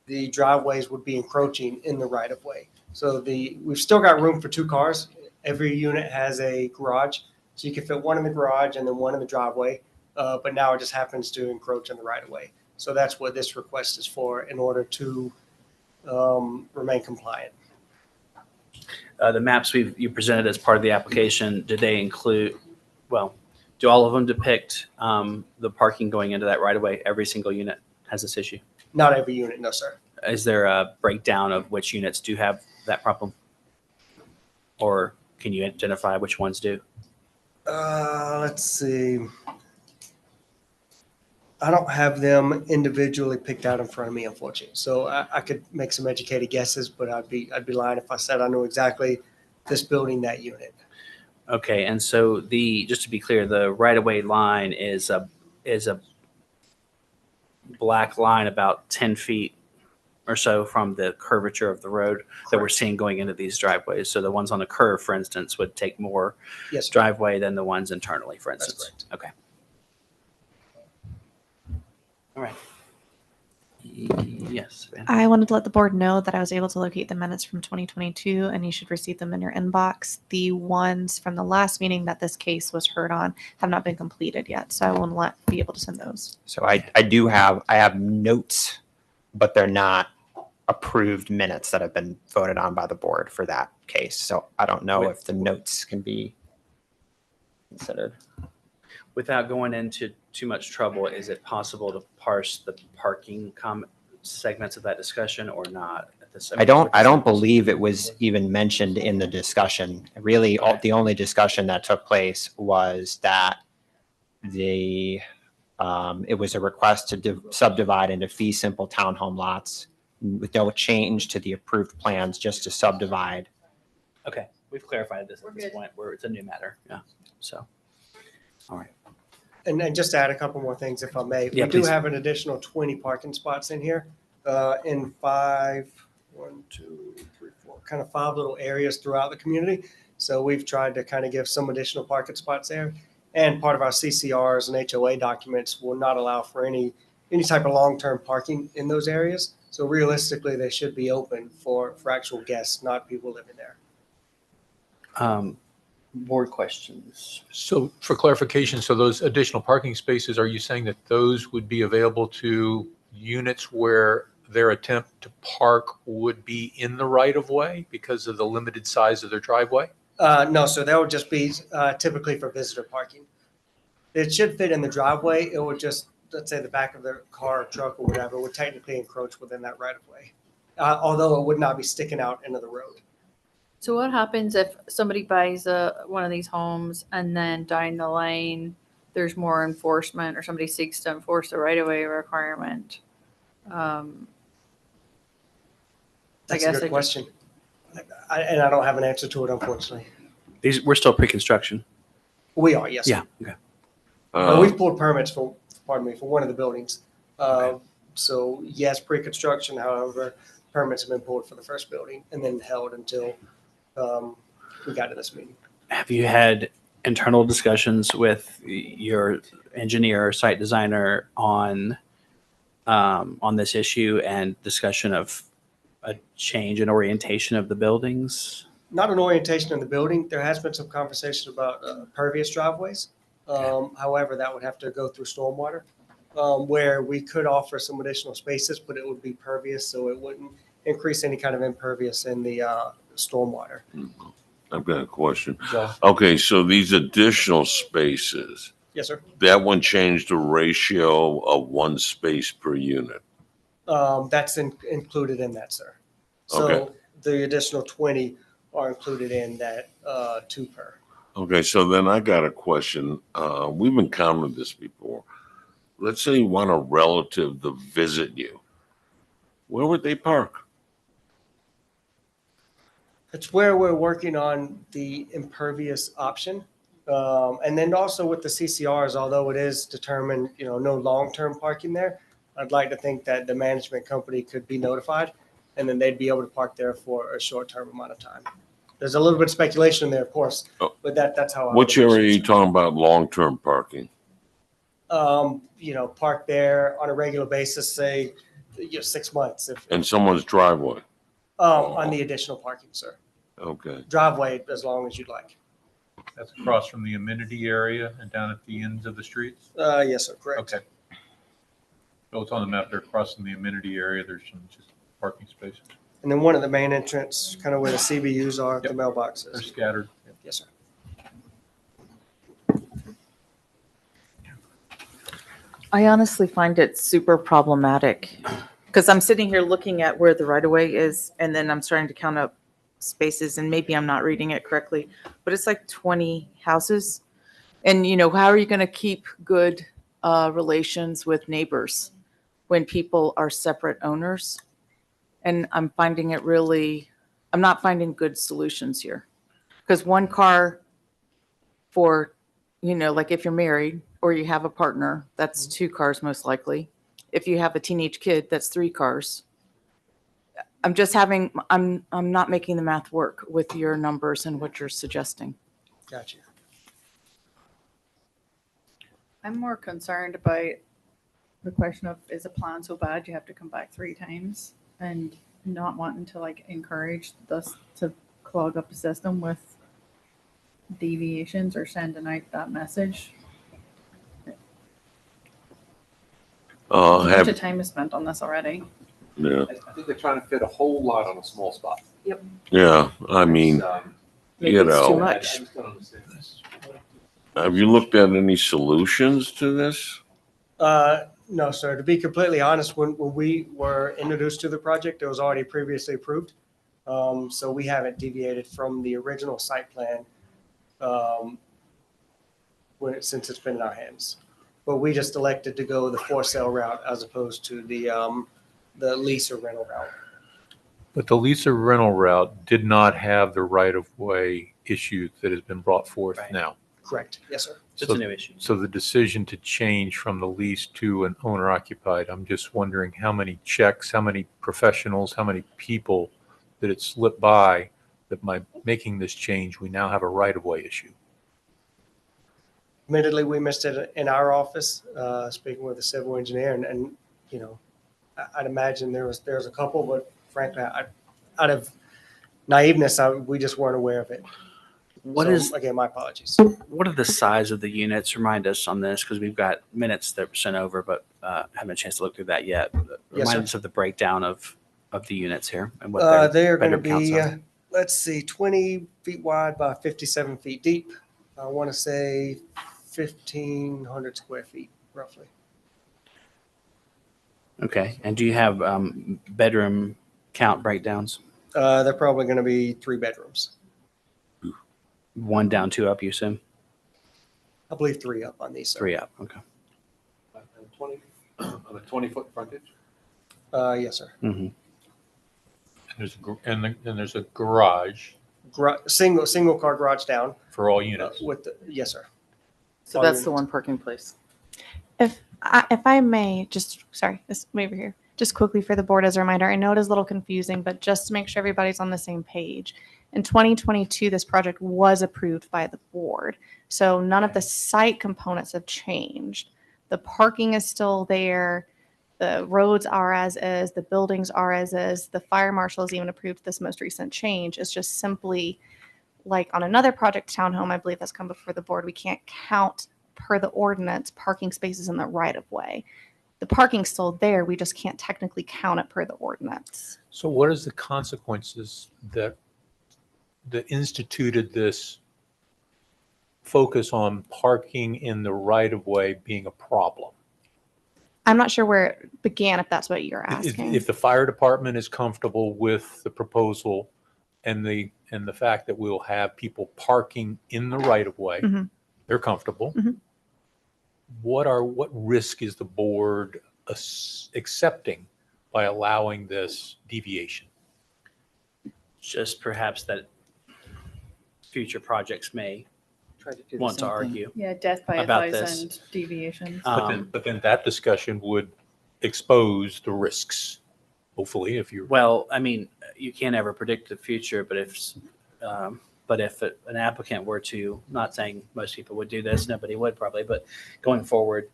S19: the driveways would be encroaching in the right of way. So we've still got room for two cars. Every unit has a garage, so you can fit one in the garage and then one in the driveway. But now it just happens to encroach in the right of way. So that's what this request is for in order to remain compliant.
S1: The maps you presented as part of the application, do they include, do all of them depict the parking going into that right of way? Every single unit has this issue?
S19: Not every unit, no, sir.
S1: Is there a breakdown of which units do have that problem? Or can you identify which ones do?
S19: Let's see. I don't have them individually picked out in front of me, unfortunately. So I could make some educated guesses, but I'd be lying if I said I know exactly this building, that unit.
S1: Okay, and so just to be clear, the right-of-way line is a black line about 10 feet or so from the curvature of the road that we're seeing going into these driveways. So the ones on the curve, for instance, would take more
S19: Yes, sir.
S1: driveway than the ones internally, for instance. Okay. All right. Yes. Savannah.
S4: I wanted to let the board know that I was able to locate the minutes from 2022, and you should receive them in your inbox. The ones from the last meeting that this case was heard on have not been completed yet, so I will be able to send those.
S14: So I have notes, but they're not approved minutes that have been voted on by the board for that case. So I don't know if the notes can be considered.
S1: Without going into too much trouble, is it possible to parse the parking segments of that discussion or not? At this,
S14: I don't believe it was even mentioned in the discussion. Really, the only discussion that took place was that it was a request to subdivide into fee simple townhome lots with no change to the approved plans, just to subdivide.
S1: Okay, we've clarified this at this point where it's a new matter. Yeah. So, all right.
S19: And just to add a couple more things, if I may.
S1: Yeah,
S19: We do
S1: please.
S19: have an additional 20 parking spots in here in 5 little areas throughout the community. So we've tried to kind of give some additional parking spots there. And part of our CCRs and HOA documents will not allow for any type of long-term parking in those areas. So realistically, they should be open for actual guests, not people living there.
S1: Board questions?
S5: So for clarification, so those additional parking spaces, are you saying that those would be available to units where their attempt to park would be in the right of way because of the limited size of their driveway?
S19: No, so that would just be typically for visitor parking. It should fit in the driveway. It would just, let's say the back of their car, truck or whatever would technically encroach within that right of way. Although it would not be sticking out into the road.
S11: So what happens if somebody buys one of these homes and then down the line, there's more enforcement or somebody seeks to enforce the right-of-way requirement?
S19: That's a good question. And I don't have an answer to it, unfortunately.
S1: We're still pre-construction.
S19: We are, yes.
S1: Yeah. Okay.
S19: We've pulled permits for one of the buildings. So yes, pre-construction, however, permits have been pulled for the first building and then held until we got to this meeting.
S1: Have you had internal discussions with your engineer or site designer on this issue and discussion of a change in orientation of the buildings?
S19: Not an orientation in the building. There has been some conversation about pervious driveways. However, that would have to go through stormwater, where we could offer some additional spaces, but it would be pervious, so it wouldn't increase any kind of impervious in the stormwater.
S10: I've got a question.
S19: Yeah.
S10: Okay, so these additional spaces,
S19: Yes, sir.
S10: that one changed the ratio of one space per unit.
S19: That's included in that, sir. So
S10: Okay.
S19: the additional 20 are included in that 2 per.
S10: Okay, so then I got a question. We've encountered this before. Let's say you want a relative to visit you. Where would they park?
S19: It's where we're working on the impervious option. And then also with the CCRs, although it is determined, no long-term parking there, I'd like to think that the management company could be notified and then they'd be able to park there for a short-term amount of time. There's a little bit of speculation in there, of course, but that's how.
S10: Which area are you talking about long-term parking?
S19: Park there on a regular basis, say, 6 months.
S10: In someone's driveway?
S19: On the additional parking, sir.
S10: Okay.
S19: Driveway as long as you'd like.
S5: That's across from the amenity area and down at the ends of the streets?
S19: Yes, sir, correct.
S5: Okay. So it's on the map there, across from the amenity area, there's some just parking spaces.
S19: And then one of the main entrance, kind of where the CBUs are, the mailboxes.
S5: They're scattered.
S19: Yes, sir.
S8: I honestly find it super problematic because I'm sitting here looking at where the right of way is and then I'm starting to count up spaces and maybe I'm not reading it correctly, but it's like 20 houses. And how are you going to keep good relations with neighbors when people are separate owners? And I'm finding I'm not finding good solutions here. Because one car for, like if you're married or you have a partner, that's 2 cars most likely. If you have a teenage kid, that's 3 cars. I'm not making the math work with your numbers and what you're suggesting.
S19: Gotcha.
S11: I'm more concerned about the question of, is a plan so bad you have to come back 3 times, and not wanting to encourage us to clog up the system with deviations or sending out that message. A bunch of time is spent on this already.
S10: Yeah.
S12: I think they're trying to fit a whole lot on a small spot.
S11: Yep.
S10: Yeah, I mean,
S8: Maybe it's too
S10: know,
S8: much.
S12: I just don't understand this.
S10: have you looked at any solutions to this?
S19: No, sir. To be completely honest, when we were introduced to the project, it was already previously approved. So we haven't deviated from the original site plan since it's been in our hands. But we just elected to go the for sale route as opposed to the lease or rental route.
S5: But the lease or rental route did not have the right-of-way issue that has been brought forth now.
S19: Correct. Yes, sir.
S1: It's a new issue.
S5: So the decision to change from the lease to an owner occupied, I'm just wondering how many checks, how many professionals, how many people that it slipped by that by making this change, we now have a right-of-way issue.
S19: Admittedly, we missed it in our office, speaking with the civil engineer, and I'd imagine there's a couple, but frankly, out of naiveness, we just weren't aware of it.
S1: What
S19: So,
S1: is,
S19: again, my apologies.
S1: what are the size of the units? Remind us on this, because we've got minutes that were sent over, but haven't had a chance to look through that yet.
S19: Yes,
S1: Remind
S19: sir.
S1: us of the breakdown of the units here and what their
S19: They are going to
S1: bedroom counts
S19: be,
S1: are.
S19: let's see, 20 feet wide by 57 feet deep. I want to say 1,500 square feet, roughly.
S1: Okay. And do you have bedroom count breakdowns?
S19: They're probably going to be 3 bedrooms.
S1: 1 down, 2 up, you assume?
S19: I believe 3 up on these. Sir.
S1: 3 up. Okay.
S5: On a 20-foot frontage?
S19: Yes, sir.
S1: Mm-hmm.
S5: And there's a garage
S19: Single car garage down.
S5: for all units.
S19: Yes, sir.
S8: So that's the one parking place.
S4: If I may, just, sorry, this over here, just quickly for the board as a reminder, I know it is a little confusing, but just to make sure everybody's on the same page. In 2022, this project was approved by the board. So none of the site components have changed. The parking is still there. The roads are as is, the buildings are as is. The fire marshal has even approved this most recent change. It's just simply like on another project townhome, I believe that's come before the board, we can't count per the ordinance parking spaces in the right of way. The parking's still there, we just can't technically count it per the ordinance.
S5: So what is the consequences that instituted this focus on parking in the right of way being a problem?
S4: I'm not sure where it began, if that's what you're asking.
S5: If the fire department is comfortable with the proposal and the fact that we'll have people parking in the right of way,
S4: Mhm.
S5: they're comfortable.
S4: Mhm.
S5: What risk is the board accepting by allowing this deviation?
S1: Just perhaps that future projects may
S8: Try to do the
S1: want to
S8: same thing.
S1: argue.
S11: Yeah, death by a
S1: About this.
S11: thousand deviations.
S5: But then that discussion would expose the risks, hopefully, if you're.
S1: Well, I mean, you can't ever predict the future, but if an applicant were to, not saying most people would do this, nobody would probably, but going forward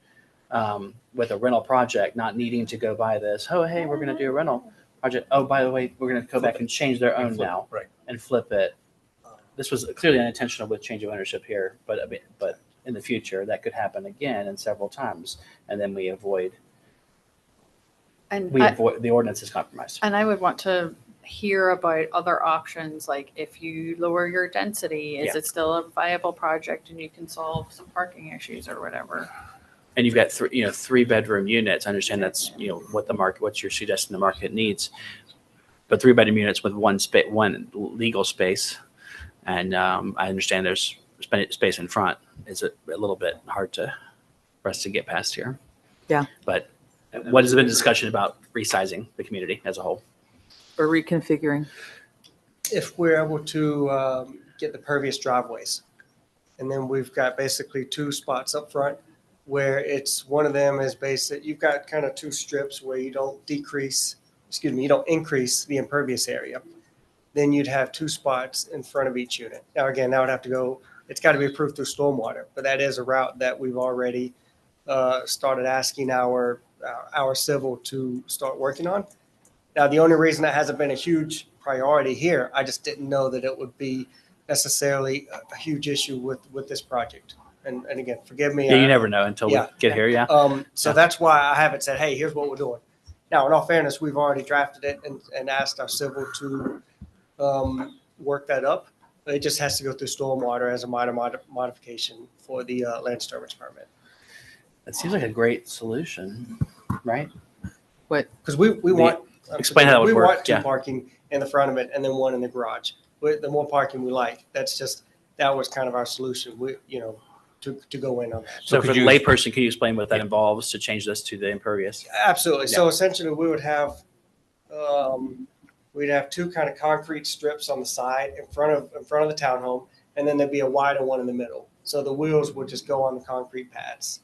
S1: with a rental project, not needing to go buy this, oh, hey, we're going to do a rental project. Oh, by the way, we're going to go back and change their own now
S5: Right.
S1: and flip it. This was clearly unintentional with change of ownership here, but in the future, that could happen again and several times, and then we avoid the ordinance is compromised.
S11: And I would want to hear about other options, like if you lower your density, is
S1: Yeah.
S11: it still a viable project and you can solve some parking issues or whatever?
S1: And you've got 3-bedroom units. I understand that's what you're suggesting the market needs, but 3-bedroom units with one legal space, and I understand there's space in front. Is a little bit hard for us to get past here.
S8: Yeah.
S1: But what has been discussion about resizing the community as a whole?
S8: Or reconfiguring.
S19: If we're able to get the pervious driveways, and then we've got basically 2 spots up front where it's one of them is basic. You've got kind of 2 strips where you don't increase the impervious area. Then you'd have 2 spots in front of each unit. Now, again, that would have to go, it's got to be approved through stormwater, but that is a route that we've already started asking our civil to start working on. Now, the only reason that hasn't been a huge priority here, I just didn't know that it would be necessarily a huge issue with this project. And again, forgive me.
S1: Yeah, you never know until we get here. Yeah.
S19: So that's why I haven't said, hey, here's what we're doing. Now, in all fairness, we've already drafted it and asked our civil to work that up. It just has to go through stormwater as a minor modification for the land disturbance permit.
S1: That seems like a great solution, right?
S8: What?
S19: Because we want.
S1: Explain how that would
S19: we
S1: work.
S19: want 2
S1: Yeah.
S19: parking in the front of it and then 1 in the garage. The more parking we like, that was kind of our solution. To go in on that.
S1: So for the layperson, can you explain what that involves to change this to the impervious?
S19: Absolutely.
S1: Yeah.
S19: So essentially, we would have we'd have 2 kind of concrete strips on the side in front of the townhome, and then there'd be a wider one in the middle. So the wheels would just go on the concrete pads,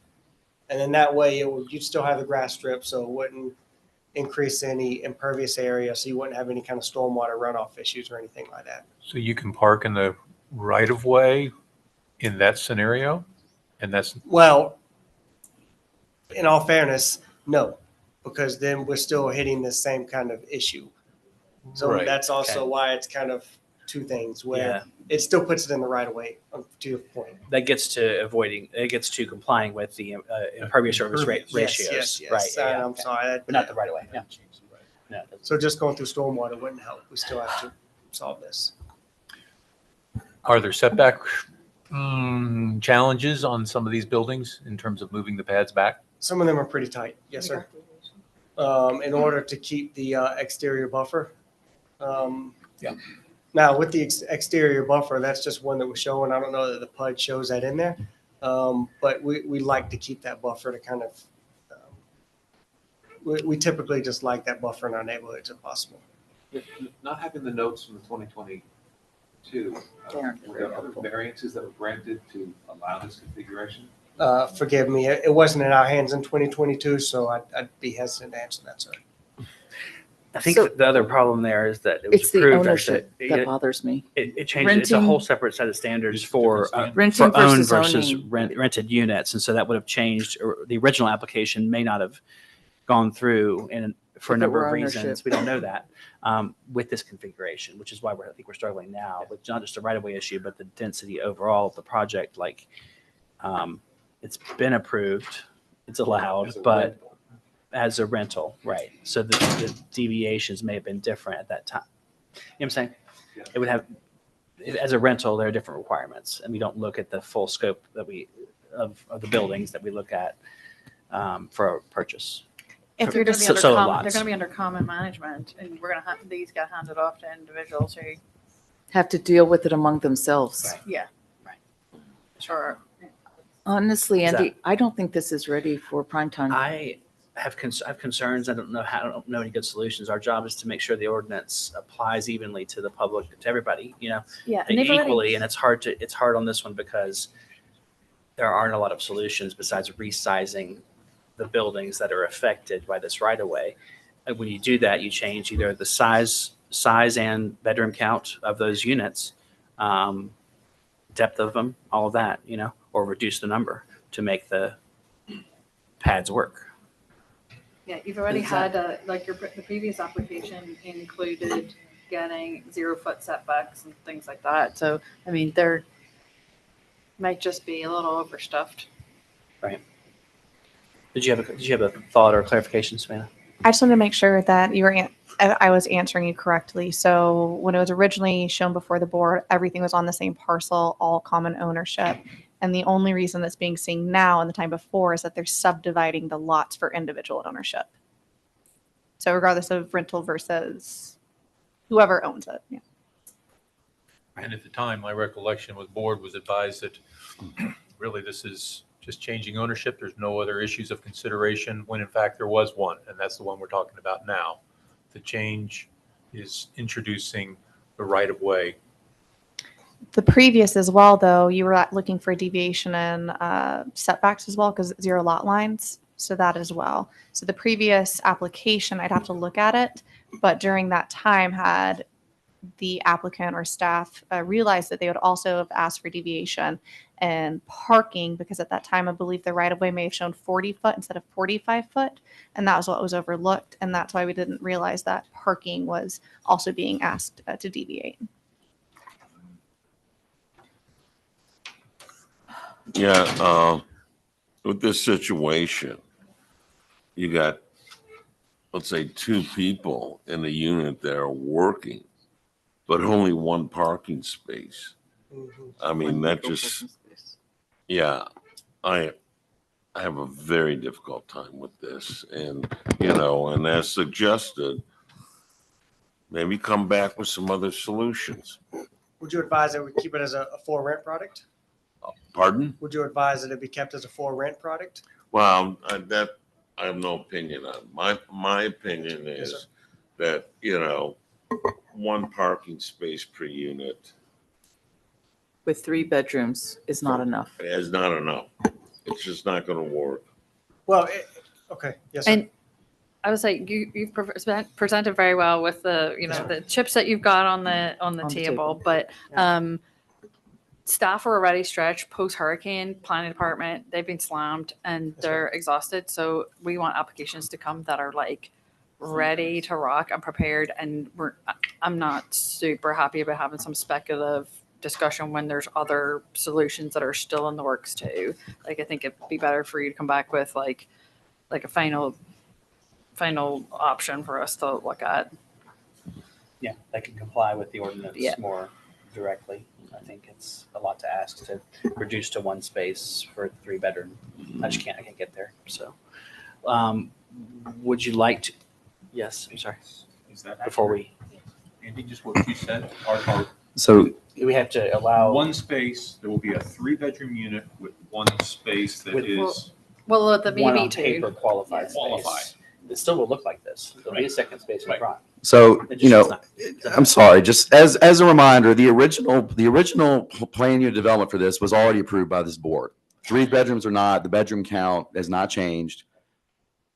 S19: and then that way you'd still have the grass strip, so it wouldn't increase any impervious area, so you wouldn't have any kind of stormwater runoff issues or anything like that.
S5: So you can park in the right of way in that scenario? And that's.
S19: Well, in all fairness, no, because then we're still hitting the same kind of issue. So
S5: Right.
S19: that's also
S1: Okay.
S19: why it's kind of 2 things where it still puts it in the right of way, to your point.
S1: That gets to complying with the impervious surface ratios.
S19: Yes, yes,
S1: Right.
S19: yes.
S1: Yeah,
S19: I'm sorry.
S1: but not the right of way. Yeah. No,
S19: So just going through stormwater wouldn't help. We still have to solve this.
S5: Are there setback challenges on some of these buildings in terms of moving the pads back?
S19: Some of them are pretty tight. Yes, sir. In order to keep the exterior buffer.
S5: Yeah.
S19: Now, with the exterior buffer, that's just one that was showing. I don't know that the PUD shows that in there. But we like to keep that buffer to kind of, we typically just like that buffer in our neighborhoods if possible.
S12: Not having the notes from the 2022, were there other variances that were granted to allow this configuration?
S19: Forgive me, it wasn't in our hands in 2022, so I'd be hesitant to answer that, sir.
S1: I think
S8: So-
S1: the other problem there is that it was
S8: It's the
S1: approved.
S8: ownership that bothers me.
S1: It changed. It's a
S8: Renting-
S1: whole separate set of standards for
S8: Renting
S1: for owned
S8: versus
S1: versus
S8: owning.
S1: rented units, and so that would have changed. Or the original application may not have gone through, and for a
S8: If it
S1: number
S8: were
S1: of
S8: ownership.
S1: reasons, we don't know that with this configuration, which is why I think we're struggling now with not just a right of way issue, but the density overall of the project. Like, it's been approved, it's allowed, but as a rental, right? So the deviations may have been different at that time. You know what I'm saying? It would have, as a rental, there are different requirements, and we don't look at the full scope that of the buildings that we look at for a purchase.
S4: If you're
S11: They're
S4: just
S11: gonna be under
S1: Solo
S11: common-
S1: lots.
S11: They're gonna be under common management, and these get handed off to individuals who,
S8: Have to deal with it among themselves.
S11: yeah.
S1: Right.
S11: Sure.
S8: Honestly,
S1: Is
S8: Andy,
S1: that-
S8: I don't think this is ready for prime time.
S1: I have concerns. I don't know any good solutions. Our job is to make sure the ordinance applies evenly to the public, to everybody,
S11: Yeah. And they've already-
S1: equally. And it's hard on this one because there aren't a lot of solutions besides resizing the buildings that are affected by this right of way. And when you do that, you change either the size and bedroom count of those units, depth of them, all of that, or reduce the number to make the pads work.
S11: Yeah, you've already had, the previous application included getting 0-foot setbacks and things like that. So, I mean, they're, might just be a little overstuffed.
S1: Right. Did you have a thought or clarification, Savannah?
S4: I just wanted to make sure that I was answering you correctly. So when it was originally shown before the board, everything was on the same parcel, all common ownership. And the only reason that's being seen now and the time before is that they're subdividing the lots for individual ownership. So regardless of rental versus whoever owns it. Yeah.
S5: And at the time, my recollection with board was advised that really this is just changing ownership. There's no other issues of consideration, when in fact there was one, and that's the one we're talking about now. The change is introducing the right of way.
S4: The previous as well, though, you were looking for a deviation in setbacks as well because 0 lot lines. So that as well. So the previous application, I'd have to look at it. But during that time, had the applicant or staff realized that they would also have asked for deviation and parking, because at that time, I believe the right of way may have shown 40 foot instead of 45 foot. And that was what was overlooked. And that's why we didn't realize that parking was also being asked to deviate.
S10: Yeah, with this situation, you got, let's say, 2 people in the unit that are working, but only 1 parking space. I mean, that just, yeah, I have a very difficult time with this. And, and as suggested, maybe come back with some other solutions.
S19: Would you advise that we keep it as a for rent product?
S10: Pardon?
S19: Would you advise that it be kept as a for rent product?
S10: Well, that I have no opinion on. My opinion is that, 1 parking space per unit
S8: With 3 bedrooms is not enough.
S10: is not enough. It's just not going to work.
S19: Well, okay, yes, sir.
S11: And I would say you've presented very well with the, the chips that you've got on the table, but staff are already stretched post-hurricane. Planning department, they've been slammed and they're exhausted. So we want applications to come that are like ready to rock and prepared. And I'm not super happy about having some speculative discussion when there's other solutions that are still in the works too. Like, I think it'd be better for you to come back with like a final option for us to look at.
S1: Yeah, that can comply with the ordinance
S11: Yeah.
S1: more directly. I think it's a lot to ask to reduce to one space for a 3-bedroom. I can't get there. So, would you like to? Yes, I'm sorry.
S5: Is that
S1: Before we,
S5: Andy, just what you said? Our
S18: So
S1: we have to allow
S5: one space, there will be a 3-bedroom unit with one space that
S1: With-
S5: is
S11: Well, the
S1: one on
S11: BB
S1: paper
S11: too.
S1: qualified space.
S5: Qualified.
S1: It still will look like this. There'll be a second space in
S5: Right.
S1: front.
S18: So,
S1: It
S18: you
S1: just
S18: know,
S1: is not-
S18: I'm sorry, just as a reminder, the original plan unit development for this was already approved by this board. 3 bedrooms or not, the bedroom count has not changed.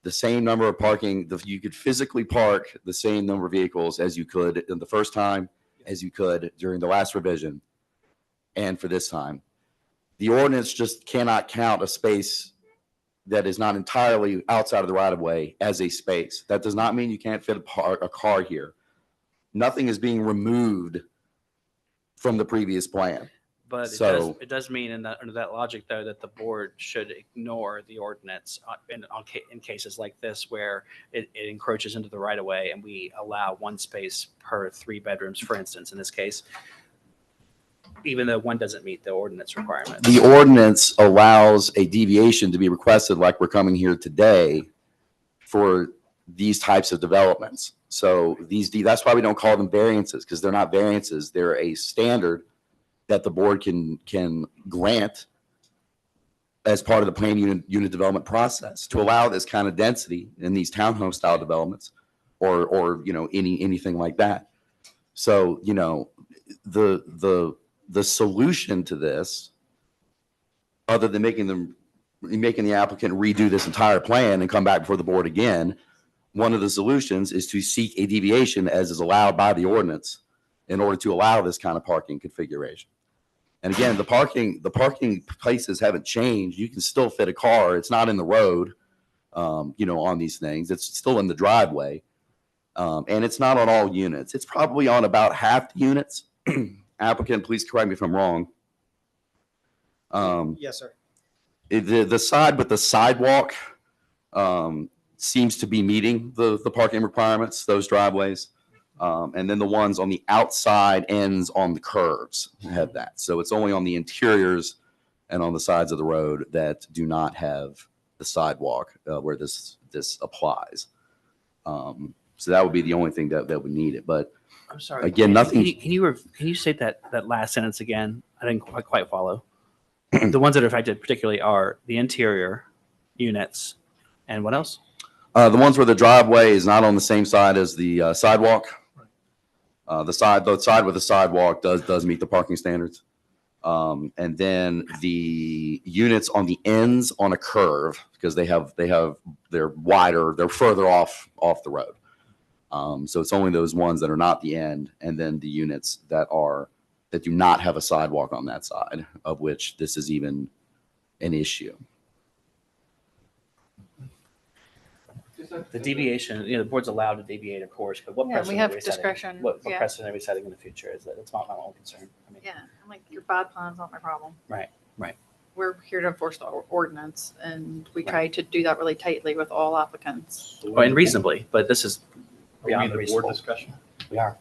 S18: The same number of parking, you could physically park the same number of vehicles as you could in the first time, as you could during the last revision, and for this time. The ordinance just cannot count a space that is not entirely outside of the right of way as a space. That does not mean you can't fit a car here. Nothing is being removed from the previous plan.
S1: But
S18: So-
S1: it does mean under that logic, though, that the board should ignore the ordinance in cases like this where it encroaches into the right of way and we allow one space per 3 bedrooms, for instance, in this case, even though one doesn't meet the ordinance requirements.
S18: The ordinance allows a deviation to be requested like we're coming here today for these types of developments. So that's why we don't call them variances, because they're not variances. They're a standard that the board can grant as part of the plan unit development process to allow this kind of density in these townhome style developments or anything like that. So, the solution to this, other than making the applicant redo this entire plan and come back before the board again, one of the solutions is to seek a deviation as is allowed by the ordinance in order to allow this kind of parking configuration. And again, the parking places haven't changed. You can still fit a car. It's not in the road, on these things. It's still in the driveway. And it's not on all units. It's probably on about half the units. Applicant, please correct me if I'm wrong.
S19: Yes, sir.
S18: The side with the sidewalk seems to be meeting the parking requirements, those driveways. And then the ones on the outside ends on the curves have that. So it's only on the interiors and on the sides of the road that do not have the sidewalk where this applies. So that would be the only thing that would need it. But
S1: I'm sorry.
S18: again, nothing.
S1: Can you state that last sentence again? I didn't quite follow. The ones that are affected particularly are the interior units and what else?
S18: The ones where the driveway is not on the same side as the sidewalk. The side with the sidewalk does meet the parking standards. And then the units on the ends on a curve, because they're wider, they're further off the road. So it's only those ones that are not the end, and then the units that do not have a sidewalk on that side, of which this is even an issue.
S1: The deviation, the board's allowed to deviate, of course, but what
S11: Yeah, we
S1: precedent
S11: have
S1: are we setting?
S11: discretion,
S1: What
S11: yeah.
S1: precedent are we setting in the future? That's not my own concern. I mean,
S11: Yeah, I'm like, your bad plan's not my problem.
S1: right.
S11: We're here to enforce the ordinance, and we try to do that really tightly with all applicants.
S1: Well, and reasonably, but this is
S5: Are we
S1: beyond
S5: in
S1: the
S5: the board
S1: reasonable.
S5: discussion?
S1: We are.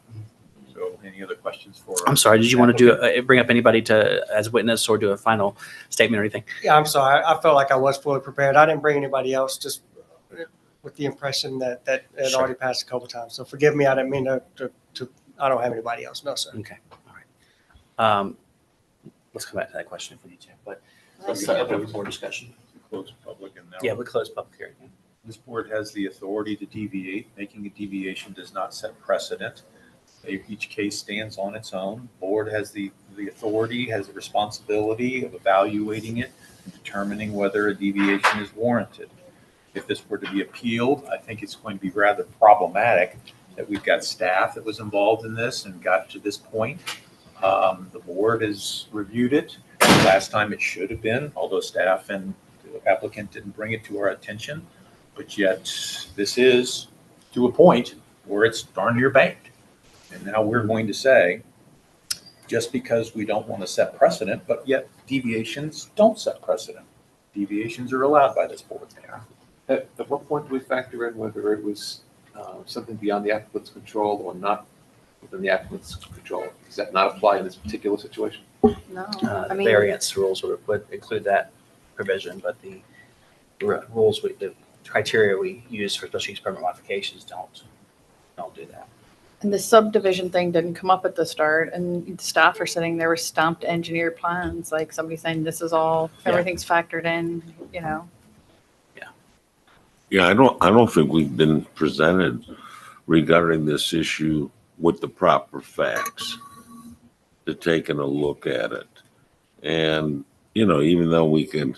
S5: So any other questions for?
S1: I'm sorry, did you want to bring up anybody as witness or do a final statement or anything?
S19: Yeah, I'm sorry. I felt like I was fully prepared. I didn't bring anybody else, just with the impression that it had
S1: Sure.
S19: already passed a couple times. So forgive me. I didn't mean to, I don't have anybody else. No, sir.
S1: Okay, all right. Let's come back to that question if we need to, but let's set up a board discussion.
S5: Close public and now.
S1: Yeah, we close public hearing.
S5: This board has the authority to deviate. Making a deviation does not set precedent. Each case stands on its own. Board has the authority, has the responsibility of evaluating it and determining whether a deviation is warranted. If this were to be appealed, I think it's going to be rather problematic that we've got staff that was involved in this and got to this point. The board has reviewed it. Last time it should have been, although staff and the applicant didn't bring it to our attention. But yet this is to a point where it's darn near banked. And now we're going to say, just because we don't want to set precedent, but yet deviations don't set precedent. Deviations are allowed by this board.
S12: At what point do we factor in whether it was something beyond the applicant's control or not within the applicant's control? Does that not apply in this particular situation?
S11: No,
S1: The variance rules would include that provision, but the rules, the criteria we use for special use permit modifications don't do that.
S11: And the subdivision thing didn't come up at the start, and staff are sitting there with stamped engineered plans, like somebody saying this is all,
S1: Yeah.
S11: everything's factored in, you know.
S10: Yeah, I don't think we've been presented regarding this issue with the proper facts to taking a look at it. And, even though we can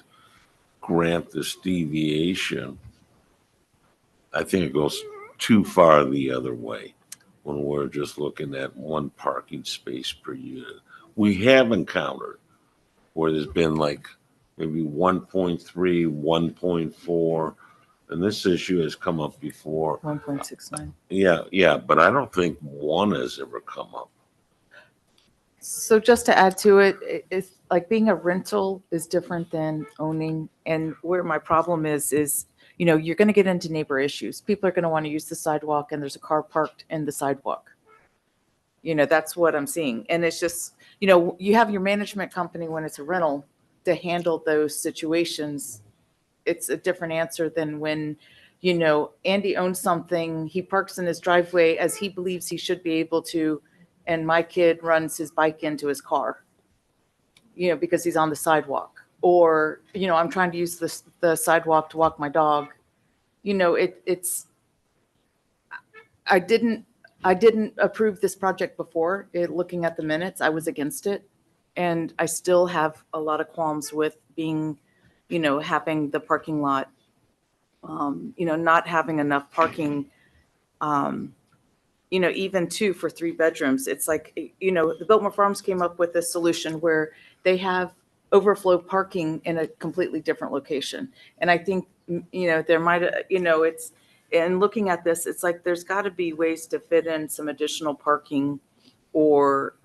S10: grant this deviation, I think it goes too far the other way when we're just looking at one parking space per unit. We have encountered where there's been like maybe 1.3, 1.4, and this issue has come up before.
S8: 1.69.
S10: Yeah, but I don't think one has ever come up.
S8: So just to add to it, it's like being a rental is different than owning. And where my problem is, you're going to get into neighbor issues. People are going to want to use the sidewalk and there's a car parked in the sidewalk. That's what I'm seeing. And it's just, you have your management company when it's a rental to handle those situations. It's a different answer than when, Andy owns something, he parks in his driveway as he believes he should be able to, and my kid runs his bike into his car, because he's on the sidewalk. Or, I'm trying to use the sidewalk to walk my dog. I didn't approve this project before. Looking at the minutes, I was against it. And I still have a lot of qualms with being, having the parking lot, not having enough parking, even for 3 bedrooms. It's like, the Biltmore Farms came up with a solution where they have overflow parking in a completely different location. And I think, there might, it's, and looking at this, it's like, there's got to be ways to fit in some additional parking or,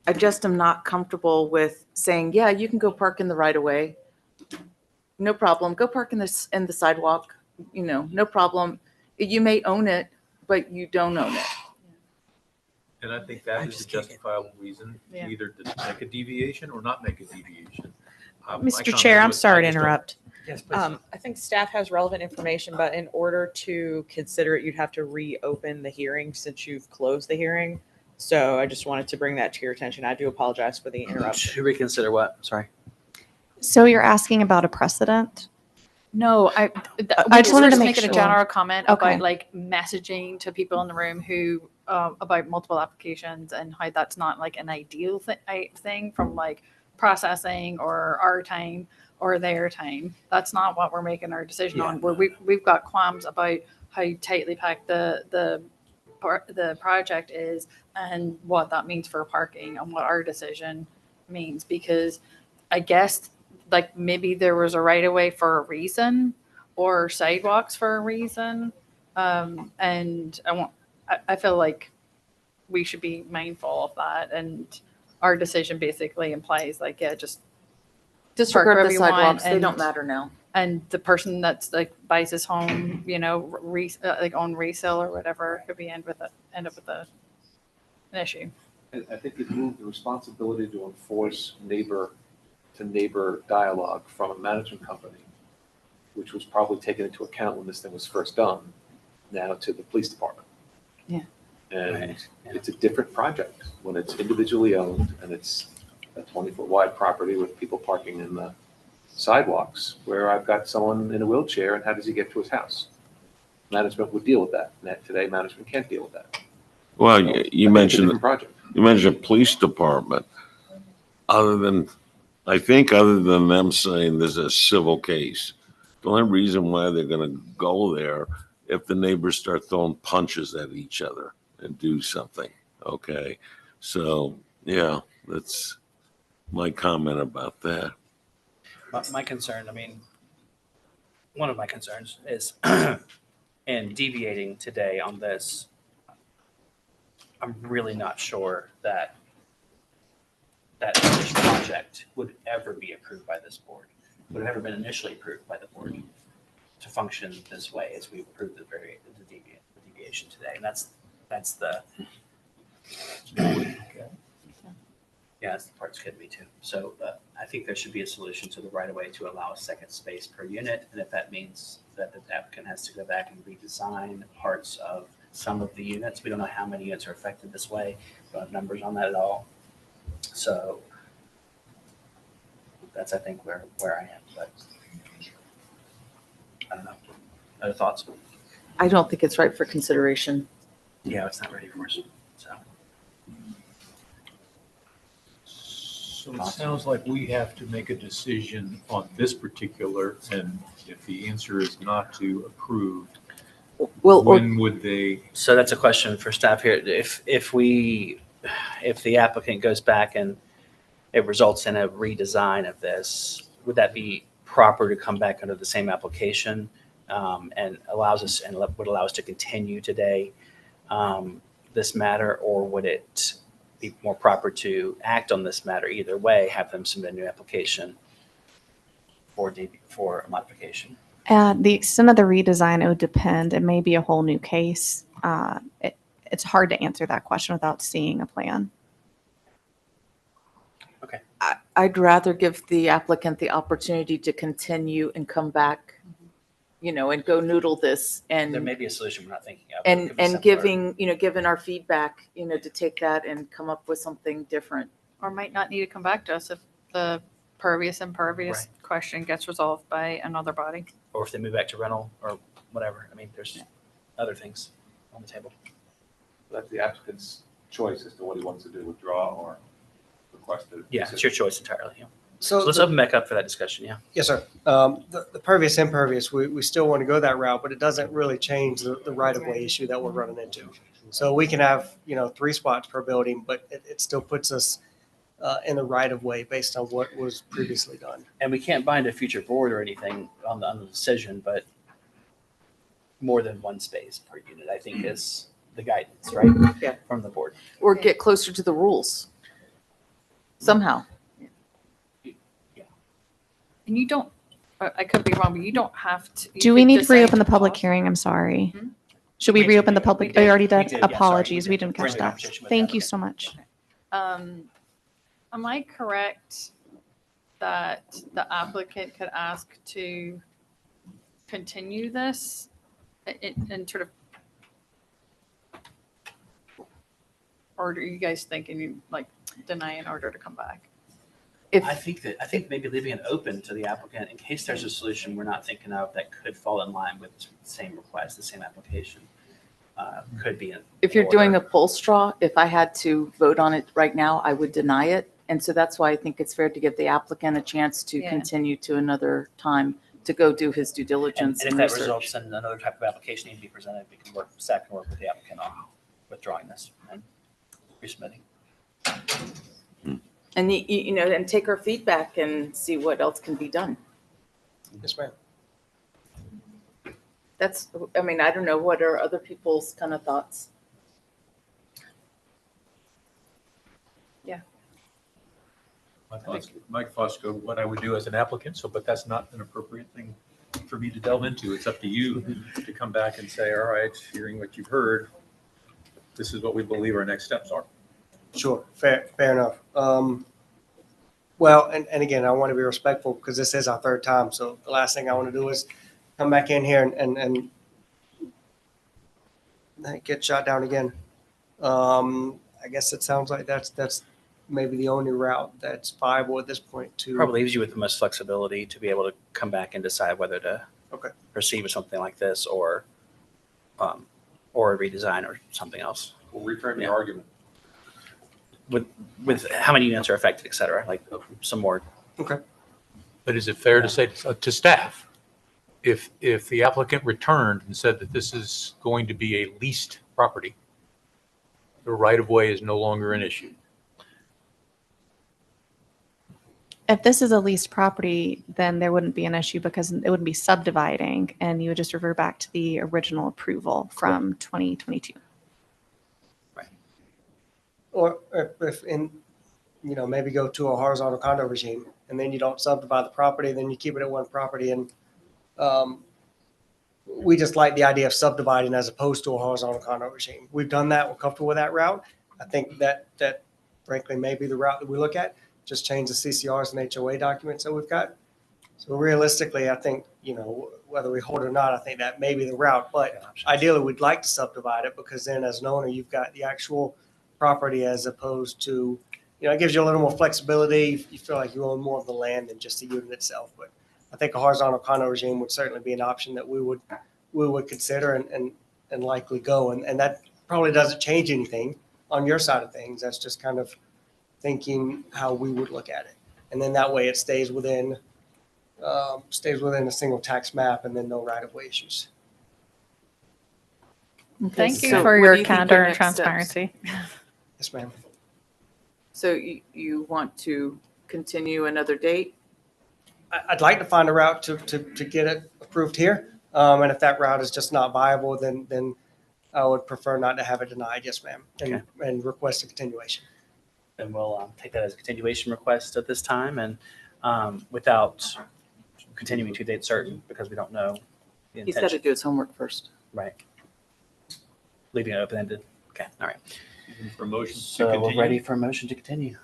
S8: I just am not comfortable with saying, yeah, you can go park in the right of way. No problem. Go park in the sidewalk, no problem. You may own it, but you don't own it.
S5: And I think that is a justifiable reason
S11: Yeah.
S5: either to make a deviation or not make a deviation. My
S7: Mr.
S5: comment
S7: Chair, I'm
S5: was,
S7: sorry to
S5: I just don't-
S7: interrupt.
S5: Yes, please.
S7: I think staff has relevant information, but in order to consider it, you'd have to reopen the hearing since you've closed the hearing. So I just wanted to bring that to your attention. I do apologize for the interruption.
S1: To reconsider what? Sorry.
S4: So you're asking about a precedent?
S11: No,
S4: I
S11: we
S4: just wanted to
S11: were
S4: make
S11: making
S4: sure.
S11: a general comment
S4: Okay.
S11: about like messaging to people in the room who about multiple applications and how that's not like an ideal thing from like processing or our time or their time. That's not what we're making our decision
S1: Yeah.
S11: on. Where we've got qualms about how tightly packed the project is and what that means for parking and what our decision means, because I guess like maybe there was a right of way for a reason or sidewalks for a reason. And I feel like we should be mindful of that. And our decision basically implies like, yeah, just park
S8: Disregard
S11: wherever
S8: the
S11: you want
S8: sidewalks. They
S11: and-
S8: don't matter now.
S11: And the person that's like buys his home, like on resale or whatever, could be end up with an issue.
S12: I think it moved the responsibility to enforce neighbor-to-neighbor dialogue from a management company, which was probably taken into account when this thing was first done, now to the police department.
S11: Yeah.
S12: And it's a different project when it's individually owned and it's a 20-foot wide property with people parking in the sidewalks, where I've got someone in a wheelchair and how does he get to his house? Management would deal with that. And today, management can't deal with that.
S10: Well,
S12: So,
S10: you
S12: I think it's a
S10: mentioned,
S12: different project.
S10: you mentioned police department. I think other than them saying there's a civil case, the only reason why they're gonna go there if the neighbors start throwing punches at each other and do something, okay? So, yeah, that's my comment about that.
S1: My concern, one of my concerns is in deviating today on this, I'm really not sure that that this project would ever be approved by this board, would have ever been initially approved by the board to function this way as we approved the deviation today. And that's the, yeah, that's the part that's kidding me too. So I think there should be a solution to the right of way to allow a second space per unit. And if that means that the applicant has to go back and redesign parts of some of the units, we don't know how many units are affected this way. We don't have numbers on that at all. So that's, I think, where I am, but I don't know. Other thoughts?
S8: I don't think it's right for consideration.
S1: Yeah, it's not ready for us, so.
S5: So it sounds like we have to make a decision on this particular, and if the answer is not to approve,
S8: Well,
S5: when would they?
S1: So that's a question for staff here. If the applicant goes back and it results in a redesign of this, would that be proper to come back under the same application and would allow us to continue today this matter, or would it be more proper to act on this matter either way, have them submit a new application for a modification?
S4: The extent of the redesign, it would depend. It may be a whole new case. It's hard to answer that question without seeing a plan.
S1: Okay.
S8: I'd rather give the applicant the opportunity to continue and come back, and go noodle this and.
S1: There may be a solution we're not thinking of.
S8: And given our feedback, to take that and come up with something different.
S11: Or might not need to come back to us if the pervious impervious
S1: Right.
S11: question gets resolved by another body.
S1: Or if they move back to rental or whatever. I mean, there's other things on the table.
S12: That's the applicant's choice as to what he wants to do, withdraw or request it.
S1: Yeah, it's your choice entirely. Yeah.
S19: So
S1: So let's open back up for that discussion. Yeah.
S19: Yes, sir. The pervious impervious, we still want to go that route, but it doesn't really change the right of way issue that we're running into. So we can have, 3 spots per building, but it still puts us in the right of way based on what was previously done.
S1: And we can't bind a future board or anything on the decision, but more than one space per unit, I think, is the guidance, right?
S8: Yeah.
S1: From the board.
S8: Or get closer to the rules somehow.
S11: And you don't, I could be wrong, but you don't have to.
S4: Do we need to reopen the public hearing? I'm sorry. Should we
S1: We
S4: reopen the
S1: did.
S4: public?
S1: We
S4: Oh, you
S1: did.
S4: already
S1: We
S4: did?
S1: did, yeah, sorry,
S4: Apologies.
S1: we
S4: We
S1: did.
S4: didn't
S1: We're in
S4: catch
S1: the
S4: that.
S1: conversation with
S4: Thank
S1: that,
S4: you
S1: okay.
S4: so much.
S11: Am I correct that the applicant could ask to continue this and sort of, or are you guys thinking you like deny in order to come back?
S1: I think maybe leaving it open to the applicant in case there's a solution we're not thinking of that could fall in line with the same request, the same application. Could be in
S8: If you're doing a
S1: order.
S8: poll straw, if I had to vote on it right now, I would deny it. And so that's why I think it's fair to give the applicant a chance to
S11: Yeah.
S8: continue to another time to go do his due
S1: And
S8: diligence
S1: if
S8: and
S1: that
S8: research.
S1: results in another type of application need to be presented, we can staff can work with the applicant on withdrawing this and resubmitting.
S8: And, and take our feedback and see what else can be done.
S19: Yes, ma'am.
S8: I don't know, what are other people's kind of thoughts?
S5: My thoughts go what I would do as an applicant, but that's not an appropriate thing for me to delve into. It's up to you to come back and say, all right, hearing what you've heard, this is what we believe our next steps are.
S19: Sure, fair enough. Well, and again, I want to be respectful because this is our 3rd time. So the last thing I want to do is come back in here and get shot down again. I guess it sounds like that's maybe the only route that's viable at this point to.
S1: Probably leaves you with the most flexibility to be able to come back and decide whether to
S19: Okay.
S1: proceed with something like this or a redesign or something else.
S12: We'll reframe the
S1: Yeah.
S12: argument.
S1: With how many units are affected, et cetera, like some more.
S19: Okay.
S5: But is it fair to say to staff, if the applicant returned and said that this is going to be a leased property, the right of way is no longer an issue?
S4: If this is a leased property, then there wouldn't be an issue because it wouldn't be subdividing and you would just revert back to the original approval from 2022.
S19: Or if in maybe go to a horizontal condo regime, and then you don't subdivide the property, then you keep it at one property. And we just like the idea of subdividing as opposed to a horizontal condo regime. We've done that. We're comfortable with that route. I think that frankly may be the route that we look at. Just change the CCRs and HOA documents that we've got. So realistically, I think, whether we hold it or not, I think that may be the route. But ideally, we'd like to subdivide it, because then as an owner, you've got the actual property as opposed to, it gives you a little more flexibility. You feel like you own more of the land than just the unit itself. But I think a horizontal condo regime would certainly be an option that we would consider and likely go. And that probably doesn't change anything on your side of things. That's just kind of thinking how we would look at it. And then that way it stays within a single tax map, and then no right-of-way issues.
S11: Thank you
S8: So
S11: for
S8: what
S11: your
S8: do you think
S11: candor
S8: your
S11: and
S8: next steps?
S11: transparency.
S19: Yes, ma'am.
S8: So you want to continue another date?
S19: I'd like to find a route to get it approved here. And if that route is just not viable, then I would prefer not to have it denied. Yes, ma'am. And request a continuation.
S1: Then we'll take that as a continuation request at this time, and without continuing to date certain, because we don't know the
S8: He's got to
S1: intention.
S8: do his homework first.
S1: Right. Leaving it open-ended. Okay, all right.
S5: For motion to
S1: So we're
S5: continue?
S1: ready for a motion to continue.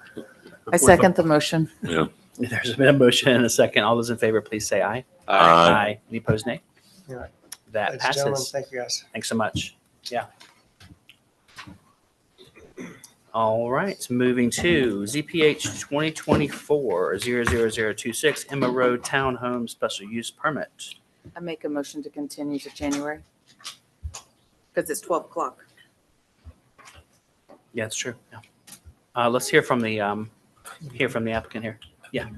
S8: I second the motion.
S10: Yeah.
S1: There's been a motion and a second. All those in favor, please say aye.
S10: Aye.
S1: Any opposed, nay?
S19: All right.
S1: That
S19: Ladies and gentlemen,
S1: passes.
S19: thank you, guys.
S1: Thanks so much. Yeah. All right, moving to ZPH 2024-00026 Emma Road Townhome Special Use Permit.
S8: I make a motion to continue to January. Because it's 12 o'clock.
S1: Yeah, it's true. Yeah. Let's hear from the applicant here. Yeah.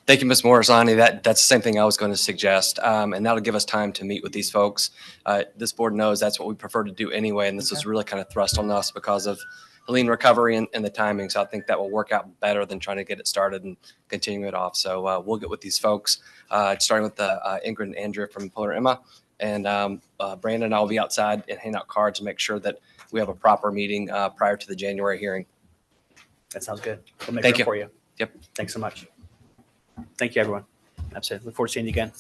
S20: Thank you, Ms. Morazani. That's the same thing I was going to suggest, and that'll give us time to meet with these folks. This board knows that's what we prefer to do anyway, and this was really kind of thrust on us because of Helene recovery and the timing. So I think that will work out better than trying to get it started and continuing it off. So we'll get with these folks, starting with Ingrid and Andrea from Polar Emma, and Brandon and I will be outside and hand out cards and make sure that we have a proper meeting prior to the January hearing.
S1: That sounds good. We'll make
S20: Thank
S1: room
S20: you.
S1: for you.
S20: Yep.
S1: Thanks so much. Thank you, everyone. Absolutely. Look forward to seeing you again.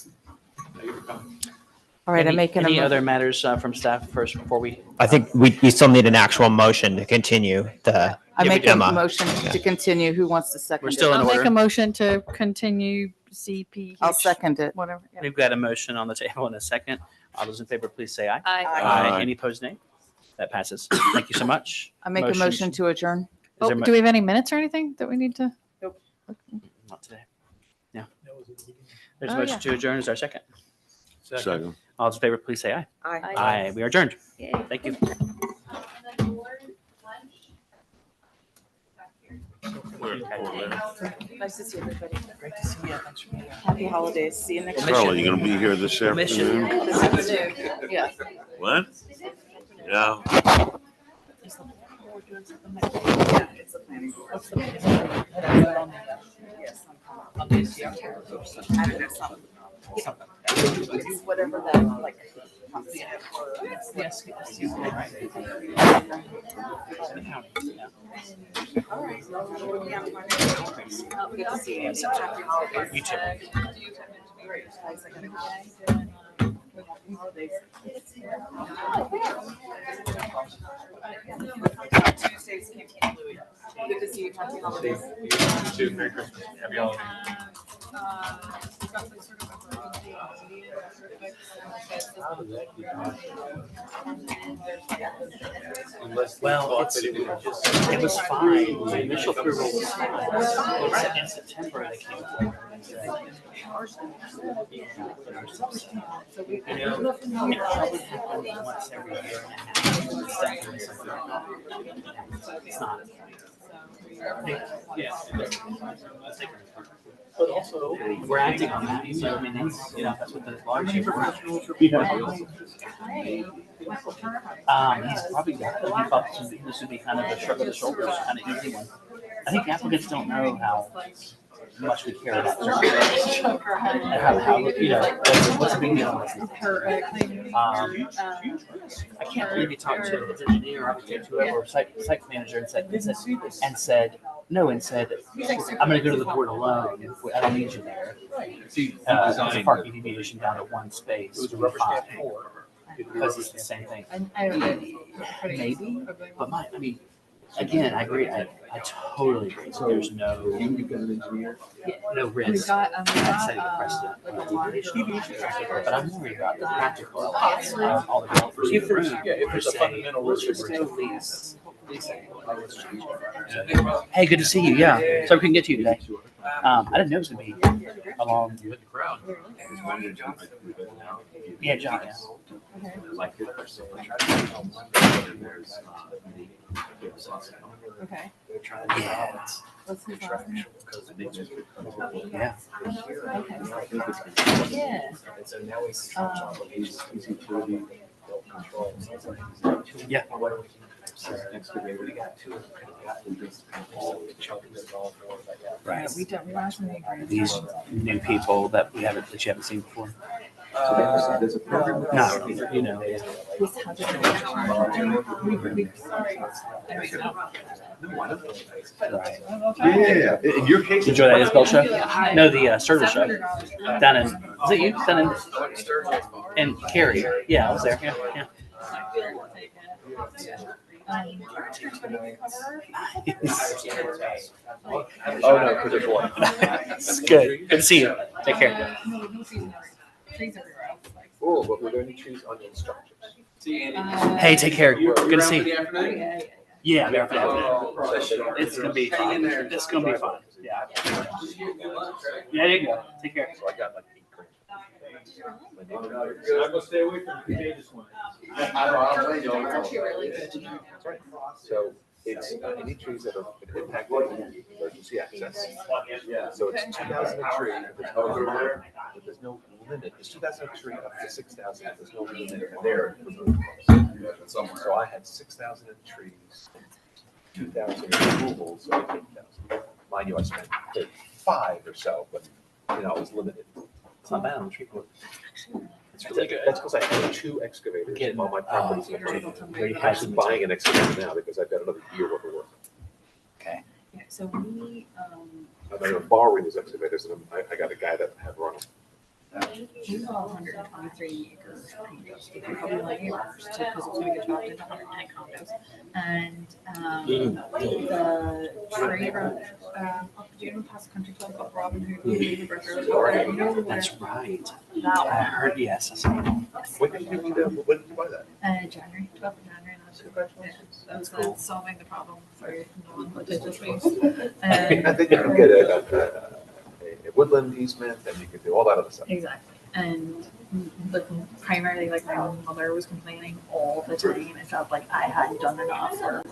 S8: All right, I'm making
S1: Any other matters from staff first before we?
S14: I think we still need an actual motion to continue the
S8: I make a
S14: Emma.
S8: motion to continue. Who wants to second it?
S1: still in
S11: I'll make
S1: order.
S11: a motion to continue CP.
S8: I'll second it.
S11: Whatever. Yeah.
S1: We've got a motion on the table in a second. All those in favor, please say aye.
S11: Aye.
S1: Any opposed, nay? That passes. Thank you so much.
S8: I make a motion to adjourn.
S1: Is
S11: Oh,
S1: there mo-
S11: do we have any minutes or anything that we need to?
S1: Not today. Yeah. There's a
S11: Oh,
S1: motion
S11: yeah.
S1: to adjourn. Is there a second?
S10: Second.
S1: All those in favor, please say aye.
S8: Aye.
S1: Aye. We are adjourned.
S11: Yay.
S1: Thank you.
S8: Nice to see everybody.
S1: Great to see you. Thanks for being here.
S8: Happy holidays. See you next
S10: Carla, you gonna be here this
S1: We'll miss you.
S10: afternoon?
S8: This afternoon. Yeah.
S10: What? Yeah.
S8: It's the planning board. It's whatever that, like.
S1: Yes.
S8: Good to see you.
S1: You too.
S8: Tuesdays, good to see you. Happy holidays.
S5: Merry Christmas. Happy holidays.
S1: Well, it was fine. The initial approval was fine. In September, they came forward and said, it probably happens once every year and a half. It's not. Yeah. But also, we're acting on that, so I mean, that's what the large. He's probably got it. He thought this would be kind of a shrug of the shoulders, kind of easy one. I think applicants don't know how much we care about certain things. And how, you know, what's the big deal on this? I can't believe you talked to the engineer, architect, whoever, site manager, and said, I'm going to go to the board alone. I don't need you there. It's a parking deviation down to one space. Because it's the same thing. Maybe, but I mean, again, I agree. I totally agree. So there's no risk. That's setting a precedent. But I'm worried about the practical elements of all the developers.
S5: If there's a fundamental risk.
S1: Hey, good to see you. Yeah, so we couldn't get to you today. I didn't know it was gonna be a long. Yeah, John. Yeah.
S11: Okay.
S1: Yeah.
S11: What's his last name?
S1: Yeah.
S11: Yeah.
S1: Yeah. Right.
S11: We don't realize when they agree.
S1: These new people that you haven't seen before. No, you know. Right.
S12: Yeah, in your case.
S1: Enjoy that Isabel show? No, the Sturgill show. Down in, was it you? Down in Cary. Yeah, I was there. Yeah, yeah.
S12: Oh, no, because they're boy.
S1: It's good. Good to see you. Take care.
S12: Oh, but we're going to choose onion structures.
S1: Hey, take care. Good to see you.
S11: Yeah.
S1: Yeah, there. It's gonna be fun. It's gonna be fun. Yeah. Yeah, there you go. Take care.
S12: So I got like 8 grams.
S5: I'm gonna stay away from the contagious one.
S12: So it's any trees that are impacted emergency access. So it's 2,000 a tree. There's no limit. It's 2,000 a tree up to 6,000. There's no limit there. So I had 6,000 in trees, 2,000 in removal, so 8,000. Mind you, I spent 5 or so, but you know, I was limited.
S1: It's not bad on the tree court.
S12: It's really good. That's because I have 2 excavators on my property. I'm actually buying an excavator now because I've got another year worth of work.
S1: Okay.
S11: Yeah, so we,
S12: I'm borrowing these excavators, and I got a guy that had run them.
S11: we saw 123 acre condos, with a couple of acres, because it's gonna get chopped into 110 condos. And, the tree road, do you know past country club called Robin Hood? You know where
S1: That's right.
S11: that
S1: I
S11: one?
S1: heard, yes. I saw it.
S12: When did you buy that?
S11: January, 12th of January. Congratulations. That's cool. Solving the problem for non-litigious waste.
S12: And then you can get a woodland easement, and you can do all that other stuff.
S11: Exactly. And primarily, like, my mother was complaining all the time. I felt like I hadn't done enough, or